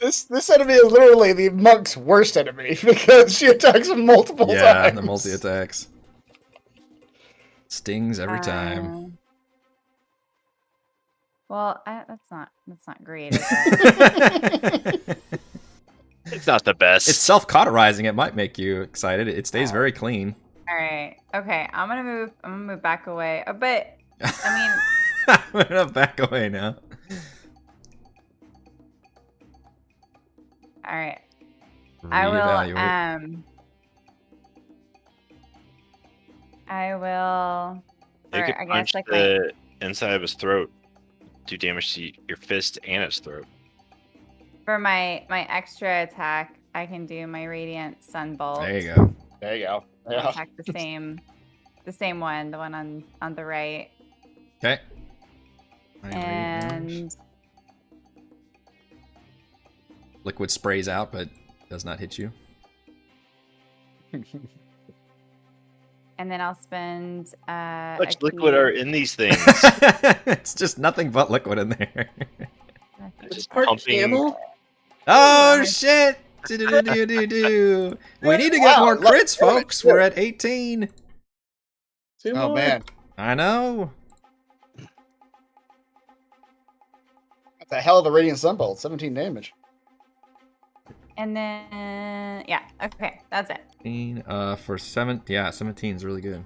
This enemy is literally the monk's worst enemy because she attacks him multiple times. Yeah, the multi-attacks. Stings every time. Well, that's not great, is it? It's not the best. It's self-cauterizing. It might make you excited. It stays very clean. All right. Okay, I'm gonna move back away. But I mean, I'm gonna back away now. all right. I will. You could I guess punch like the inside of his throat, do damage to your fist and its throat. for my extra attack, I can do my radiant sunbolt. There you go. There you go. I'll Yeah. attack the same one, the one on the right. Okay. And Liquid sprays out, but does not hit you. and then I'll spend How much a liquid key- are in these things? It's just nothing but liquid in there. Just Part pumping. camel? Oh shit! Do-do-do-do-do-do. We need to get more crits, folks. We're at 18. Two Oh more? man, I know. that's a hell of a radiant sunbolt. 17 damage. And then yeah, okay, that's it. 17, for 7, yeah, 17 is really good.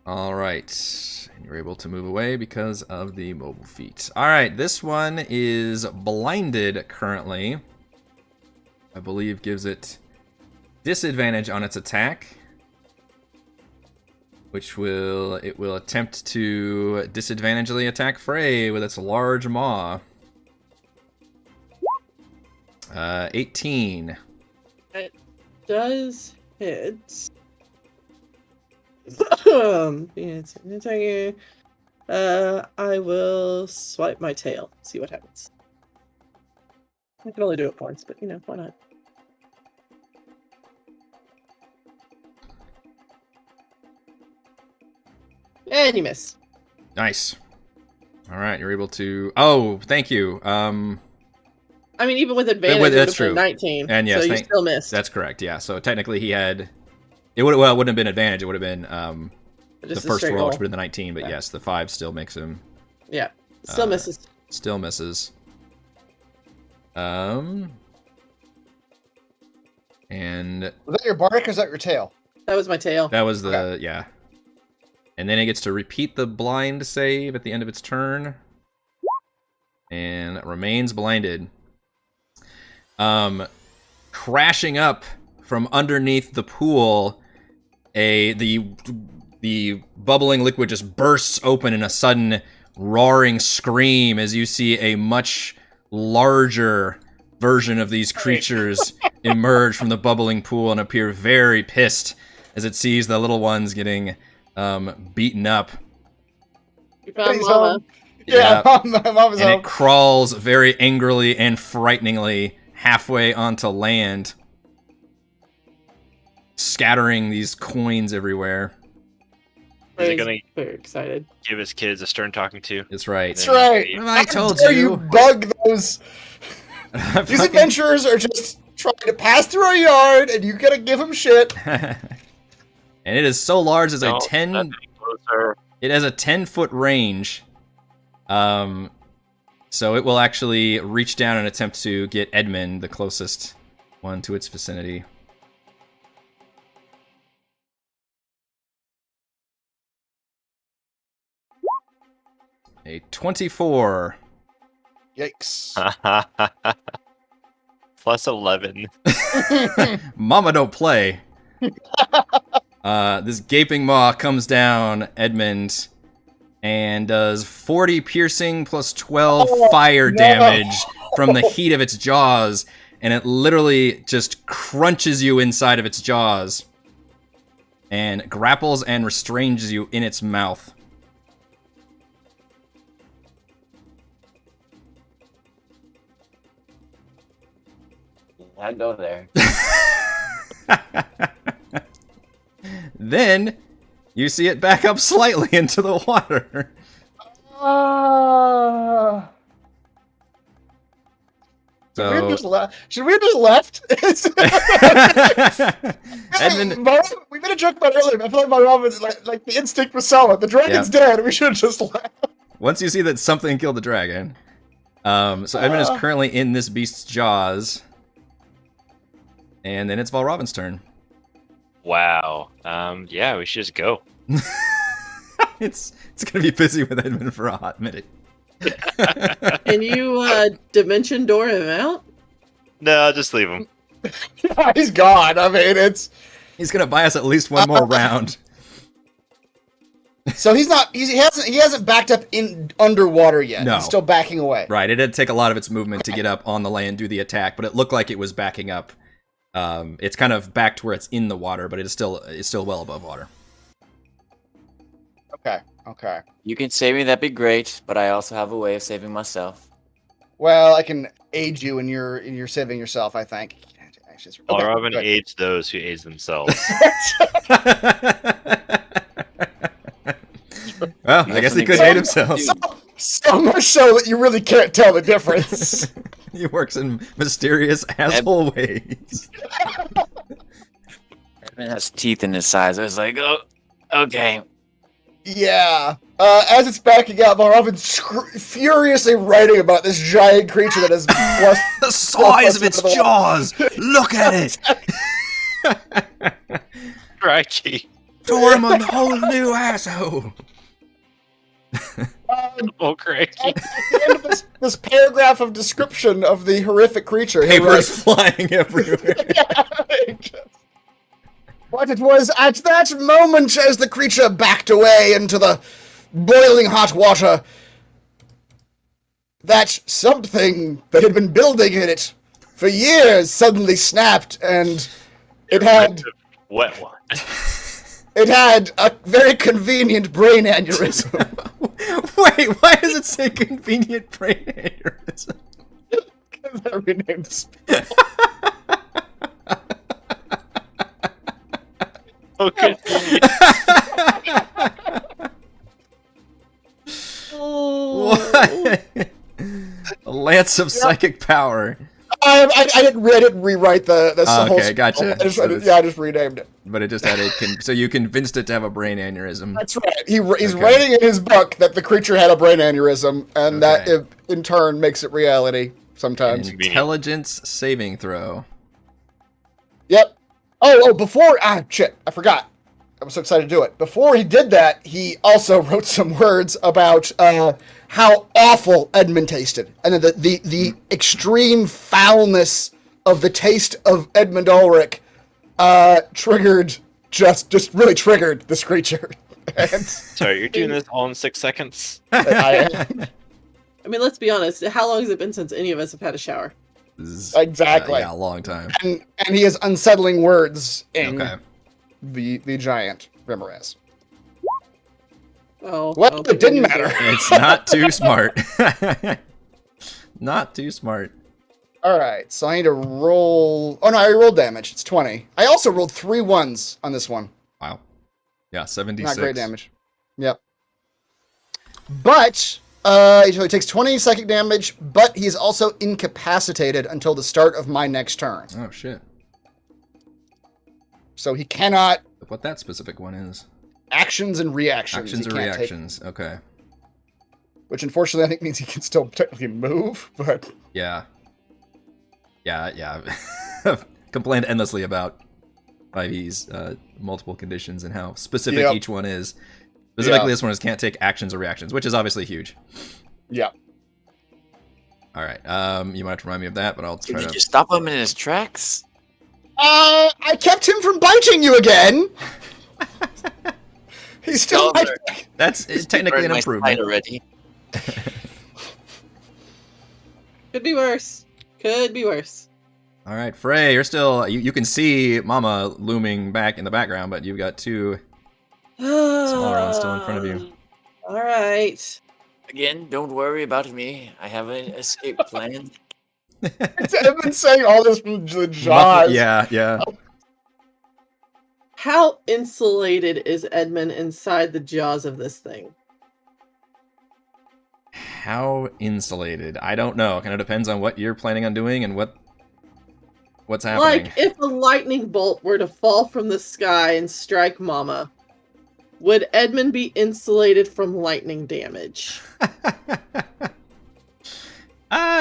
All right, and you're able to move away because of the mobile feat. All right, this one is blinded currently. I believe gives it disadvantage on its attack, which it will attempt to disadvantagedly attack Frey with its large maw. 18. It does hit. I will swipe my tail. See what happens. I can only do it once, but why not? And you miss. Nice. All right, you're able to. Oh, thank you. I mean, even with advantage, That's it would have true. been 19. And yes, so you still missed. That's correct. Yeah. So technically, he had. It would. Well, it wouldn't have been advantage. It would have been the Just a first straight roll, which roll. would have been the 19. But Yeah. yes, the 5 still makes him. Yeah, still misses. Still misses. And Was that your bark or is that your tail? That was my tail. that was the yeah. And then it gets to repeat the blind save at the end of its turn. And remains blinded. Crashing up from underneath the pool, the bubbling liquid just bursts open in a sudden roaring scream as you see a much larger version of these creatures emerge from the bubbling pool and appear very pissed as it sees the little ones getting beaten up. You found He's lava. home. Yeah, Mom is And home. it crawls very angrily and frighteningly halfway onto land. scattering these coins everywhere. Is it Frey's gonna very excited. give his kids a stern talking to? That's right. That's right. I told How dare you. bug those. These adventurers are just trying to pass through our yard, and you gotta give them shit. And it is so large as a No, 10. that's closer. It has a 10-foot range. So it will actually reach down and attempt to get Edmund, the closest one to its vicinity. A 24. Yikes. Plus 11. Mama don't play. This gaping maw comes down, Edmund, and does 40 piercing plus 12 fire damage from the heat of its jaws, and it literally just crunches you inside of its jaws and grapples and restrains you in its mouth. I'd go there. Then you see it back up slightly into the water. Should we have just left? Edmund, We made a joke about it earlier. I feel like my Robin's like the instinct was solid. The dragon's dead. We should have just left. once you see that something killed the dragon. So Edmund is currently in this beast's jaws. And then it's Valravin's turn. Wow. Yeah, we should just go. It's gonna be busy with Edmund for a hot minute. Can you dimension door him out? No, I'll just leave him. He's gone. I mean, He's gonna buy us at least one more round. so he hasn't backed up in underwater yet. No. He's still backing away. Right, it did take a lot of its movement to get up on the land and do the attack, but it looked like it was backing up. It's kind of back to where it's in the water, but it's still well above water. Okay. You can save me, that'd be great, but I also have a way of saving myself. Well, I can aid you in your saving yourself, I think. Well, Okay, Robin good. aids those who aids themselves. Well, I guess he could hate himself. So much so that you really can't tell the difference. He works in mysterious asshole ways. Edmund has teeth in his sides. I was like, oh, okay. Yeah. As it's backing up, Robin's furiously writing about this giant creature that has plus The size of its jaws! Look at it! Crikey. Tore him a whole new asshole! Oh, crikey. At the end of this paragraph of description of the horrific creature, he Papers writes, flying everywhere. But it was at that moment, as the creature backed away into the boiling hot water, that something that had been building in it for years suddenly snapped, and it had Wet one. it had a very convenient brain aneurysm. Wait, why does it say convenient brain aneurysm? I renamed the spell. Okay. What? A lance of psychic power. I didn't rewrite the whole Okay, spell. gotcha. I just renamed it. But it just had a so you convinced it to have a brain aneurysm. That's right. He's Okay. writing in his book that the creature had a brain aneurysm, and that Okay. in turn makes it reality sometimes. Intelligence saving throw. Yep. Oh, before shit, I forgot. I was so excited to do it. Before he did that, he also wrote some words about how awful Edmund tasted, and then the extreme foulness of the taste of Edmund Ulrich triggered just really triggered this creature. And Sorry, you're doing this all in 6 seconds? I, I mean, let's be honest. How long has it been since any of us have had a shower? Exactly. Yeah, a long time. and he has unsettling words in Okay. the giant Rimmerez. Oh, Well, oh, it didn't goodness. matter. It's not too smart. Not too smart. All right, so I need to roll. Oh no, I already rolled damage. It's 20. I also rolled 3 1s on this one. Wow. Yeah, 76. Not great damage. Yep. But so he takes 20 psychic damage, but he's also incapacitated until the start of my next turn. Oh shit. So he cannot What that specific one is? actions and reactions. Actions he or can't take, reactions? Okay. which unfortunately I think means he can still technically move, but Yeah. Yeah. Complained endlessly about 5e's multiple conditions and how specific Yep. each one is. Specifically, Yeah. this one is can't take actions or reactions, which is obviously huge. yeah. All right. You might have to remind me of that, but I'll try Did you to. just stop him in his tracks? I kept him from biting you again. He's still Over. biting. That's technically an My improvement. side already. Could be worse. Could be worse. All right, Frey, you're still. You can see Mama looming back in the background, but you've got 2 smaller ones still in front of you. All right. Again, don't worry about me. I have an escape plan. I've been saying all this from the jaws. Yeah. How insulated is Edmund inside the jaws of this thing? How insulated? I don't know. Kind of depends on what you're planning on doing and what's happening. Like, if a lightning bolt were to fall from the sky and strike Mama, would Edmund be insulated from lightning damage?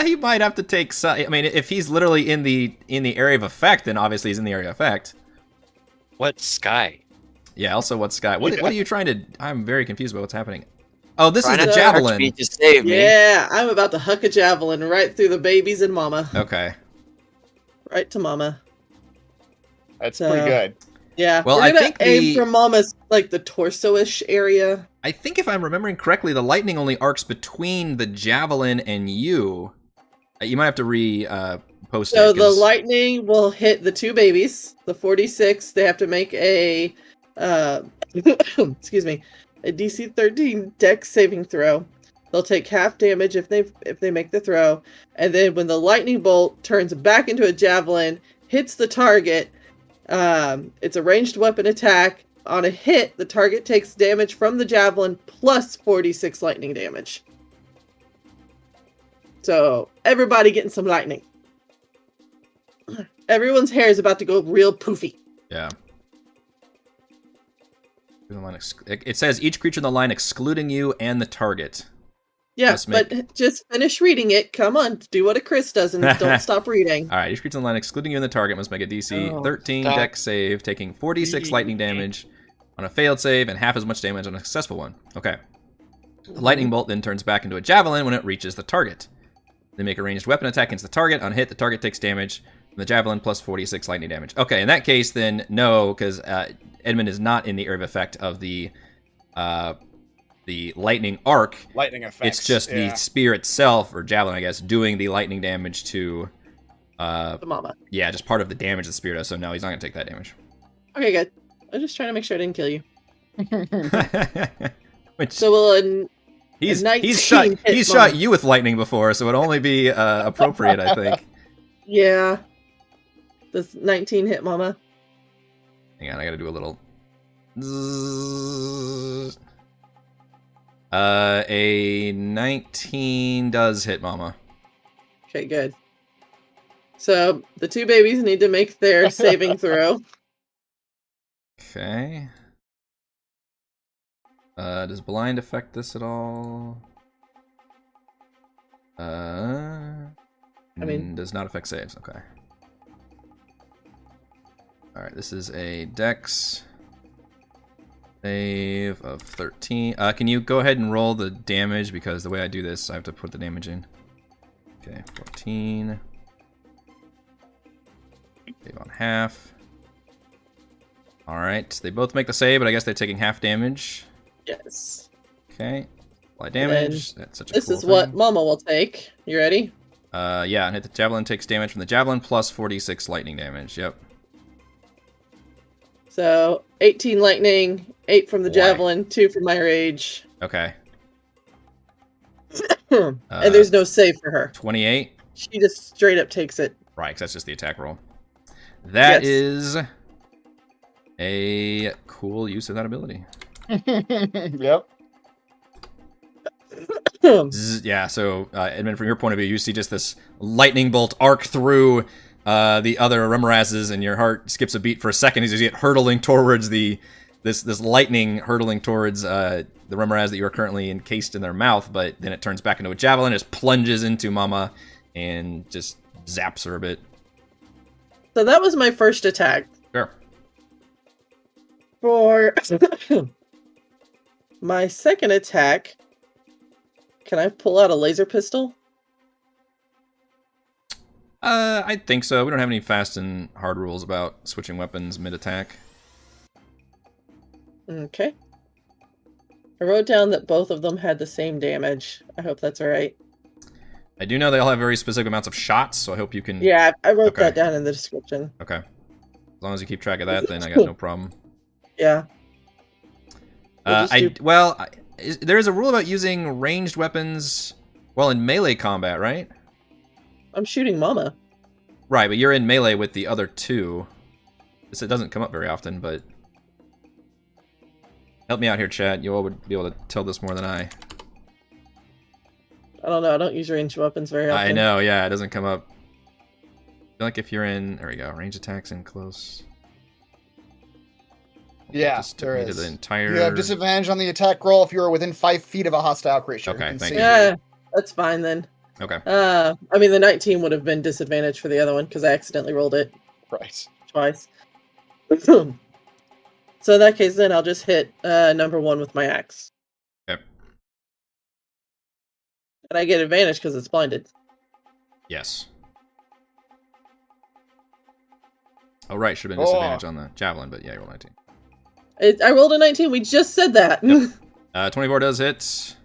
He might have to take some. I mean, if he's literally in the area of effect, then obviously he's in the area of effect. What sky? Yeah. Also, what sky? What are you trying to? I'm very confused about what's happening. Oh, this is Trying the to charge me javelin. to save me. Yeah, I'm about to huck a javelin right through the babies and Mama. Okay. Right to Mama. That's So- pretty good. Yeah, Well, we're I gonna think aim the- for Mama's, like, the torso-ish area. I think if I'm remembering correctly, the lightning only arcs between the javelin and you. You might have to post So it. the 'cause- lightning will hit the 2 babies. The 46, they have to make a, excuse me, a DC 13 Dex saving throw. They'll take half damage if they make the throw, and then when the lightning bolt turns back into a javelin, hits the target, it's a ranged weapon attack. On a hit, the target takes damage from the javelin plus 46 lightning damage. So everybody getting some lightning. Everyone's hair is about to go real poofy. Yeah. It says each creature in the line excluding you and the target. Yeah, Must make- but just finish reading it. Come on, do what a Chris does and don't stop reading. All right, each creature in the line excluding you and the target must make a DC Oh, 13 stop. Dex save, taking 46 lightning damage on a failed save and half as much damage on a successful one. Okay. The lightning bolt then turns back into a javelin when it reaches the target. They make a ranged weapon attack against the target. On hit, the target takes damage from the javelin plus 46 lightning damage. Okay, in that case, then no, because Edmund is not in the area of effect of the lightning arc. Lightning effects. It's just the spear itself, or javelin, I guess, doing the lightning damage to. The Mama. Yeah, just part of the damage the spear does. So no, he's not gonna take that damage. Okay, good. I'm just trying to make sure I didn't kill you. Which So will he's 19 shot hit shot Mama. you with lightning before, so it'd only be appropriate, I think. Yeah. Does 19 hit Mama? Hang on, I gotta do a little. Zzz. A 19 does hit Mama. Okay, good. So the 2 babies need to make their saving throw. Okay. Does blind affect this at all? Does not affect saves. Okay. All right, this is a Dex save of 13. Can you go ahead and roll the damage, because the way I do this, I have to put the damage in. Okay, 14. Save on half. All right, they both make the save, but I guess they're taking half damage. Yes. Okay. Apply damage. That's such a This cool is what thing. Mama will take. You ready? Yeah, and hit the javelin takes damage from the javelin plus 46 lightning damage. Yep. So 18 lightning, 8 from the Boy. javelin, 2 from my rage. Okay. And there's no save for her. 28. She just straight up takes it. Right, because that's just the attack roll. That Yes. is a cool use of that ability. Yep. Yeah, so Edmund, from your point of view, you see just this lightning bolt arc through the other Remorazes, and your heart skips a beat for a second as you see it hurtling towards this lightning hurtling towards the Remoraz that you are currently encased in their mouth, but then it turns back into a javelin, just plunges into Mama, and just zaps her a bit. So that was my first attack. Sure. For my second attack, can I pull out a laser pistol? I think so. We don't have any fast and hard rules about switching weapons mid-attack. Okay. I wrote down that both of them had the same damage. I hope that's alright. I do know they all have very specific amounts of shots, so I hope you can... Yeah, I wrote Okay. that down in the description. Okay. As long as you keep track of that, then I got no problem. Yeah. There is a rule about using ranged weapons while in melee combat, right? I'm shooting Mama. Right, but you're in melee with the other two. It doesn't come up very often, but... Help me out here, chat. You all would be able to tell this more than I. I don't know, I don't use ranged weapons very often. I know, yeah, it doesn't come up. I feel like if you're in... There we go. Range attacks in close. Yeah, Just took there me to is. the entire... You have disadvantage on the attack roll if you are within 5 feet of a hostile creature. Okay, You can thank see you. it. Yeah, that's fine then. Okay. I mean, the 19 would have been disadvantage for the other one because I accidentally rolled it Right. twice. So in that case, then I'll just hit number 1 with my axe. Okay. And I get advantage because it's blinded. Yes. Oh, right. Should have been disadvantage on the javelin, but yeah, you roll 19. I rolled a 19. We just said that. Yep. 24 does hit.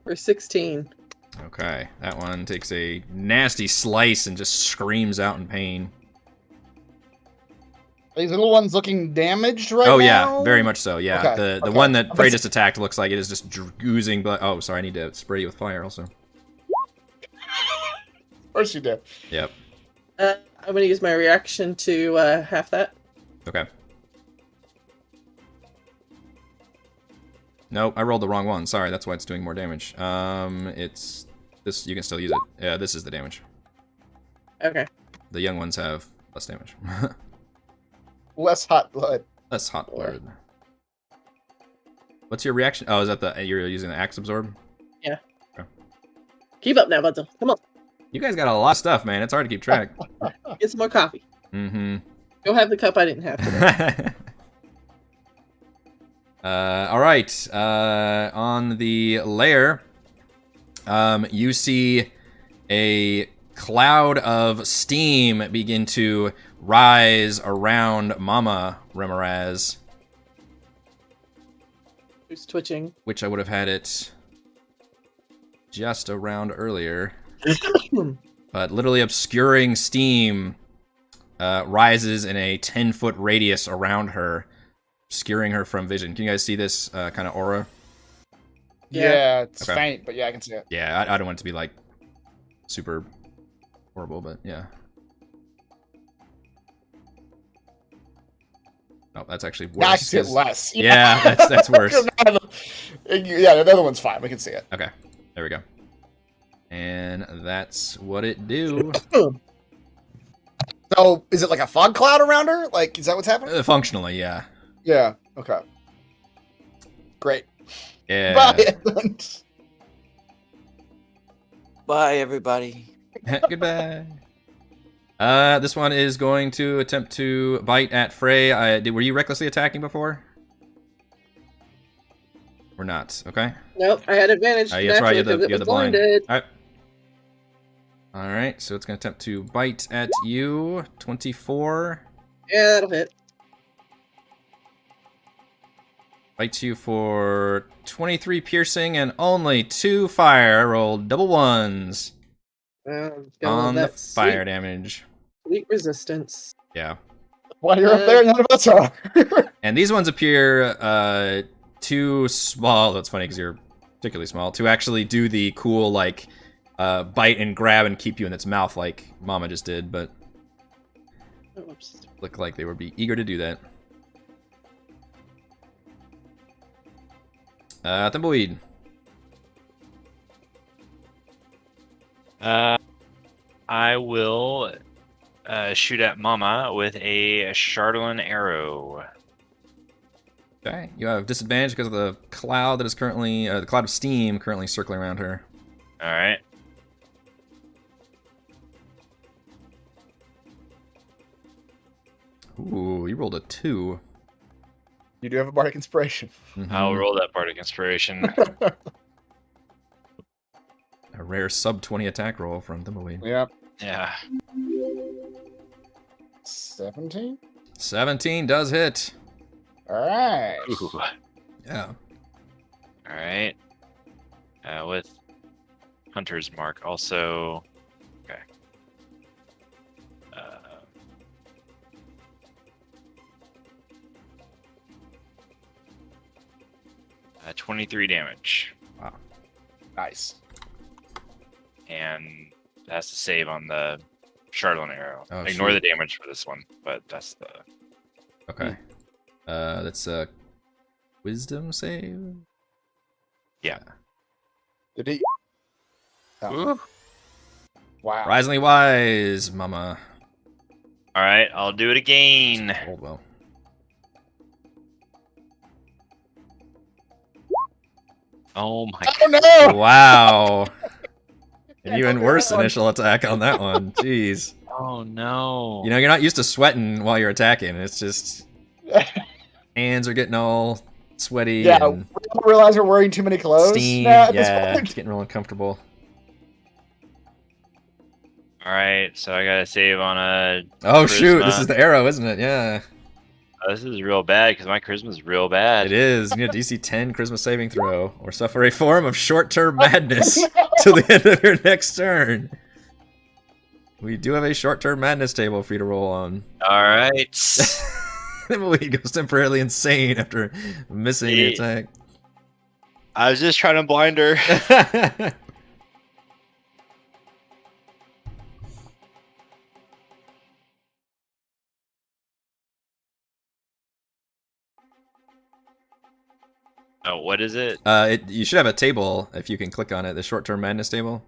For 16. Okay. That one takes a nasty slice and just screams out in pain. Are these little ones looking damaged right Oh, now? yeah. Very much so. Yeah. Okay, The okay. one that Frey just attacked looks like it is just oozing blood. Oh, sorry. I need to spray you with fire also. Of course you do. Yep. I'm going to use my reaction to half that. Okay. Nope, I rolled the wrong one. Sorry, that's why it's doing more damage. It's this. You can still use it. Yeah, this is the damage. Okay. The young ones have less damage. Less hot blood. Less hot blood. What's your reaction? Oh, is that you're using the axe absorb? Yeah. Okay. Keep up now, Bunzo. Come on. You guys got a lot of stuff, man. It's hard to keep track. Get some more coffee. Mm-hmm. Go have the cup I didn't have today. All right. On the lair, you see a cloud of steam begin to rise around Mama Remoraz, Who's twitching? which I would have had it just around earlier. But literally obscuring steam rises in a 10-foot radius around her, obscuring her from vision. Can you guys see this kind of aura? Yeah, it's Okay. faint, but yeah, I can see it. Yeah, I don't want it to be like super horrible, but yeah. Oh, that's actually worse. Now I can see it 'cause- less. Yeah, that's worse. Yeah, the other one's fine. We can see it. Okay, there we go. And that's what it do. So, is it like a fog cloud around her? Like, is that what's happening? Functionally, yeah. Yeah. Okay. Great. Yeah. Bye, Edmund. Bye, everybody. Goodbye. This one is going to attempt to bite at Frey. Were you recklessly attacking before? Or not? Okay. Nope, I had advantage. That's right. You naturally, had the 'cause it was blind. blinded. All right. All right. So it's going to attempt to bite at you. 24. Yeah, that'll hit. Bites you for 23 piercing and only 2 fire. I rolled double ones on the fire damage. Sweet resistance. Yeah. While you're up there, none of us are. And these ones appear too small. That's funny because you're particularly small to actually do the cool like bite and grab and keep you in its mouth like Mama just did, but Oh, whoops. look like they would be eager to do that. Thimbleweed. I will shoot at Mama with a Charlatan arrow. Okay, you have disadvantage because of the cloud that is currently, the cloud of steam currently circling around her. All right. Ooh, you rolled a 2. You do have a bardic inspiration. I'll Mhm. roll that bardic inspiration. A rare sub 20 attack roll from Thimbleweed. Yep. Yeah. 17. 17 does hit. All right. Ooh. Yeah. All right. With Hunter's Mark also. Okay. 23 damage. Wow. Nice. And that's the save on the Charlatan arrow. Oh, Ignore shoot. the damage for this one, but that's the. Okay. That's a wisdom save? Yeah. Did he? Oh. Ooh. Wow. Risingly wise, Mama. All right, I'll do it again. Rolled well. Oh my Oh no! Wow. An even worse initial attack on that one. Jeez. Oh no. You know, you're not used to sweating while you're attacking. It's just hands are getting all sweaty Yeah, and we don't realize we're wearing too many clothes. steam. now at this Yeah, point. it's getting real uncomfortable. All right, so I got to save on a. Oh shoot, this Charisma. is the arrow, isn't it? Yeah, Oh, this is real bad because my charisma is real bad. it is. You need a DC 10 charisma saving throw, or suffer a form of short-term madness till the end of your next turn. We do have a short-term madness table for you to roll on. All right. He goes temporarily insane after missing the attack. I was just trying to blind her. Oh, what is it? You should have a table if you can click on it. The short-term madness table.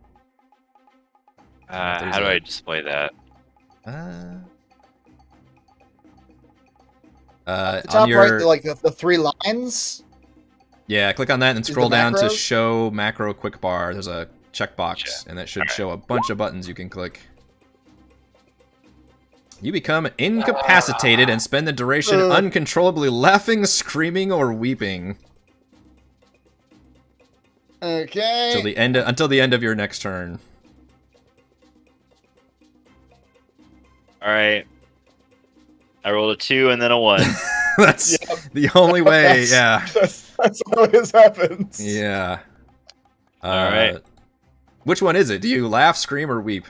there's How do a- I display that? The On top your right, like the 3 lines. yeah, click on that and the scroll down to macros? show macro quick bar. There's a checkbox, Gotcha. and that should Alright. show a bunch of buttons you can click. You become incapacitated and spend the duration uncontrollably laughing, screaming, or weeping Okay. until the end of your next turn. All right. I rolled a 2 and then a 1. That's the only way. Yeah, That's how this happens. yeah. Alright. Which one is it? Do you laugh, scream, or weep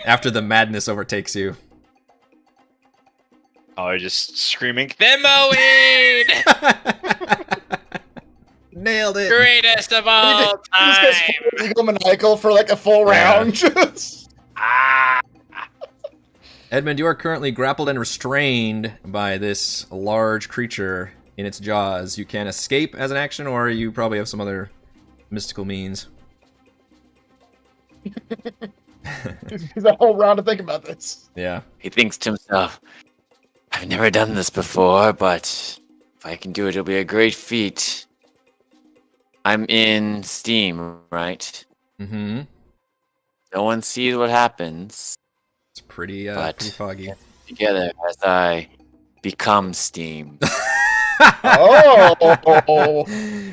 after the madness overtakes you? Oh, I'm just screaming, Thimbleweed! Nailed it. Greatest of all He time! just gets eagle maniacal for like a full Yeah. round. Just- Ah! Edmund, you are currently grappled and restrained by this large creature in its jaws. You can escape as an action, or you probably have some other mystical means. He's a whole round to think about this. Yeah. He thinks to himself, I've never done this before, but if I can do it, it'll be a great feat. I'm in Steam, right? Mm-hmm. No one sees what happens It's pretty, But- pretty foggy. together as I become Steam. Oh.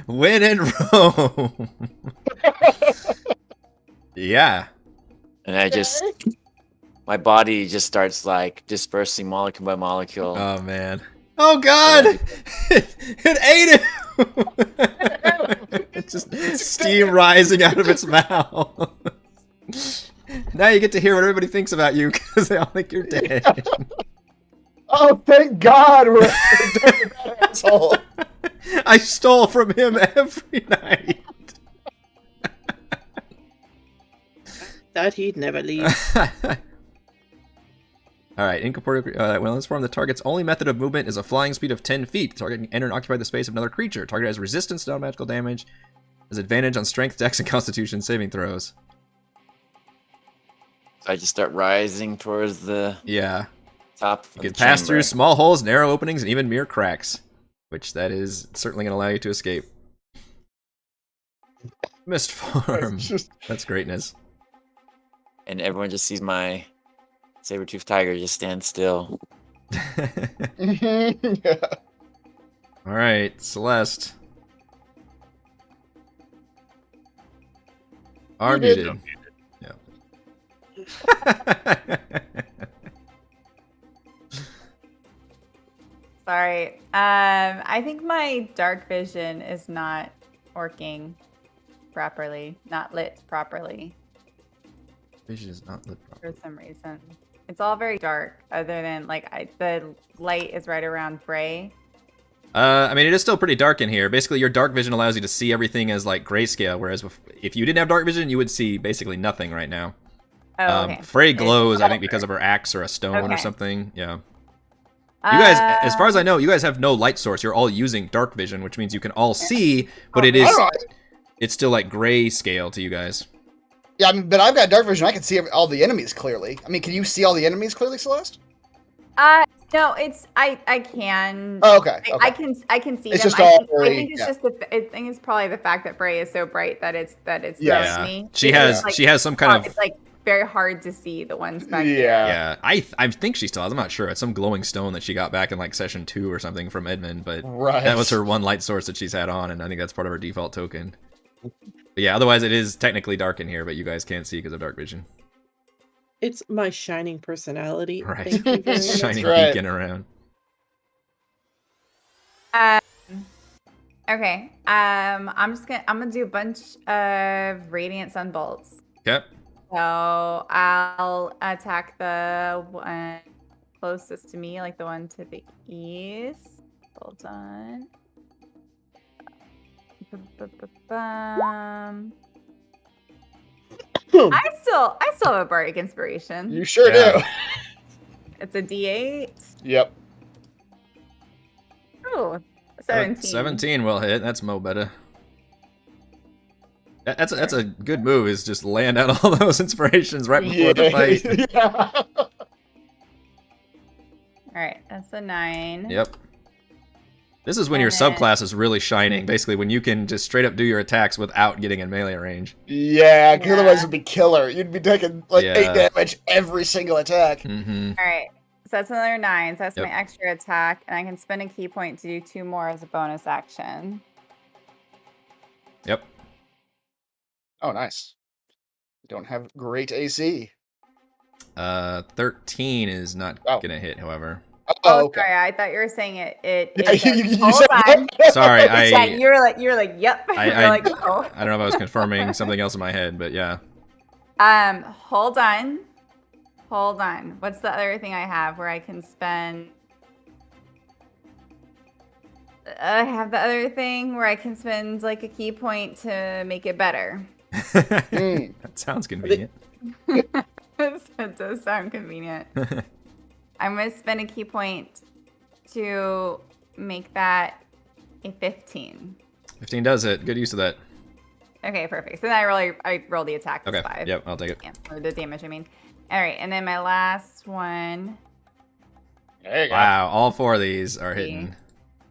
Win in Rome. Yeah. And I just, my body just starts like dispersing molecule by molecule. Oh man. Oh god! It ate him! It's just steam rising out of its mouth. Now you get to hear what everybody thinks about you because they all think you're dead. Oh, thank God we're done with that asshole. I stole from him every night. That he'd never leave. Alright, incorporeal. When in this form, the target's only method of movement is a flying speed of 10 feet. The target can enter and occupy the space of another creature. Target has resistance to non-magical damage. Has advantage on strength, dex, and constitution saving throws. I just start rising towards the top. You can pass through small holes, narrow openings, and even mere cracks. Which that is certainly going to allow you to escape. Mist form. That's greatness. And everyone just sees my saber-toothed tiger just stand still. Alright, Celeste. Are muted. Yeah. Sorry. I think my dark vision is not working properly, not lit properly Vision is not lit properly. for some reason. It's all very dark, other than like the light is right around Frey. I mean, it is still pretty dark in here. Basically, your dark vision allows you to see everything as like grayscale, whereas if you didn't have dark vision, you would see basically nothing right now. Oh, okay. Frey glows, I think, because of her axe or a stone or Okay. something. Yeah. You guys, as far as I know, you guys have no light source. You're all using dark vision, which means you can all see, but it's still like grayscale to you guys. Yeah, I mean, but I've got dark vision. I can see all the enemies clearly. I mean, can you see all the enemies clearly, Celeste? No, it's I can. Oh, okay. I can see It's them. just all I think it's yeah. just I think it's probably the fact that Frey is so bright that it's Yes. throwing me. She Because, has some kind of It's like very hard to see the ones back there. yeah. I think she still has. I'm not sure. It's some glowing stone that she got back in like session 2 or something from Edmund, but Right. that was her one light source that she's had on, and I think that's part of her default token. But yeah, otherwise it is technically dark in here, but you guys can't see because of dark vision. It's my shining personality. Right. Thank you very much. Shining right. beacon around. Okay. I'm gonna do a bunch of radiant sunbolts. Yep. So I'll attack the one closest to me, like the one to the east. Hold on. I still have a bardic inspiration. You sure Yeah. do. It's a D8. Yep. Oh, 17. 17 will hit. That's mo better. That's a good move. Is just land out all those inspirations right before the fight. Yeah. All right, that's a 9. Yep. This is when your And then- subclass is really shining. Basically, when you can just straight up do your attacks without getting in melee range. Yeah, because Yeah. otherwise it'd be killer. You'd be taking like Yeah. 8 damage every single attack. Mm-hmm. All right, so that's another 9. So that's Yep. my extra attack, and I can spend a key point to do 2 more as a bonus action. Yep. Oh, nice. You don't have great AC. 13 is not Oh. gonna hit, however. Oh, okay. Sorry, I thought you were saying it. Yeah, you hold said on. Sorry, Yeah, you're like, yep. I- You're like, oh. I don't know if I was confirming something else in my head, but yeah. Hold on. What's the other thing I have where I can spend? I have the other thing where I can spend like a key point to make it better. That sounds convenient. That does sound convenient. I'm going to spend a key point to make that a 15. 15 does hit. Good use of that. Okay, perfect. So then I roll the attack. That's Okay. 5. Yep, I'll take it. Yeah, or the damage, I mean. All right, and then my last one. There you go. Wow, all 4 of these are hitting.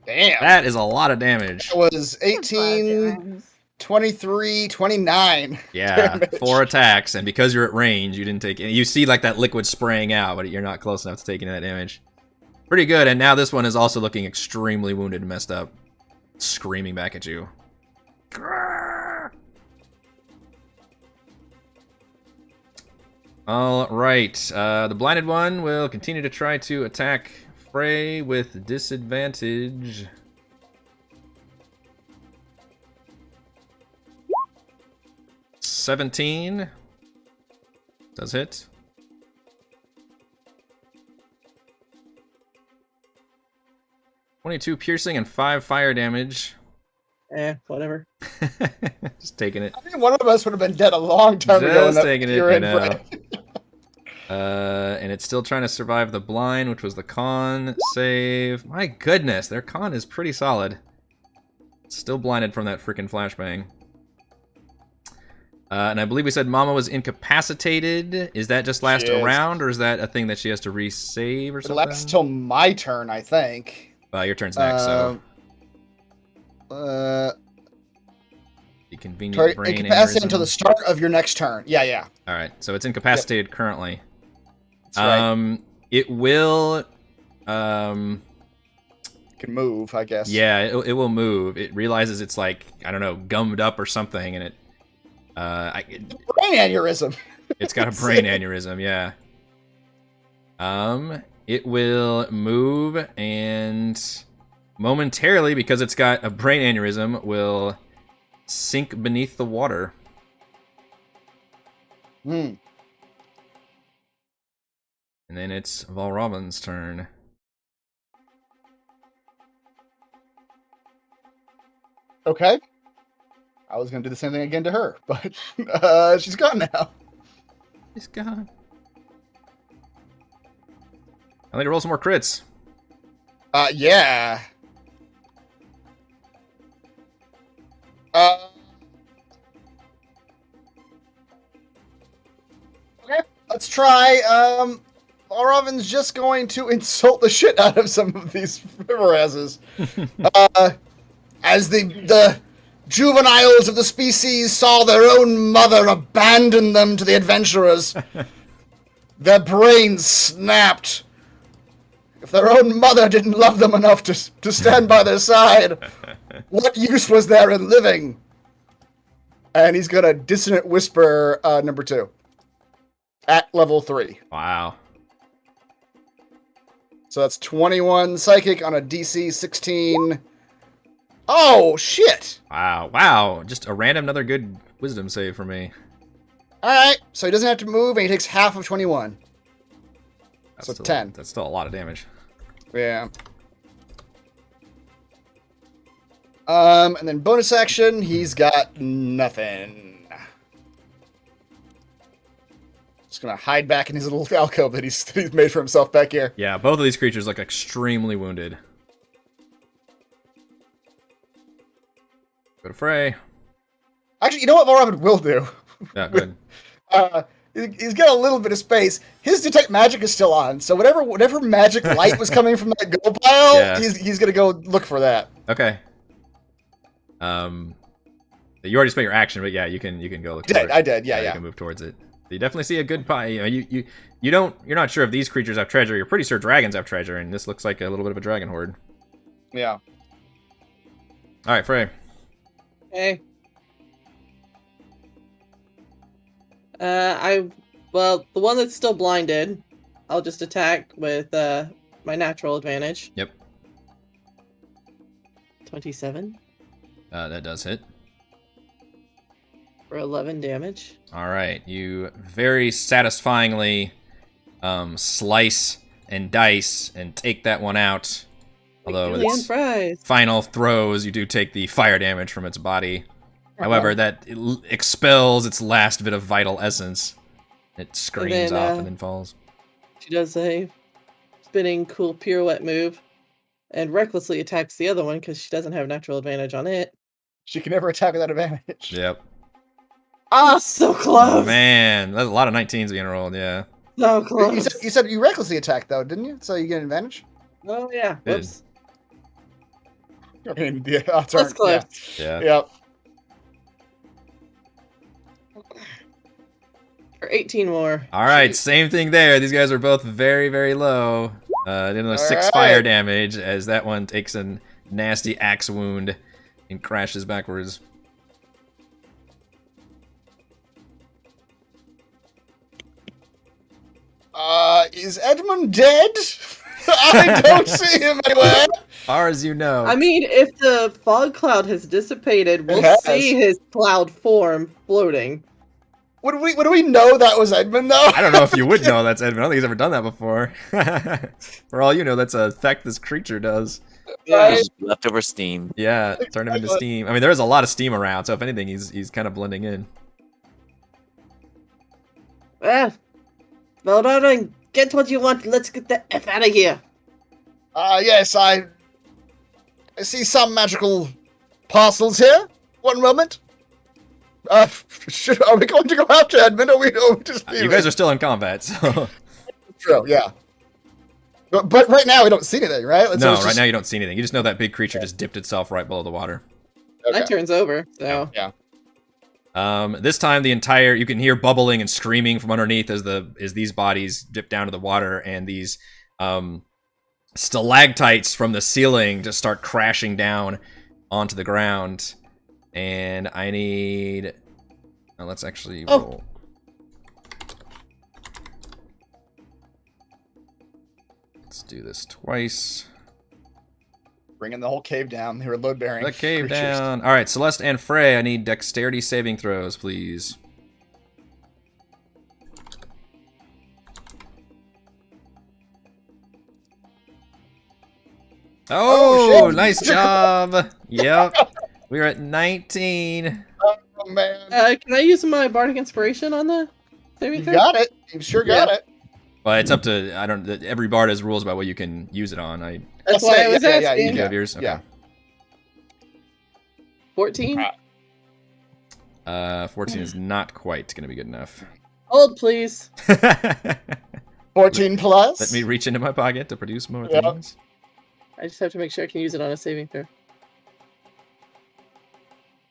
Damn. That is a lot of damage. That was 18, 23, 29. Yeah, damage. 4 attacks, and because you're at range, you didn't take any. You see like that liquid spraying out, but you're not close enough to take any of that damage. Pretty good, and now this one is also looking extremely wounded and messed up. Screaming back at you. Alright, the blinded one will continue to try to attack Frey with disadvantage. $17 does hit. $22 piercing and 5 fire damage. Whatever. Just taking it. I think one of us would have been dead a long time ago. Just taking it, you're you in for know. And it's still trying to survive the blind, which was the con save. My goodness, their con is pretty solid. Still blinded from that freaking flashbang. And I believe we said Mama was incapacitated. Is that just last round, or is that a thing that she has to resave or It something? lasts till my turn, I think. Well, your turn's next, so. The convenient brain incapacitated aneurysm. until the start of your next turn. Yeah. All right, so it's incapacitated currently. That's right. It will. It can move, I guess. Yeah, it will move. It realizes it's like, I don't know, gummed up or something, and it. Brain aneurysm. It's got a brain aneurysm. Yeah. It will move and momentarily, because it's got a brain aneurysm, will sink beneath the water. Hmm. And then it's Valravan's turn. Okay. I was gonna do the same thing again to her, but she's gone now. She's gone. I need to roll some more crits. Yeah. Okay, let's try. Valravan's just going to insult the shit out of some of these river asses. As the juveniles of the species saw their own mother abandon them to the adventurers, their brains snapped. If their own mother didn't love them enough to stand by their side, what use was there in living? And he's gonna dissonant whisper number 2 at level 3. Wow. So that's 21 psychic on a DC 16. Oh shit! Wow. Just a random another good wisdom save for me. Alright, so he doesn't have to move and he takes half of 21. That's So still, 10. That's still a lot of damage. Yeah. And then bonus action, he's got nothing. Just gonna hide back in his little alcove that he's made for himself back here. Yeah, both of these creatures look extremely wounded. Go to Frey. Actually, you know what Valravan will do? Yeah, good. He's got a little bit of space. His detect magic is still on, so whatever magic light was coming from that go pile, Yeah. he's gonna go look for that. Okay. You already spent your action, but yeah, you can go look. I did. Yeah. You can move towards it. You definitely see a good pie. You're not sure if these creatures have treasure. You're pretty sure dragons have treasure, and this looks like a little bit of a dragon horde. Yeah. All right, Frey. Okay. The one that's still blinded, I'll just attack with my natural advantage. Yep. 27 That does hit. for 11 damage. All right, you very satisfyingly slice and dice and take that one out. Although with its fries. final throws, you do take the fire damage from its body. However, that expels its last bit of vital essence. It screams off and then falls. She does a spinning cool pirouette move and recklessly attacks the other one because she doesn't have natural advantage on it. She can never attack without advantage. Yep. Ah, so close! Man, that's a lot of 19s being rolled, yeah. So close. You said you recklessly attacked, though, didn't you? So you get an advantage? Oh, yeah. Good. Whoops. I mean, yeah, odds That's aren't- close. Yeah. Yep. For 18 more. All right, same thing there. These guys are both very, very low. Did a 6 right. fire damage as that one takes a nasty axe wound and crashes backwards. Is Edmund dead? I don't see him anywhere. Far as you know. I mean, if the fog cloud has dissipated, we'll has. see his cloud form floating. Would we know that was Edmund, though? I don't know if you would know that's Edmund. I don't think he's ever done that before. For all you know, that's a effect this creature does. Right. Just leftover steam. Yeah, turn him into steam. I mean, there is a lot of steam around, so if anything, he's kind of blending in. Well, darling, get what you want. Let's get the F out of here. Yes, I see some magical parcels here. One moment. Are we going to go after Edmund, or are we just You guys are still in combat, so... True, yeah. But right now we don't see anything, right? No, right now you don't see anything. You just know that big creature just dipped itself right below the water. Okay. My turn's over, so. Yeah. This time the entire... You can hear bubbling and screaming from underneath as these bodies dip down to the water, and these stalactites from the ceiling just start crashing down onto the ground. And I need... let's actually roll. Let's do this twice. Bringing the whole cave down. They were load bearing. The cave down. All right, Celeste and Frey, I need dexterity saving throws, please. Oh, shit. nice job. Yep. We're at 19. Oh man. Can I use my bardic inspiration on the saving You throw? got it. You sure got it. Well, it's up to every bard has rules about what you can use it on. That's why I was Yeah, asking. You yeah. have yours? Okay. Yeah. 14? 14 is not quite going to be good enough. Hold, please. 14 plus. Let me reach into my pocket to produce more Yep. things. I just have to make sure I can use it on a saving throw.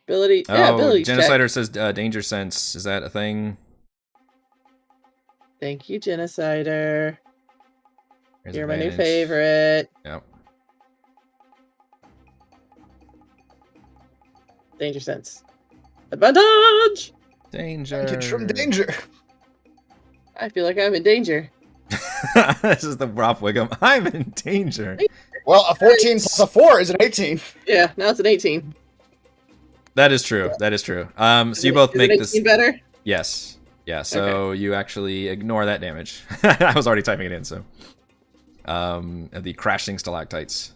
Ability. Yeah, Oh, ability check. Genocider says danger sense. Is that a thing? Thank you, Genocider. There's You're my new advantage. favorite. Yep. Danger sense. Advantage! Danger. Get from danger. I feel like I'm in danger. This is the Rob Wiggum. I'm in danger. Well, a 14 plus a 4 is an 18. Yeah, now it's an 18. That is true. That is true. So Is you it- both is make it this. 18 better? Yes. Yeah. So you actually ignore that damage. I was already typing it in. So, the crashing stalactites.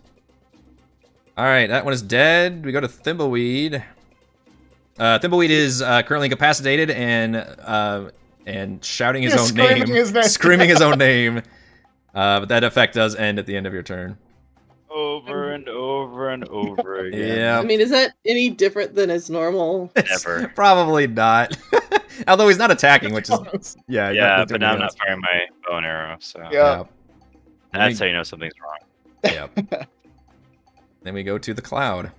All right, that one is dead. We go to Thimbleweed. Thimbleweed is currently incapacitated and shouting his He's own screaming name, his name. screaming his own name. But that effect does end at the end of your turn. Over and over and over again. Yeah. I mean, is that any different than his normal? Never. Probably not. Although he's not attacking, which is yeah. Yeah, not but doing now I'm anything not else. firing my bow and arrow, so Yeah. that's how you know something's wrong. Yep. Then we go to the cloud.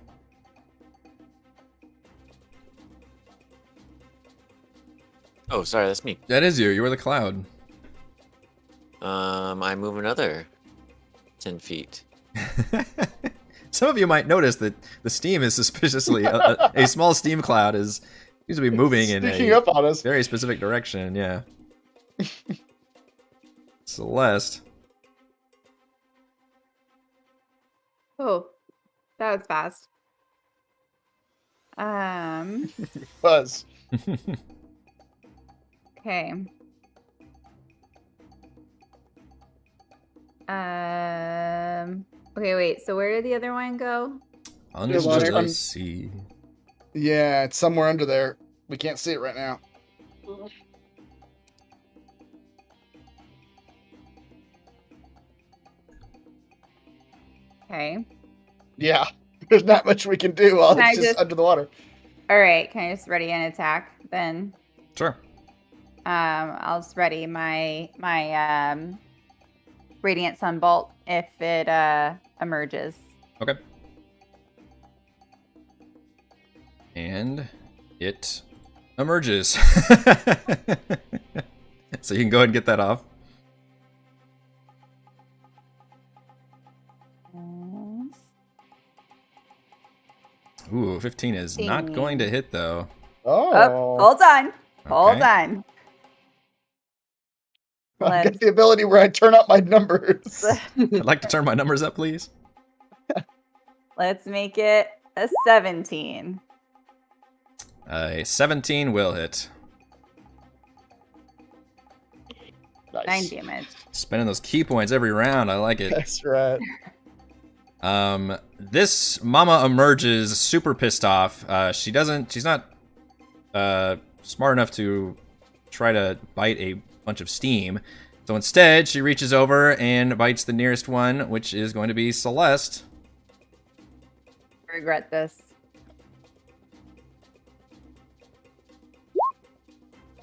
Oh, sorry, that's me. That is you. You were the cloud. I move another 10 feet. Some of you might notice that the steam is suspiciously a small steam cloud seems to be moving in Sneaking a up on us. very specific direction. Yeah. Celeste. Oh, that was fast. Buzz. Okay. Okay, wait. So where did the other one go? Under water. the sea. Yeah, it's somewhere under there. We can't see it right now. Okay. Yeah, there's not much we can do while Can I it's just just- under the water. All right. Can I just ready an attack then? Sure. I'll just ready my radiant sunbolt if it emerges. Okay. And it emerges. So you can go ahead and get that off. Ooh, 15 is not going to hit though. Oh, Oh, hold on. Hold Okay. on. I get the ability where I turn up my numbers. I'd like to turn my numbers up, please. Let's make it a 17. A 17 will hit. 9 damage. Spending those key points every round. I like it. That's right. This mama emerges super pissed off. She's not smart enough to try to bite a bunch of steam. So instead, she reaches over and bites the nearest one, which is going to be Celeste. I regret this.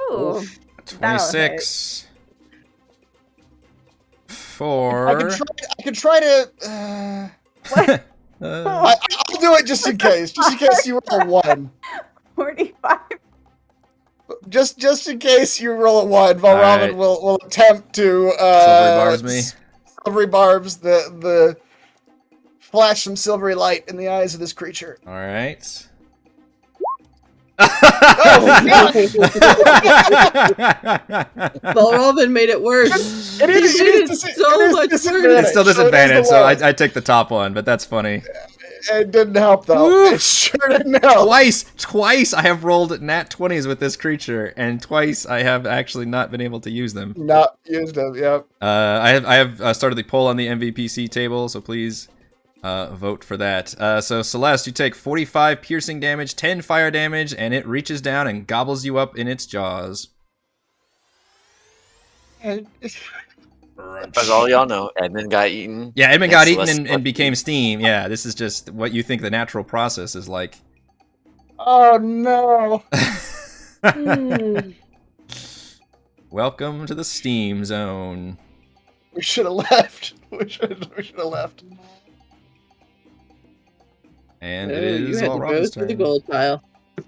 Ooh. 26. I For... could try to. I'll do it just in case. Just in case you roll a 1. 45. Just in case you roll a 1, Valravan Alright. will attempt to Silvery barbs me. Silvery barbs the flash some silvery light in the eyes of this creature. All right. Oh, Valravan made it worse. It is, He made it so much worse. It's still disadvantage, so I take the top one, but that's funny. It didn't help though. Woo. It sure didn't help. Twice I have rolled nat 20s with this creature, and twice I have actually not been able to use them. Not used them. Yep. I have started the poll on the MVPC table, so please vote for that. So Celeste, you take 45 piercing damage, 10 fire damage, and it reaches down and gobbles you up in its jaws. As all y'all know, Edmund got eaten. Yeah, Edmund got eaten Celeste and became steam. Yeah, this is just what you think the natural process is like. Oh no. Welcome to the steam zone. We should have left. We should have left. And Oh, it you is had all to go Robin's through the turn. gold pile. At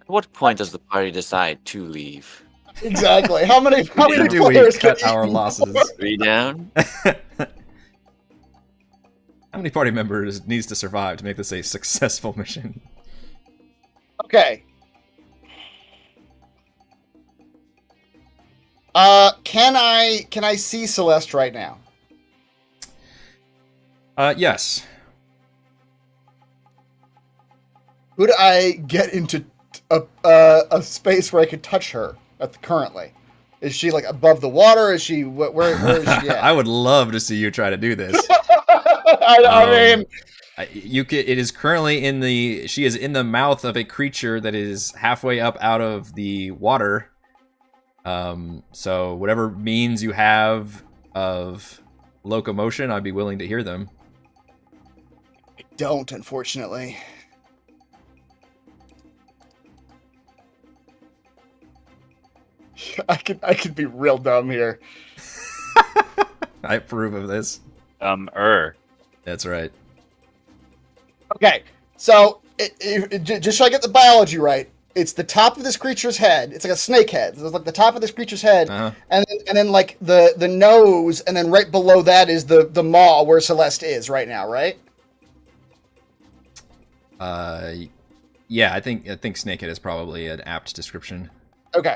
what point does the party decide to leave? Exactly. How many When do we players cut can our eat losses? more? 3 down? How many party members needs to survive to make this a successful mission? Okay. Can I see Celeste right now? Yes. Could I get into a space where I could touch her currently? Is she like above the water? Is she where is she at? I would love to see you try to do this. I mean, It is currently in the. She is in the mouth of a creature that is halfway up out of the water. So whatever means you have of locomotion, I'd be willing to hear them. I don't, unfortunately. I could be real dumb here. I approve of this. That's right. Okay, so just so I get the biology right, it's the top of this creature's head. It's like a snake head. So it's like the top of this creature's head, and then like the nose, and then right below that is the maw where Celeste is right now, right? Yeah, I think snakehead is probably an apt description. Okay.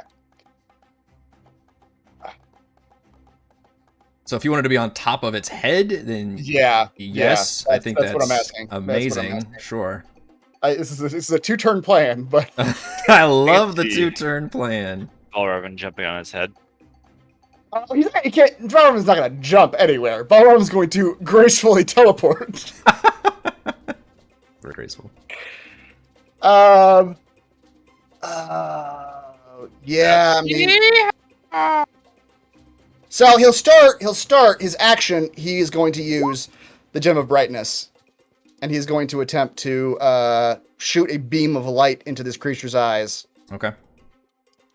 So if you wanted to be on top of its head, then Yeah. yes, yeah, I think that's what I'm asking. amazing. That's what I'm asking. Sure. This is a 2-turn plan, but I love the 2-turn plan. Valravan jumping on his head. he can't. Valravan's not going to jump anywhere. Valravan's going to gracefully teleport. Very graceful. Yeah. I mean, so he'll start his action. He is going to use the Gem of Brightness, and he's going to attempt to shoot a beam of light into this creature's eyes. Okay.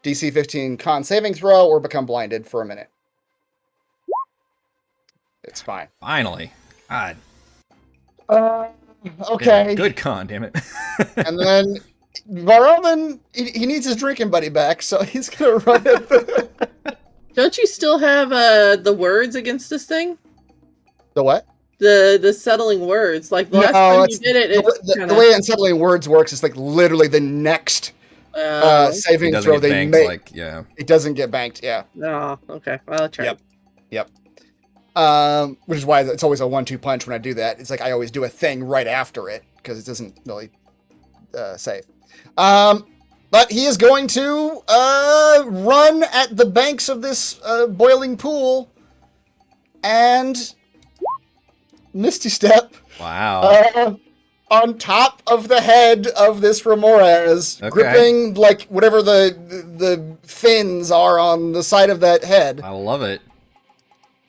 DC 15 con saving throw, or become blinded for a minute. It's fine. Finally. God. Okay. Yeah, good con, damn it. And then Valravan, he needs his drinking buddy back, so he's gonna run at the... Don't you still have the words against this thing? The what? The settling words. Like the last time you did it, the way unsettling words works is like literally the next saving throw they make. Like, yeah. It doesn't get banked. Yeah. Oh, okay. Well, I'll try. Yep. Which is why it's always a 1-2 punch when I do that. It's like I always do a thing right after it because it doesn't really save. But he is going to run at the banks of this boiling pool and Misty Step Wow. on top of the head of this Remores, Okay. gripping like whatever the fins are on the side of that head. I love it.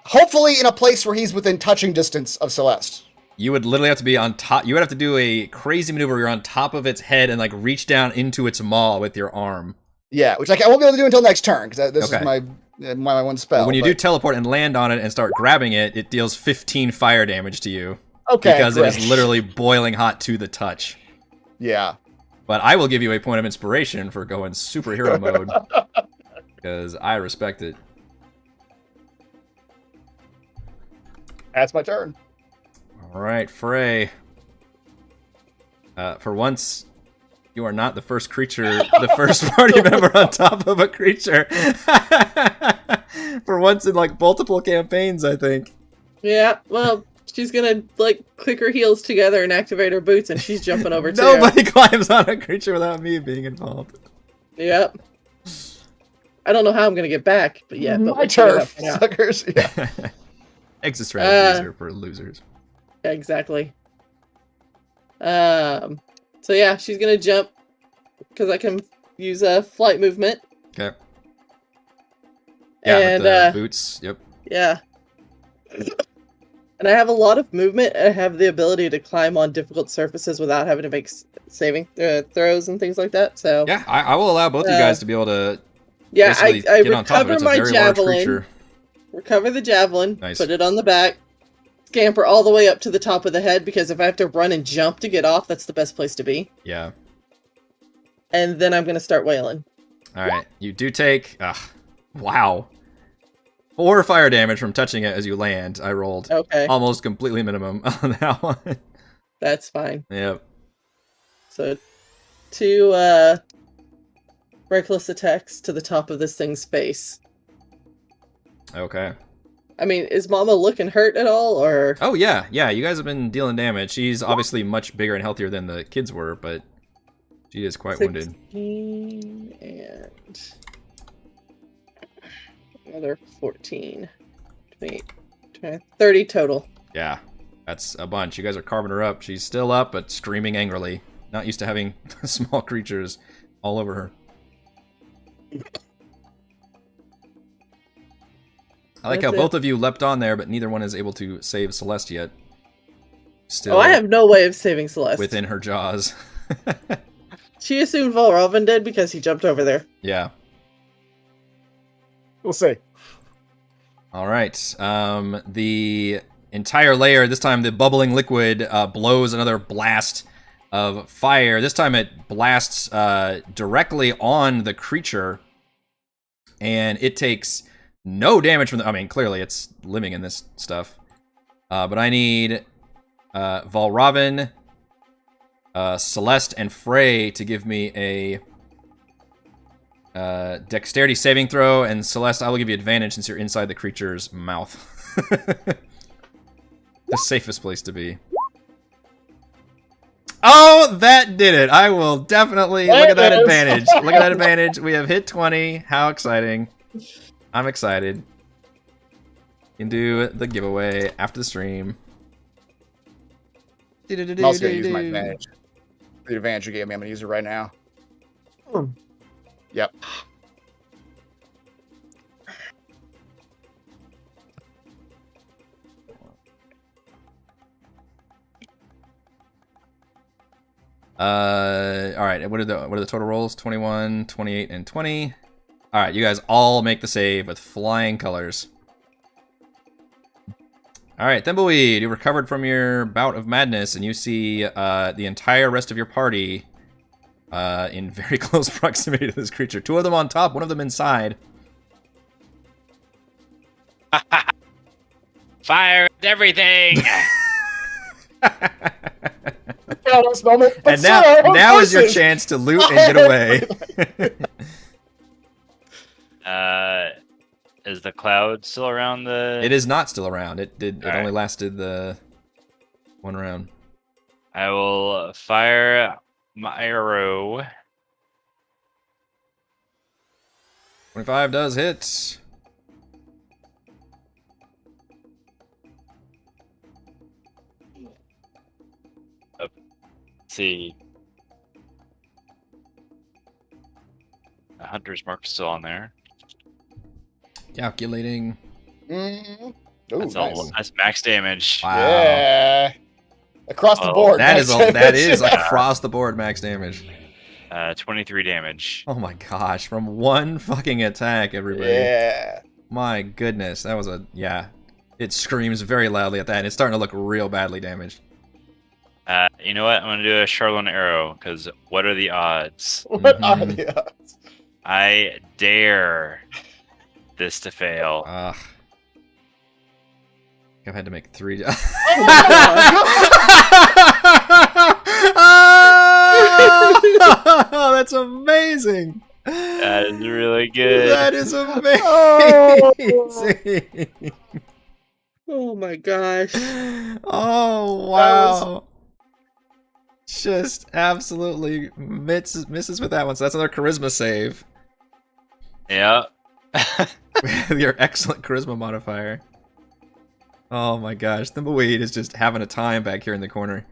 Hopefully in a place where he's within touching distance of Celeste. You would literally have to be on top. You would have to do a crazy maneuver where you're on top of its head and like reach down into its maw with your arm. Yeah, which I won't be able to do until next turn, because this Okay. is my one spell. But when you do teleport and land on it and start grabbing it, it deals 15 fire damage to you. Okay, Because great. it is literally boiling hot to the touch. Yeah. But I will give you a point of inspiration for going superhero mode. Because I respect it. That's my turn. Alright, Frey. For once, you are not the first creature, the first party member on top of a creature. For once in like multiple campaigns, I think. Yeah, well, she's gonna like click her heels together and activate her boots, and she's jumping over too. Nobody climbs on a creature without me being involved. Yep. I don't know how I'm gonna get back, but yeah. But My we'll figure turf, that one out. suckers. Yeah. Exit strategies are for losers. Exactly. So yeah, she's gonna jump because I can use a flight movement. Okay. Yeah, And, with the boots. Yep. Yeah. And I have a lot of movement. I have the ability to climb on difficult surfaces without having to make saving throws and things like that. So Yeah, I will allow both you guys to be able to yeah, I basically get on top of it. recover It's a my very large javelin. creature. Recover the javelin. Nice. Put it on the back. Scamper all the way up to the top of the head, because if I have to run and jump to get off, that's the best place to be. Yeah. And then I'm gonna start wailing. All right. You do take. Wow. 4 fire damage from touching it as you land. I rolled Okay, almost completely minimum on that one. that's fine. Yep. So 2 reckless attacks to the top of this thing's face. Okay. I mean, is Mama looking hurt at all, or? Oh yeah, yeah. You guys have been dealing damage. She's obviously much bigger and healthier than the kids were, but she is quite wounded. 16 and another 14. 28, 30 total. Yeah, that's a bunch. You guys are carving her up. She's still up, but screaming angrily. Not used to having small creatures all over her. I like That's how it. both of you leapt on there, but neither one is able to save Celeste yet. Still Oh, I have no way of saving Celeste. within her jaws. She assumed Volrovin did because he jumped over there. Yeah. We'll see. All right. The entire layer, this time the bubbling liquid, blows another blast of fire. This time it blasts directly on the creature, and it takes no damage from the... I mean, clearly it's living in this stuff. But I need Volrovin, Celeste, and Frey to give me a dexterity saving throw, and Celeste, I will give you advantage since you're inside the creature's mouth. The safest place to be. Oh, that did it! I will definitely look at that There it is. advantage. Look at that advantage. We have hit 20. How exciting! I'm excited. You can do the giveaway after the stream. I'm also going to use my advantage. The advantage you gave me, I'm going to use it right now. Yep. All right. What are the total rolls? 21, 28, and 20. All right, you guys all make the save with flying colors. All right, Thimbleweed, you recovered from your bout of madness, and you see the entire rest of your party in very close proximity to this creature. 2 of them on top, 1 of them inside. Fire everything! Proudest moment, but And sir, now is your horses! chance to loot and get away. Is the cloud still around the... It is not still around. It only lasted the 1 round. I will fire my arrow. 25 does hit. Let's see. The hunter's mark is still on there. Calculating. Ooh, That's, nice. that's max damage. Wow. Yeah. Across the Oh, board. That max is that damage. is across the board max damage. 23 damage. Oh my gosh, from one fucking attack, everybody. Yeah. My goodness, that was a yeah. It screams very loudly at that, and it's starting to look real badly damaged. You know what? I'm gonna do a Charlon arrow because what are the odds? What are Mhm. the odds? I dare this to fail. Ugh. I've had to make 3. Oh, that's amazing. That is really good. That is amazing. Oh my gosh. Oh wow. Just absolutely misses with that one. So that's another charisma save. Yeah. With your excellent charisma modifier. Oh my gosh, Thimbleweed is just having a time back here in the corner.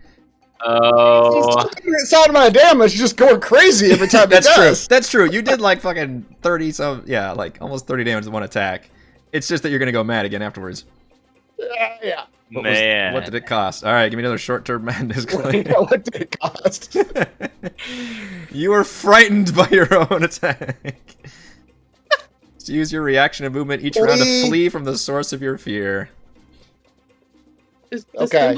Oh. It's solid amount of damage, just going crazy every time That's it true. does. That's true. You did like fucking 30 some, yeah, like almost 30 damage with one attack. It's just that you're gonna go mad again afterwards. Yeah. What did it cost? All right, give me another short-term madness. What did it cost? You were frightened by your own attack. Just use your reaction and movement each round to flee from the source of your fear. Does Okay.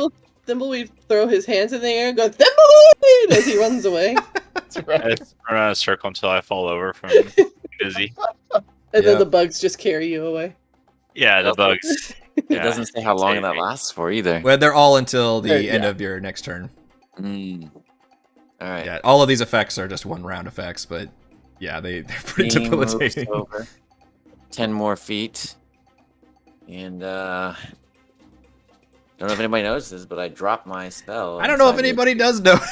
Thimbleweed throw his hands in the air and go, Thimbleweed! As he runs away? That's right. I run around a circle until I fall over from being busy. And Yep. then the bugs just carry you away. Yeah, the bugs. It Yeah, doesn't say how long save that me. lasts for either. Well, they're all until the Yeah. end of your next turn. Mm. All right. Yeah, all of these effects are just one round effects, but yeah, they're pretty Team moves debilitating. over. 10 more feet. And don't know if anybody notices, but I dropped my spell. I don't know if inside anybody does notice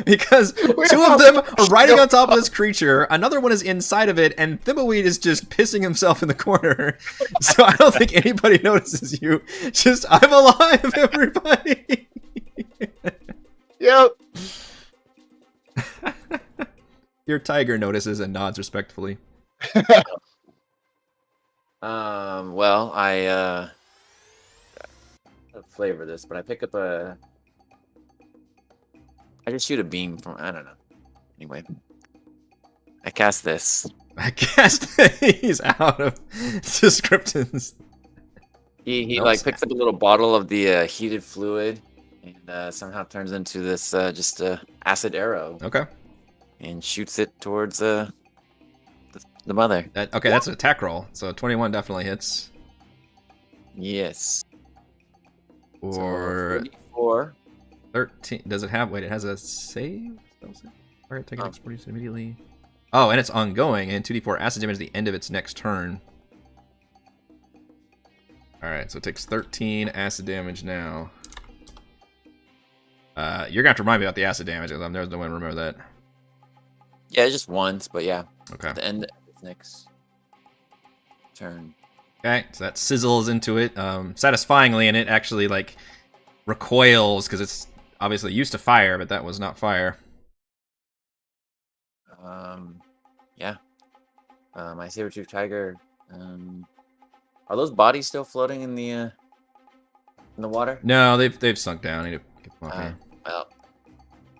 because two of them are riding on top of this creature, another one is inside of it, and Thimbleweed is just pissing himself in the corner. So I don't think anybody notices you. Just, I'm alive, everybody. Yep. Your tiger notices and nods respectfully. Well, I flavor this, but I pick up a. I just shoot a beam from. I don't know. Anyway, I cast this. I guess he's out of descriptions. He Nope. like picks up a little bottle of the heated fluid, and somehow turns into this just acid arrow Okay. and shoots it towards the mother. Okay, that's an attack roll. So 21 definitely hits. Yes. Or 4. 13. Does it have? Wait, it has a save? Alright, take an Oh. explosion immediately. Oh, and it's ongoing, and 2d4 acid damage at the end of its next turn. Alright, so it takes 13 acid damage now. You're gonna have to remind me about the acid damage, because there's no way to remember that. Yeah, just once, but yeah. Okay. At the end of its next turn. Okay, so that sizzles into it, satisfyingly, and it actually, like, recoils, because it's obviously used to fire, but that was not fire. Yeah. My saber-tooth tiger. Are those bodies still floating in the water? No, they've sunk down. I need to get them off here. Well,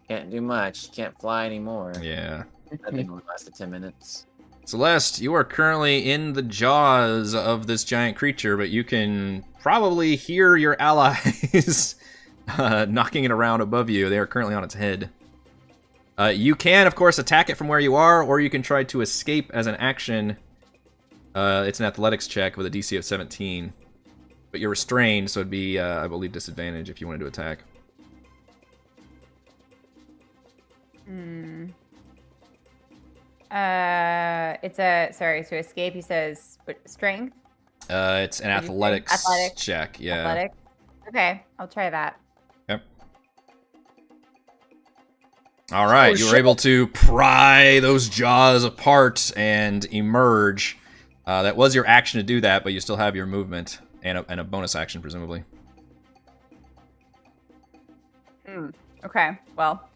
can't do much. Can't fly anymore. Yeah. That thing only lasted 10 minutes. Celeste, you are currently in the jaws of this giant creature, but you can probably hear your allies knocking it around above you. They are currently on its head. You can, of course, attack it from where you are, or you can try to escape as an action. It's an athletics check with a DC of 17. But you're restrained, so it'd be, I believe, disadvantage if you wanted to attack. It's a sorry. So escape. He says strength. It's an Did you say athletics check, yeah. Athletics. Okay, I'll try that. Yep. All right, Oh, you were shit. able to pry those jaws apart and emerge. That was your action to do that, but you still have your movement and a bonus action, presumably. All Okay. Well.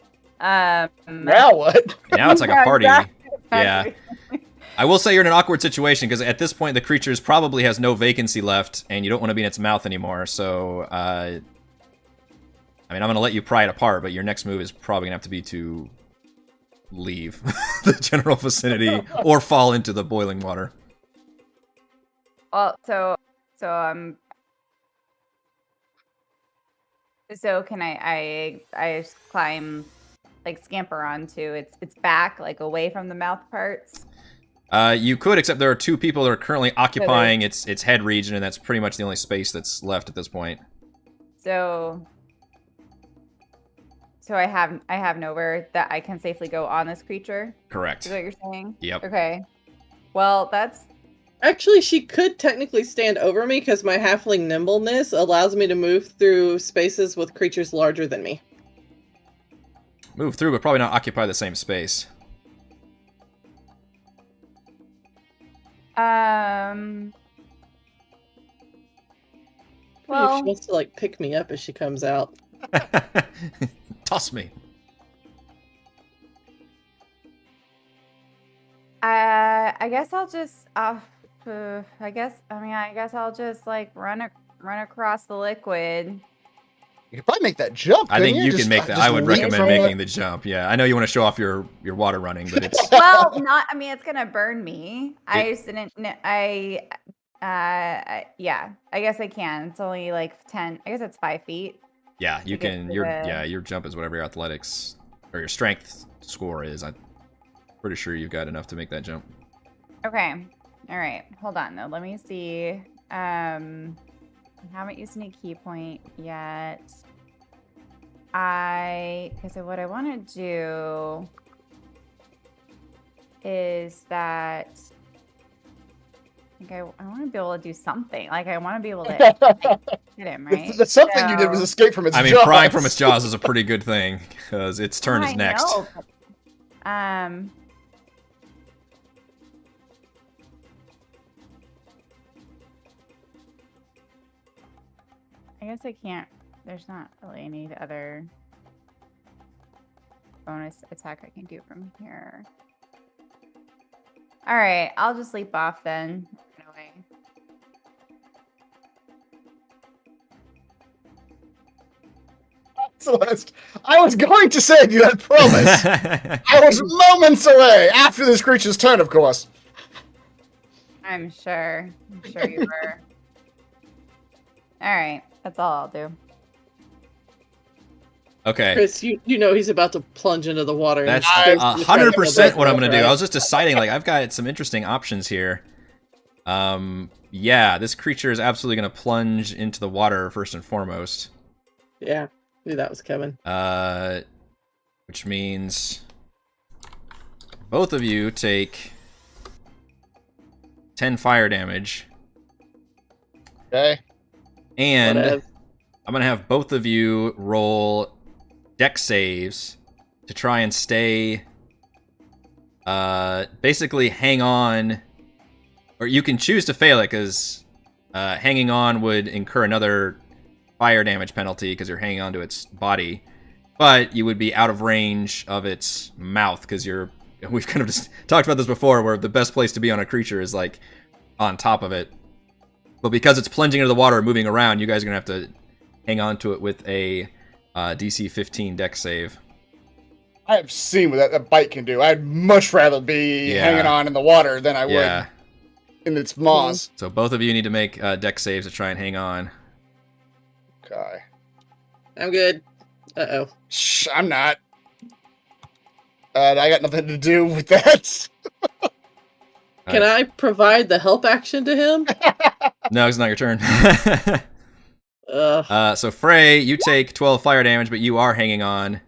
Now what? Now it's like a Yeah, party. exactly. Yeah. I will say you're in an awkward situation because at this point the creature probably has no vacancy left, and you don't want to be in its mouth anymore. So, I mean, I'm gonna let you pry it apart, but your next move is probably gonna have to be to leave the general vicinity or fall into the boiling water. Well, so can I just climb, like scamper onto its back, like away from the mouth parts? You could, except there are two people that are currently occupying its head region, and that's pretty much the only space that's left at this point. So I have nowhere that I can safely go on this creature. Correct. Is what you're saying? Yep. Okay. Well, that's Actually, she could technically stand over me because my halfling nimbleness allows me to move through spaces with creatures larger than me. Move through, but probably not occupy the same space. Well, if she wants to like pick me up as she comes out. Toss me. I guess I'll just I guess I'll just like run across the liquid. You could probably make that jump. I think couldn't you Just- can make that. just I would leap recommend from making it? the jump. Yeah, I know you want to show off your water running, but it's Well, not. I mean, it's gonna burn me. I It- just didn't. Yeah. I guess I can. It's only like 10. I guess it's 5 feet. yeah, you to get can. to Your the- your jump is whatever your athletics or your strength score is. I'm pretty sure you've got enough to make that jump. Okay. All right. Hold on though. Let me see. I haven't used any key point yet. Because what I want to do is that I want to be able to do something. Like I want to be able to hit him, right? The something you did was So- escape from its I mean, jaws. prying from its jaws is a pretty good thing because its turn is I next. know, but, I guess I can't. There's not really any other bonus attack I can do from here. All right, I'll just leap off then. Run away. Celeste, I was going to save you, I promise. I was moments away after this creature's turn, of course. I'm sure you were. All right, that's all I'll do. Okay. Chris, you know he's about to plunge into the water. and That's he's supposed to try to 100% what I'm go gonna do. right? I was just deciding, like, I've got some interesting options here. Yeah, this creature is absolutely gonna plunge into the water first and foremost. Yeah, knew that was coming. Which means both of you take 10 fire damage, Okay. and Whatever. I'm gonna have both of you roll dex saves to try and stay, basically hang on, or you can choose to fail it because hanging on would incur another fire damage penalty because you're hanging on to its body, but you would be out of range of its mouth because we've kind of just talked about this before where the best place to be on a creature is like on top of it, but because it's plunging into the water and moving around, you guys are gonna have to hang on to it with a DC 15 dex save. I've seen what that bite can do. I'd much rather be Yeah. hanging on in the water than I would Yeah, in its maws. so both of you need to make dex saves to try and hang on. Okay. I'm good. Uh-oh. Shh, I'm not. I got nothing to do with that. Can I provide the help action to him? No, it's not your turn. Ugh. So Frey, you take 12 fire damage, but you are hanging on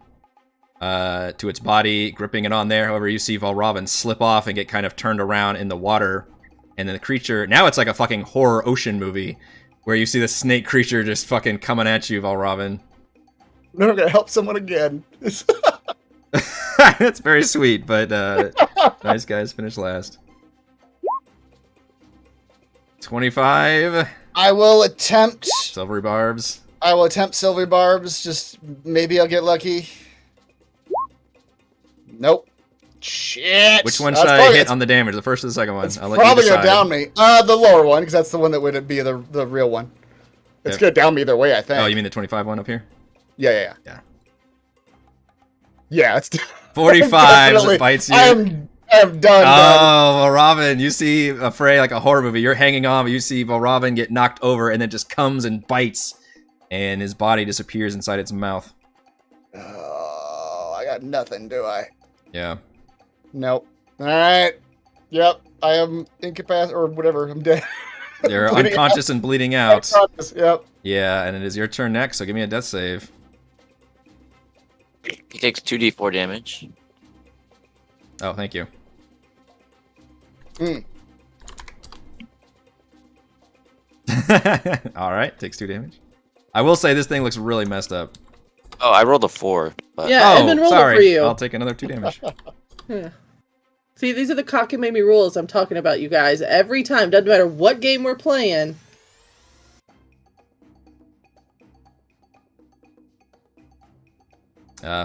to its body, gripping it on there. However, you see Valravn slip off and get kind of turned around in the water. And then the creature, now it's like a fucking horror ocean movie, where you see the snake creature just fucking coming at you, Valravn. Never gonna help someone again. That's very sweet, but nice guys finish last. 25 I will attempt silvery barbs. I will attempt Silver Barbs. Just maybe I'll get lucky. Nope. Shit. Which one should I hit on the damage? The first or the second one? I'll let probably you gonna decide. down me. The lower one, because that's the one that would be the real one. It's gonna down me either way, I think. Oh, you mean the 25 one up here? Yeah. Yeah, it's 45 bites you. I'm done. Oh, well, Robin, you see a Frey like a horror movie. You're hanging on, but you see Robin get knocked over and then just comes and bites, and his body disappears inside its mouth. Oh, I got nothing, do I? Yeah. Nope. All right. Yep. I am incapacitated or whatever. I'm dead. You're Bleeding unconscious and bleeding out. Yep. Yeah, and it is your turn next, so give me a death save. He takes 2d4 damage. Oh, thank you. Alright, takes 2 damage. I will say this thing looks really messed up. Oh, I rolled a 4. But... Yeah, Edmund rolled it for you. I'll take another 2 damage. Yeah. See, these are the cockamamie rules I'm talking about, you guys. Every time, doesn't matter what game we're playing.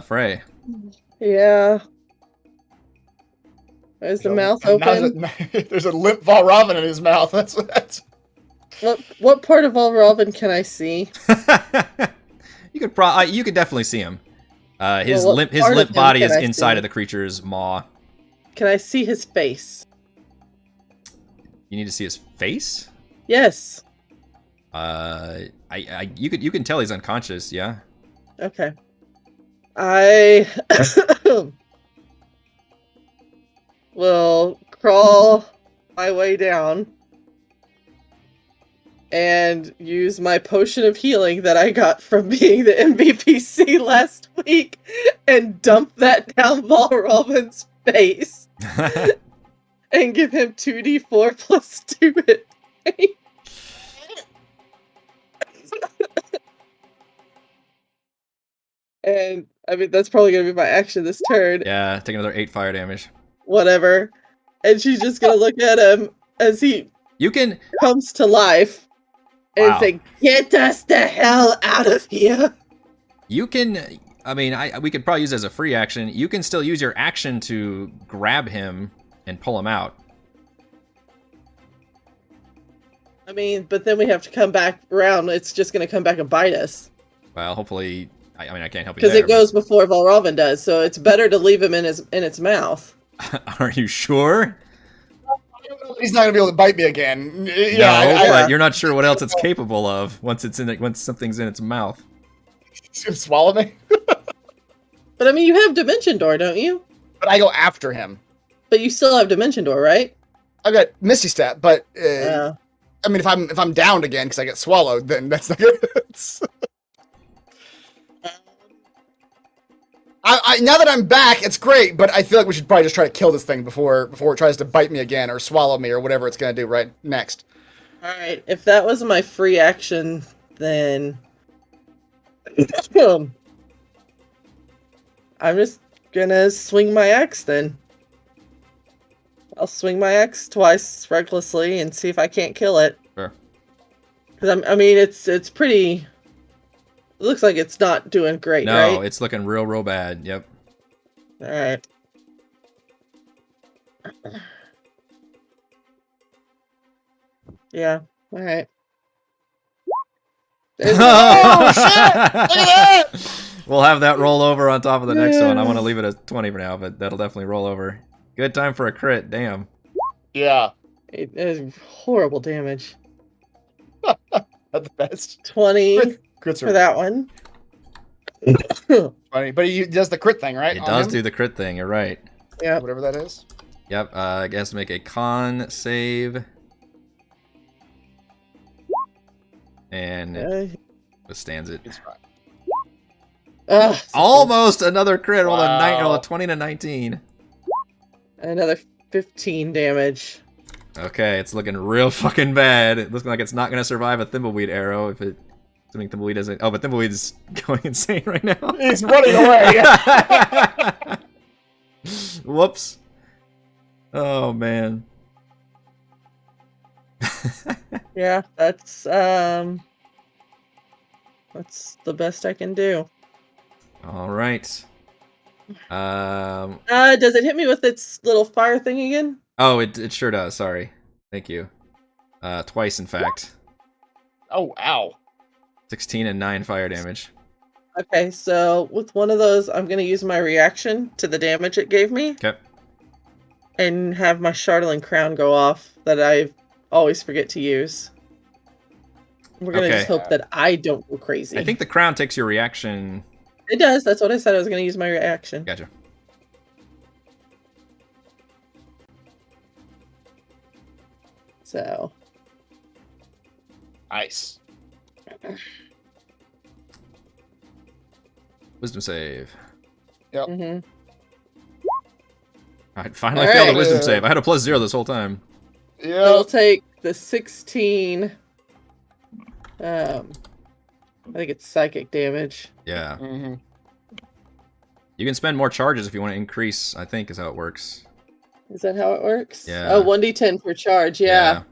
Frey. Yeah. Is the mouth open? There's a limp Valravn in his mouth. That's. What part of Valravn can I see? You could you could definitely see him. His Well, limp body is I inside see? of the creature's maw. Can I see his face? You need to see his face? Yes. You can tell he's unconscious, yeah. Okay. I will crawl my way down and use my potion of healing that I got from being the MVPC last week and dump that down Valravn's face and give him 2d4 plus 2 hit points. And I mean, that's probably gonna be my action this turn. Yeah, take another 8 fire damage. Whatever. And she's just gonna look at him as he You can comes to life and Wow. say, "Get us the hell out of here!" I mean, we could probably use it as a free action. You can still use your action to grab him and pull him out. I mean, but then we have to come back around. It's just gonna come back and bite us. Well, hopefully, I mean, I can't help you Because there. it goes before Valravn does, so it's better to leave him in its mouth. but- Are you sure? He's not gonna be able to bite me again. No, but you're not sure what else it's capable of once something's in its mouth. He's gonna swallow me. But I mean, you have Dimension Door, don't you? But I go after him. But you still have Dimension Door, right? I've got Misty Step, but Yeah. I mean, if I'm downed again because I get swallowed, then that's not good. Now that I'm back, it's great, but I feel like we should probably just try to kill this thing before it tries to bite me again or swallow me or whatever it's gonna do right next. Alright, if that was my free action, then I'm just gonna swing my axe then. I'll swing my axe twice recklessly and see if I can't kill it. Sure. Because I mean, it's pretty. It looks like it's not doing great, No, right? it's looking real bad. Yep. All right. Yeah. All right. Oh shit! Look at that! We'll have that roll over on top of the next one. I want to leave it at 20 for now, but that'll definitely roll over. Good time for a crit. Damn. Yeah, It is horrible damage. not the best. 20 Crits for are that one. funny, but he does the crit thing, right? It on does him? do the crit thing. You're right. Yeah. Whatever that is. Yep. I guess make a con save. And it withstands it. It's fine. Almost another crit. Roll a Wow. 20 to 19. Another 15 damage. Okay, it's looking real fucking bad. It looks like it's not going to survive a Thimbleweed arrow if it... Assuming Thimbleweed doesn't... Oh, but Thimbleweed's going insane right now. He's running away. Whoops. Oh, man. Yeah, that's That's the best I can do. All right. Does it hit me with its little fire thing again? Oh, it sure does. Sorry. Thank you. Twice, in fact. Oh, ow. 16 and 9 fire damage. Okay, so with one of those, I'm going to use my reaction to the damage it gave me. Okay. And have my Charlatan crown go off that I always forget to use. We're going to just hope that I don't go crazy. I think the crown takes your reaction. It does. That's what I said. I was going to use my reaction. Gotcha. So. Nice. Wisdom save. Yep. Mm-hmm. I finally All failed a right. wisdom save. I had a +0 this whole time. It'll Yep. take the 16. I think it's psychic damage. Yeah. Mm-hmm. You can spend more charges if you want to increase, I think is how it works. Is that how it works? Yeah. Oh, 1d10 per charge. Yeah. How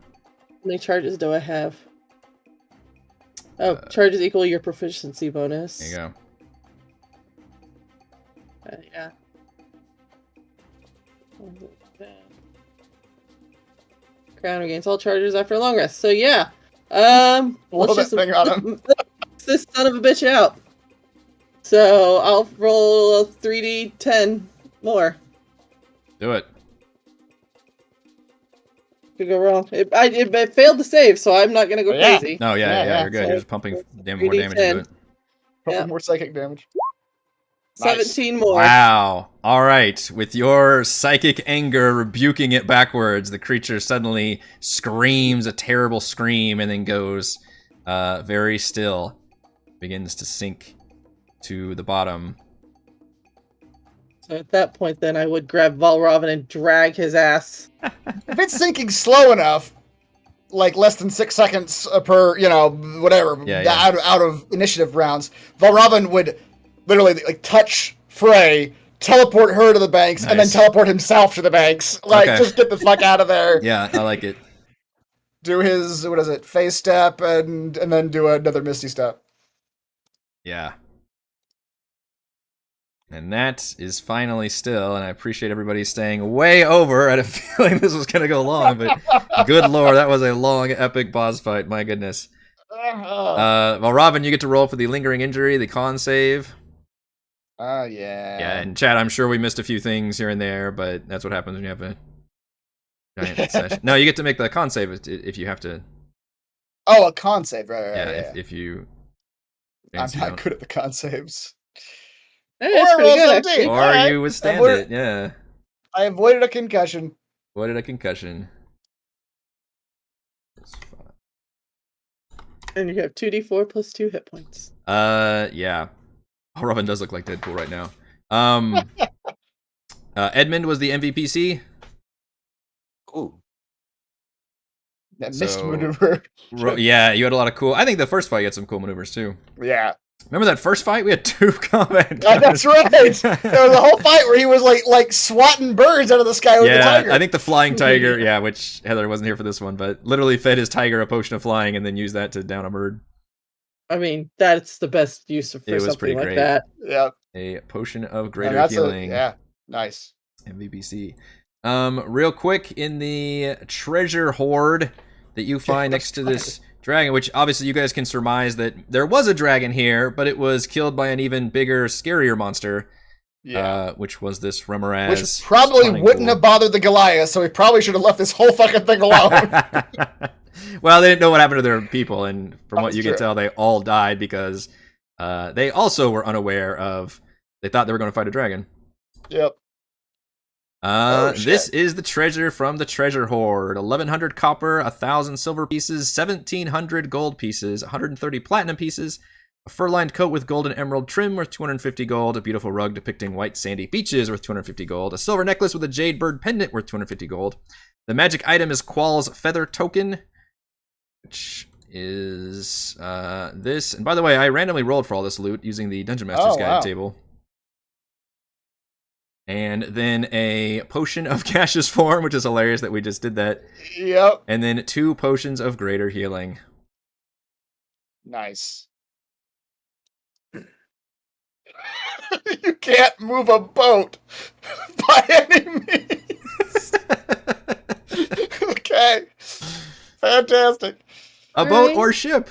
many charges do I have? Oh, charges equal your proficiency bonus. There you go. Yeah. Crown regains all charges after a long rest. So yeah. Blow Let's that just thing on him. this son of a bitch out. So I'll roll a 3d10 more. Do it. Could go wrong. It failed to save, so I'm not gonna go Yeah. crazy. No, yeah, you're good. So You're just pumping more damage into 3d10. it. Probably more psychic damage. 17 more. Wow. All right. With your psychic anger rebuking it backwards, the creature suddenly screams a terrible scream and then goes very still. Begins to sink to the bottom. So at that point, then I would grab Valravn and drag his ass. If it's sinking slow enough, like less than 6 seconds per, whatever, Yeah. Out of initiative rounds, Valravn would literally like touch Frey, teleport her to the banks, and then Nice. teleport himself to the banks. Like, Okay. just get the fuck out of there. Yeah, I like it. Do his, phase step, and then do another Misty step. Yeah. And that is finally still, and I appreciate everybody staying way over. I had a feeling this was going to go long, but good lord, that was a long, epic boss fight. My goodness. Well, Robin, you get to roll for the lingering injury, the con save. Yeah. Yeah, and Chad, I'm sure we missed a few things here and there, but that's what happens when you have a giant session. No, you get to make the con save if you have to. Oh, a con save, right. Yeah, if you. I'm fancy not don't. good at the con saves. Hey, that's Or pretty roll good, 17. actually. Or Alright. you withstand Avoid- it, yeah. I avoided a concussion. What did a concussion? And you have 2d4 plus 2 hit points. Yeah. Oh, Robin does look like Deadpool right now. Edmund was the MVPC. Ooh. That missed So- maneuver. Yeah, you had a lot of cool. I think the first fight you had some cool maneuvers too. Yeah. Remember that first fight? We had 2 combat. Oh, that's right. There was a whole fight where he was like swatting birds out of the sky with the Yeah, tiger. I think the flying tiger. Yeah, which Heather wasn't here for this one, but literally fed his tiger a potion of flying and then used that to down a bird. I mean, that's the best use for It was something pretty like great. that. Yeah. A potion of And greater that's healing. yeah. Nice. MVPC. Real quick, in the treasure hoard that you find next to this dragon, which obviously you guys can surmise that there was a dragon here, but it was killed by an even bigger, scarier monster, Yeah. which was this Remoraz. Which probably wouldn't have bothered the Goliath, so we probably should have left this whole fucking thing alone. Well, they didn't know what happened to their people, and from what That's you true. can tell, they all died because they also were unaware of. They thought they were going to fight a dragon. Yep. This shit. is the treasure from the treasure hoard. 1,100 copper, 1,000 silver pieces, 1,700 gold pieces, 130 platinum pieces, a fur-lined coat with gold and emerald trim worth 250 gold, a beautiful rug depicting white sandy beaches worth 250 gold, a silver necklace with a jade bird pendant worth 250 gold. The magic item is Qual's feather token, which is this. And by the way, I randomly rolled for all this loot using the Dungeon Master's Guide wow. table. And then a potion of gaseous form, which is hilarious that we just did that. Yep. And then 2 potions of greater healing. Nice. You can't move a boat by any means. Okay. Fantastic. A boat Right. or ship.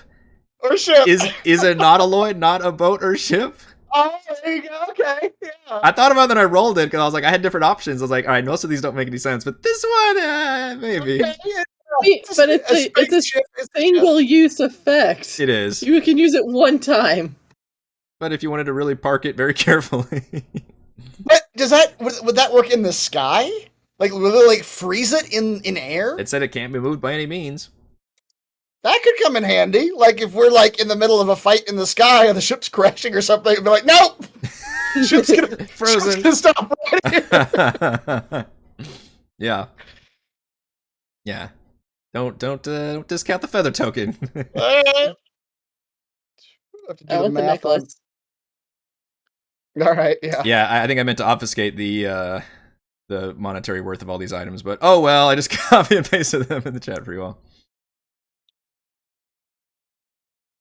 Or ship. Is a nautiloid not a boat or ship? Oh, there you go. Okay. Yeah. I thought about it and I rolled it because I was like, I had different options. I was like, all right, most of these don't make any sense, but this one, maybe. Okay, yeah. Wait, but it's a spaceship is a ship. single-use effect. It is. You can use it one time. But if you wanted to really park it very carefully. But does that would that work in the sky? Like, will it like freeze it in air? It said it can't be moved by any means. That could come in handy. Like if we're like in the middle of a fight in the sky and the ship's crashing or something, it'd be like, nope, ship's gonna Frozen. Ship's gonna stop right here. Yeah. Yeah. Don't discount the feather token. Have to do I want the math on- necklace. All right, yeah. Yeah, I think I meant to obfuscate the monetary worth of all these items, but oh well, I just copy and pasted them in the chat for you all.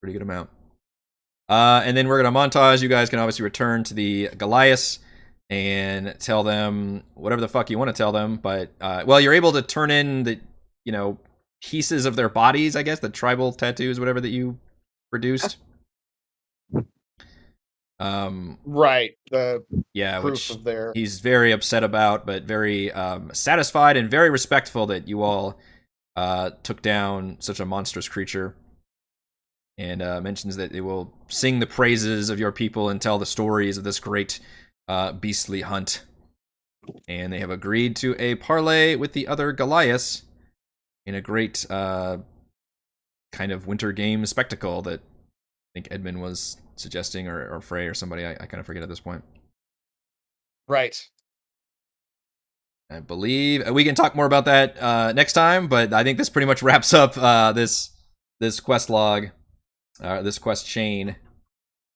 Pretty good amount. And then we're gonna montage. You guys can obviously return to the Goliath and tell them whatever the fuck you want to tell them. But well, you're able to turn in the pieces of their bodies, I guess, the tribal tattoos, whatever that you produced. Right. The Yeah, proof which of their he's very upset about, but very satisfied and very respectful that you all took down such a monstrous creature. And mentions that they will sing the praises of your people and tell the stories of this great beastly hunt. And they have agreed to a parley with the other Goliaths in a great kind of winter game spectacle that I think Edmund was suggesting, or Frey or somebody. I kind of forget at this point. right. I believe we can talk more about that next time, but I think this pretty much wraps up this quest log. This quest chain,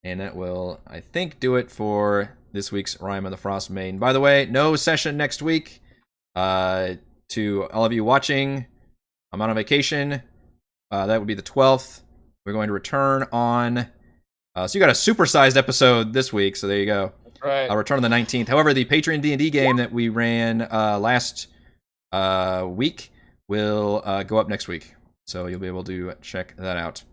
and that will, I think, do it for this week's Rime of the Frostmaiden. By the way, no session next week. To all of you watching, I'm on vacation. That would be the 12th. We're going to return on. So you got a supersized episode this week. So there you go. Right. I'll return on the 19th. However, the Patreon D&D game that we ran last week will go up next week. So you'll be able to check that out.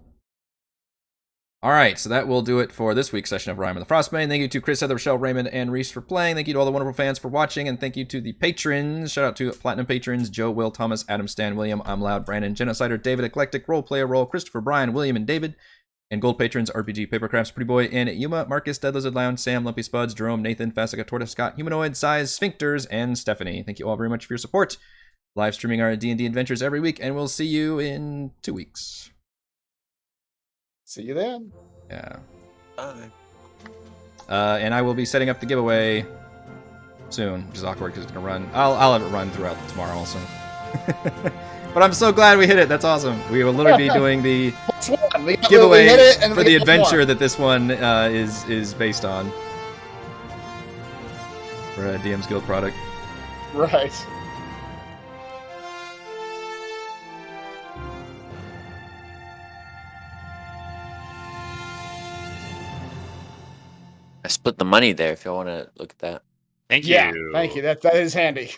All right, so that will do it for this week's session of Rime of the Frostmaiden. Thank you to Chris, Heather, Rochelle, Raymond, and Reese for playing. Thank you to all the wonderful fans for watching, and thank you to the patrons. Shout out to Platinum patrons, Joe, Will, Thomas, Adam, Stan, William, I'm Loud, Brandon, Genocider, David, Eclectic, Roleplayer, Roll, Christopher, Brian, William, and David. And gold patrons, RPG, Papercrafts, Pretty Boy, and Yuma, Marcus, Dead Lizard Lounge, Sam, Lumpy Spuds, Jerome, Nathan, Fasica, Tortoise, Scott, Humanoid, Size, Sphincters, and Stephanie. Thank you all very much for your support. Live streaming our D&D adventures every week, and we'll see you in 2 weeks. See you then. Yeah. Bye. And I will be setting up the giveaway soon, which is awkward because it's gonna run. I'll have it run throughout tomorrow also. But I'm so glad we hit it. That's awesome. We will literally be doing the giveaway for the adventure that this one is based on. For a DM's Guild product. Right. I split the money there if y'all want to look at that. Thank you. Yeah, thank you. That is handy.